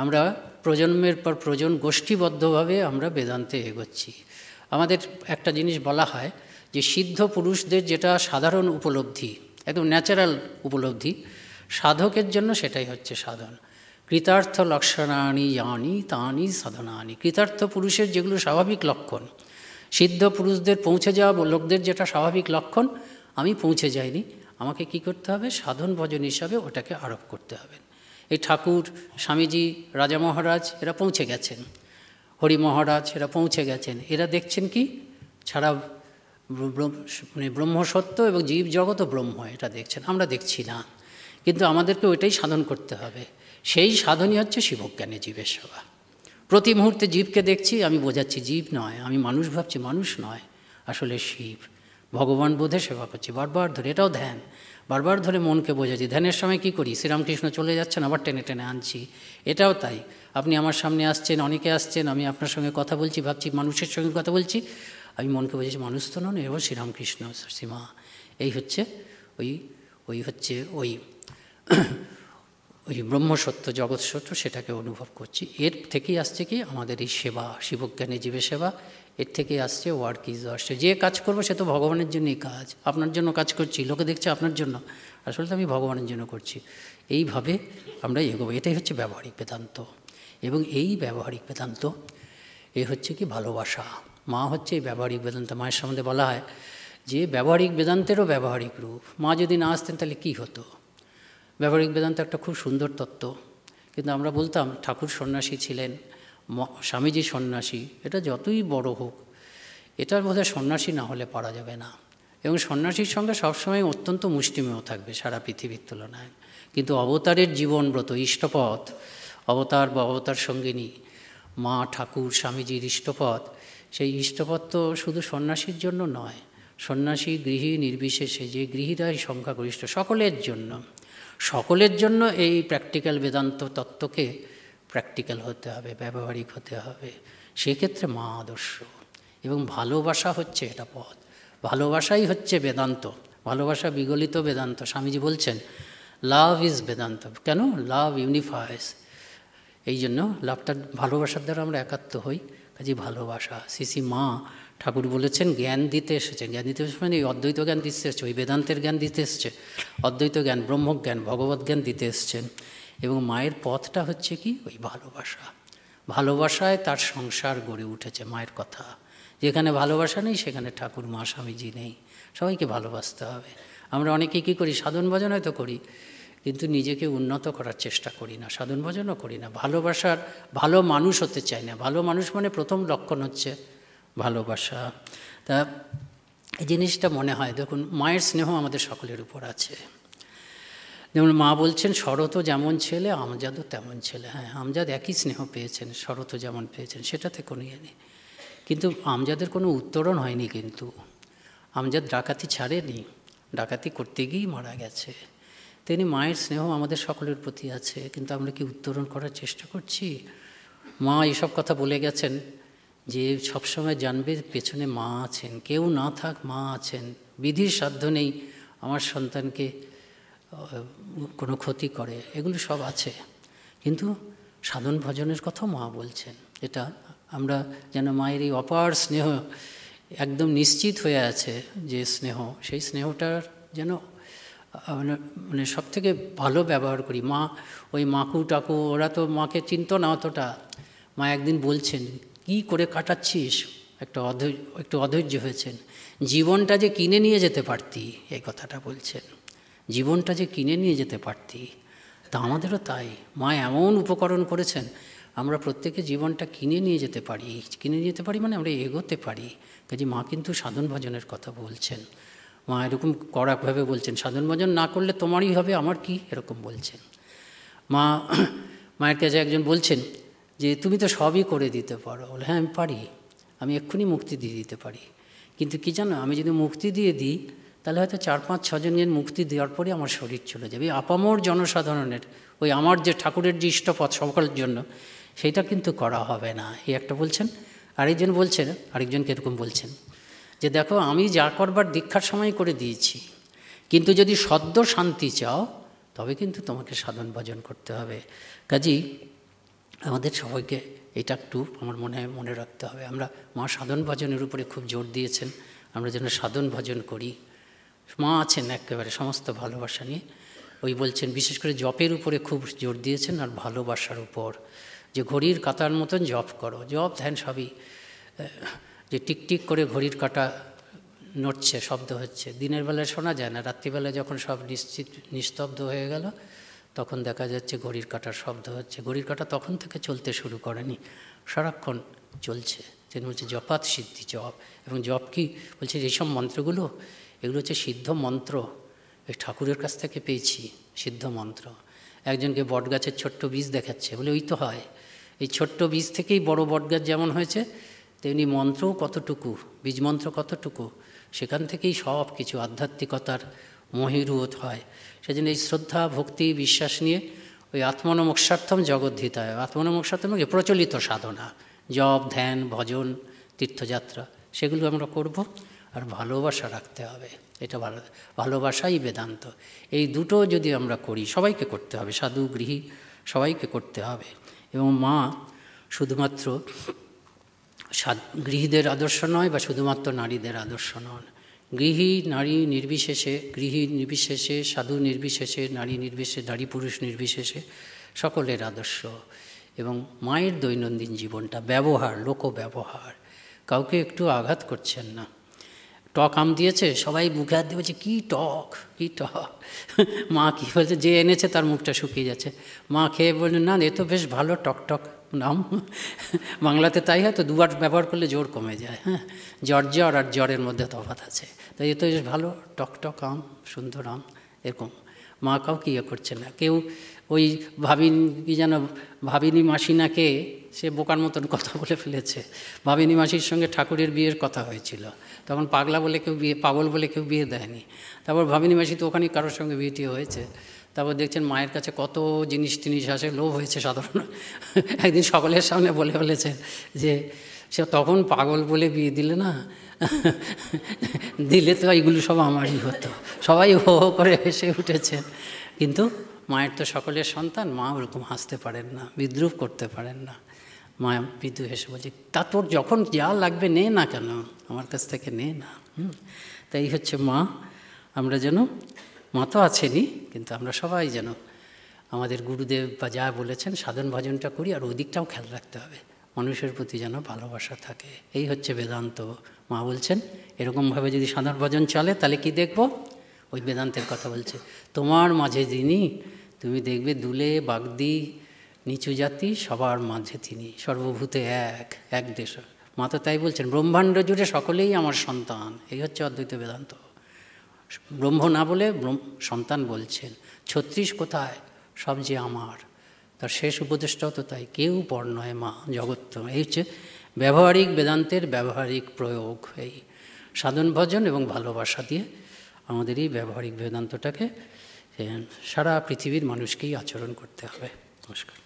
আমরা প্রজন্মের পর প্রজন্ম গোষ্ঠীবদ্ধভাবে আমরা বেদান্তে এগোচ্ছি। আমাদের একটা জিনিস বলা হয় যে সিদ্ধ পুরুষদের যেটা সাধারণ উপলব্ধি, একদম ন্যাচারাল উপলব্ধি, সাধকের জন্য সেটাই হচ্ছে সাধন। কৃতার্থ লক্ষণানি ইয়ানি তানি সাধনানি। কৃতার্থ পুরুষের যেগুলো স্বাভাবিক লক্ষণ, সিদ্ধ পুরুষদের পৌঁছে যাওয়া লোকদের যেটা স্বাভাবিক লক্ষণ, আমি পৌঁছে যাইনি, আমাকে কি করতে হবে, সাধন ভজন হিসাবে ওটাকে আরোপ করতে হবে। এই ঠাকুর, স্বামীজি, রাজা মহারাজ এরা পৌঁছে গেছেন, হরি মহারাজ এরা পৌঁছে গেছেন, এরা দেখছেন কি ছাড়া মানে ব্রহ্মসত্য এবং জীব জগৎ ব্রহ্ম, এটা দেখছেন, আমরা দেখছি না। কিন্তু আমাদেরকে ওইটাই সাধন করতে হবে। সেই সাধনই হচ্ছে শিবজ্ঞানে জীবের সেবা। প্রতি মুহূর্তে জীবকে দেখছি, আমি বোঝাচ্ছি জীব নয়, আমি মানুষ ভাবছি, মানুষ নয়, আসলে শিব। ভগবান বোধে সেবা করছি বারবার ধরে, এটাও ধ্যান, বারবার ধরে মনকে বোঝাচ্ছি। ধ্যানের সময় কি করি, শ্রীরামকৃষ্ণ চলে যাচ্ছেন আবার টেনে টেনে আনছি, এটাও তাই। আপনি আমার সামনে আসছেন, অনেকে আসছেন, আমি আপনার সঙ্গে কথা বলছি, ভাবছি মানুষের সঙ্গে কথা বলছি, আমি মনকে বোঝাচ্ছি মানুষ তো নন, এবার শ্রীরামকৃষ্ণ সীমা। এই হচ্ছে ওই ব্রহ্মসত্য জগৎ সত্য, সেটাকে অনুভব করছি। এর থেকেই আসছে কি আমাদের এই সেবা, শিবজ্ঞানী জীবের সেবা, এর থেকেই আসছে ওয়ার্ক ইজ আসছে। যে কাজ করবো সে তো ভগবানের জন্যই কাজ, আপনার জন্য কাজ করছি, লোকে দেখছে আপনার জন্য, আসলে তো আমি ভগবানের জন্য করছি। এইভাবে আমরা এগোবো, এটাই হচ্ছে ব্যবহারিক বেদান্ত। এবং এই ব্যবহারিক বেদান্ত এ হচ্ছে কি ভালোবাসা। মা হচ্ছে এই ব্যবহারিক বেদান্ত। মায়ের সম্বন্ধে বলা হয় যে ব্যবহারিক বেদান্তেরও ব্যবহারিক রূপ। মা যদি না আসতেন তাহলে কী হতো? ব্যবহারিক বেদান্ত একটা খুব সুন্দর তত্ত্ব, কিন্তু আমরা বলতাম ঠাকুর সন্ন্যাসী ছিলেন, স্বামীজি সন্ন্যাসী, এটা যতই বড় হোক, এটার বোধহয় সন্ন্যাসী না হলে পারা যাবে না। এবং সন্ন্যাসীর সঙ্গে সবসময় অত্যন্ত মুষ্টিমেয় থাকবে সারা পৃথিবীর তুলনায়। কিন্তু অবতারের জীবনব্রত, ইষ্টপথ, অবতার বা অবতার সঙ্গিনী মা, ঠাকুর, স্বামীজির ইষ্টপথ, সেই ইষ্টপথ তো শুধু সন্ন্যাসীর জন্য নয়, সন্ন্যাসী গৃহী নির্বিশেষে, যে গৃহীরাই সংখ্যাগরিষ্ঠ, সকলের জন্য এই প্র্যাকটিক্যাল বেদান্ত তত্ত্বকে প্র্যাকটিক্যাল হতে হবে, ব্যবহারিক হতে হবে। সেক্ষেত্রে মা আদর্শ। এবং ভালোবাসা হচ্ছে এটা পথ, ভালোবাসাই হচ্ছে বেদান্ত, ভালোবাসা বিগলিত বেদান্ত। স্বামীজি বলছেন লাভ ইজ বেদান্ত। কেন? লাভ ইউনিফাইস। এই জন্য লাভটা, ভালোবাসার দ্বারা আমরা একাত্ম হই, কাজে ভালোবাসা। শ্রী মা ঠাকুর বলেছেন জ্ঞান দিতে এসেছেন। জ্ঞান দিতে এসেছে মানে অদ্বৈত জ্ঞান দিতে এসছে, ওই বেদান্তের জ্ঞান দিতে এসছে, অদ্বৈত জ্ঞান, ব্রহ্মজ্ঞান, ভগবত জ্ঞান দিতে এসছেন। এবং মায়ের পথটা হচ্ছে কি ওই ভালোবাসা। ভালোবাসায় তার সংসার গড়ে উঠেছে। মায়ের কথা, যেখানে ভালোবাসা নেই সেখানে ঠাকুর, মা, স্বামীজি নেই। সবাইকে ভালোবাসতে হবে। আমরা অনেকে কী করি, সাধন ভজন হয়তো করি, কিন্তু নিজেকে উন্নত করার চেষ্টা করি না, সাধন ভজনও করি না, ভালোবাসার ভালো মানুষ হতে চাই না। ভালো মানুষ মানে প্রথম লক্ষণ হচ্ছে ভালোবাসা। তা এই জিনিসটা মনে হয়, দেখুন মায়ের স্নেহ আমাদের সকলের উপর আছে। যেমন মা বলছেন শরৎও যেমন ছেলে, আমজাদও তেমন ছেলে। হ্যাঁ, আমজাদ একই স্নেহ পেয়েছেন, শরৎও যেমন পেয়েছেন, সেটাতে কোনো ইয়ে নেই। কিন্তু আমজাদের কোনো উত্তরণ হয়নি, কিন্তু আমজাদ ডাকাতি ছাড়েনি, ডাকাতি করতে গিয়েই মারা গেছে। তেমনি মায়ের স্নেহ আমাদের সকলের প্রতি আছে, কিন্তু আমরা কি উত্তরণ করার চেষ্টা করছি? মা এসব কথা বলে গেছেন যে সবসময় জানবে পেছনে মা আছেন, কেউ না থাক মা আছেন, বিধির সাধ্য নেই আমার সন্তানকে কোনো ক্ষতি করে, এগুলো সব আছে। কিন্তু সাধন ভজনের কথা মা বলছেন, এটা আমরা যেন মায়ের এই অপার স্নেহ একদম নিশ্চিত হয়ে আছে যে স্নেহ, সেই স্নেহটার যেন মানে সব থেকে ভালো ব্যবহার করি। মা ওই মাকু টাকু ওরা তো মাকে চিনত না অতটা। মা একদিন বলছেন কি করে কাটাচ্ছিস, একটু অধৈর্য হয়েছেন, জীবনটা যে কিনে নিয়ে যেতে পারতি, এই কথাটা বলছেন, জীবনটা যে কিনে নিয়ে যেতে পারতি। তা আমাদেরও তাই, মা এমন উপকরণ করেছেন আমরা প্রত্যেকে জীবনটা কিনে নিয়ে যেতে পারি। কিনে নিয়ে যেতে পারি মানে আমরা এগোতে পারি। কাজে মা কিন্তু সাধন ভজনের কথা বলছেন। মা এরকম কড়াকভাবে বলছেন, সাধন ভজন না করলে তোমারই হবে, আমার কি, এরকম বলছেন। মায়ের কাছে একজন বলছেন যে তুমি তো সবই করে দিতে পারো। বলে হ্যাঁ আমি পারি, আমি এক্ষুনি মুক্তি দিয়ে দিতে পারি। কিন্তু কি জানো, আমি যদি মুক্তি দিয়ে দিই তাহলে হয়তো 4-5-6 জনের মুক্তি দেওয়ার পরে আমার শরীর চলে যাবে। আপামর জনসাধারণের ওই আমার যে ঠাকুরের যে ইষ্টপথ সকলের জন্য, সেইটা কিন্তু করা হবে না, এই একটা বলছেন। আরেকজনকে এরকম বলছেন যে দেখো আমি যা করবার দীক্ষার সময় করে দিয়েছি, কিন্তু যদি সদ্য শান্তি চাও তবে কিন্তু তোমাকে সাধন ভজন করতে হবে। কাজেই আমাদের সবাইকে এটা একটু আমার মনে রাখতে হবে। আমরা মা সাধন ভজনের উপরে খুব জোর দিয়েছেন, আমরা যেন সাধন ভজন করি। মা আছেন একেবারে সমস্ত ভালোবাসা নিয়ে। ওই বলছেন বিশেষ করে জপের উপরে খুব জোর দিয়েছেন, আর ভালোবাসার উপর, যে ঘড়ির কাঁটার মতন জপ করো। জপ ধ্যান সবই, যে টিকটিক করে ঘড়ির কাঁটা নড়ছে, শব্দ হচ্ছে। দিনের বেলায় শোনা যায় না, রাত্রিবেলায় যখন সব নিস্তব্ধ হয়ে গেল তখন দেখা যাচ্ছে ঘড়ির কাঁটার শব্দ হচ্ছে। ঘড়ির কাঁটা তখন থেকে চলতে শুরু করেনি, সারাক্ষণ চলছে। তিনি বলছে জপাত সিদ্ধি জপ। এবং জপ কি বলছে, এইসব মন্ত্রগুলো এগুলো হচ্ছে সিদ্ধ মন্ত্র, এই ঠাকুরের কাছ থেকে পেয়েছি সিদ্ধ মন্ত্র। একজনকে বটগাছের ছোট্ট বীজ দেখাচ্ছে, বলে ওই তো হয়, এই ছোট্ট বীজ থেকেই বড় বটগাছ যেমন হয়েছে তেমনি মন্ত্রও কতটুকু, বীজ মন্ত্র কতটুকু, সেখান থেকেই সব কিছু আধ্যাত্মিকতার মহিরুত হয়। সেজন্য এই শ্রদ্ধা, ভক্তি, বিশ্বাস নিয়ে ওই আত্মনমোক্ষার্থম জগদ্ধিতায়, আত্মনমোক্ষার্থম প্রচলিত সাধনা, জপ, ধ্যান, ভজন, তীর্থযাত্রা, সেগুলো আমরা করব। আর ভালোবাসা রাখতে হবে, এটা ভালোবাসাই বেদান্ত। এই দুটো যদি আমরা করি, সবাইকে করতে হবে, সাধু গৃহী সবাইকে করতে হবে। এবং মা শুধুমাত্র গৃহীদের আদর্শ নয় বা শুধুমাত্র নারীদের আদর্শ নন, গৃহী নারী নির্বিশেষে, গৃহী নির্বিশেষে, সাধু নির্বিশেষে, নারী নির্বিশেষে, নারী পুরুষ নির্বিশেষে সকলের আদর্শ। এবং মায়ের দৈনন্দিন জীবনটা, ব্যবহার, লোক ব্যবহার, কাউকে একটু আঘাত করছেন না। টক আম দিয়েছে, সবাই মুখে হাত দিয়ে বলছে কী টক, কী টক। মা কী বলছে, যে এনেছে তার মুখটা শুকিয়ে যাচ্ছে। মা খেয়ে বললেন না, এ তো বেশ ভালো, টক টক নাম। বাংলাতে তাই হয় তো, দুবার ব্যবহার করলে জোর কমে যায়। হ্যাঁ, জ্বর আর জ্বরের মধ্যে তফাৎ আছে। তাই এ তো বেশ ভালো, টক টক আম, সুন্দর আম, এরকম। মা কাউকে ইয়ে করছে না। কেউ ওই কি যেন ভাবিনী মাসিনাকে সে বোকার মতন কথা বলে ফেলেছে। ভাবিনী মাসির সঙ্গে ঠাকুরের বিয়ের কথা হয়েছিল, তখন পাগল বলে কেউ বিয়ে দেয়নি। তারপর ভাবিনী মাসি তো ওখানে কারোর সঙ্গে বিয়েটি হয়েছে। তারপর দেখছেন মায়ের কাছে কত জিনিস আসে, লোভ হয়েছে সাধারণ। একদিন সকলের সামনে বলে ফেলেছে যে সে তখন পাগল বলে বিয়ে দিলে না, দিলে তো এইগুলো সব আমারই হতো। সবাই হো হো করে হেসে উঠেছেন। কিন্তু মায়ের তো সকলের সন্তান, মা ওরকম হাসতে পারেন না, বিদ্রুপ করতে পারেন না। মা বিদ্রুপ হেসে বলছে, তা তোর যখন যা লাগবে নে না, কেন আমার কাছ থেকে নে না। তাই হচ্ছে মা। আমরা যেন, মা তো আছেনই, কিন্তু আমরা সবাই যেন আমাদের গুরুদেব বা যা বলেছেন সাধন ভজনটা করি, আর ওদিকটাও খেয়াল রাখতে হবে, মানুষের প্রতি যেন ভালোবাসা থাকে। এই হচ্ছে বেদান্ত। মা বলছেন এরকমভাবে যদি সাধন ভজন চলে তাহলে কি দেখব, ওই বেদান্তের কথা বলছে, তোমার মাঝে যিনি, তুমি দেখবে দুলে বাগদি নিচু জাতি সবার মাঝে তিনি, সর্বভূতে এক দেশ। মা তো তাই বলছেন, ব্রহ্মাণ্ড জুড়ে সকলেই আমার সন্তান। এই হচ্ছে অদ্বৈত বেদান্ত। ব্রহ্ম না বলে সন্তান বলছেন। 36 কোথায়, সব যে আমার। তার শেষ উপদেশটাও তো তাই, কেউ পর নয় মা জগৎ। এই হচ্ছে ব্যবহারিক বেদান্তের ব্যবহারিক প্রয়োগ। এই সাধন ভজন এবং ভালোবাসা দিয়ে আমাদের এই ব্যবহারিক বেদান্তটাকে সারা পৃথিবীর মানুষকেই আচরণ করতে হবে। নমস্কার।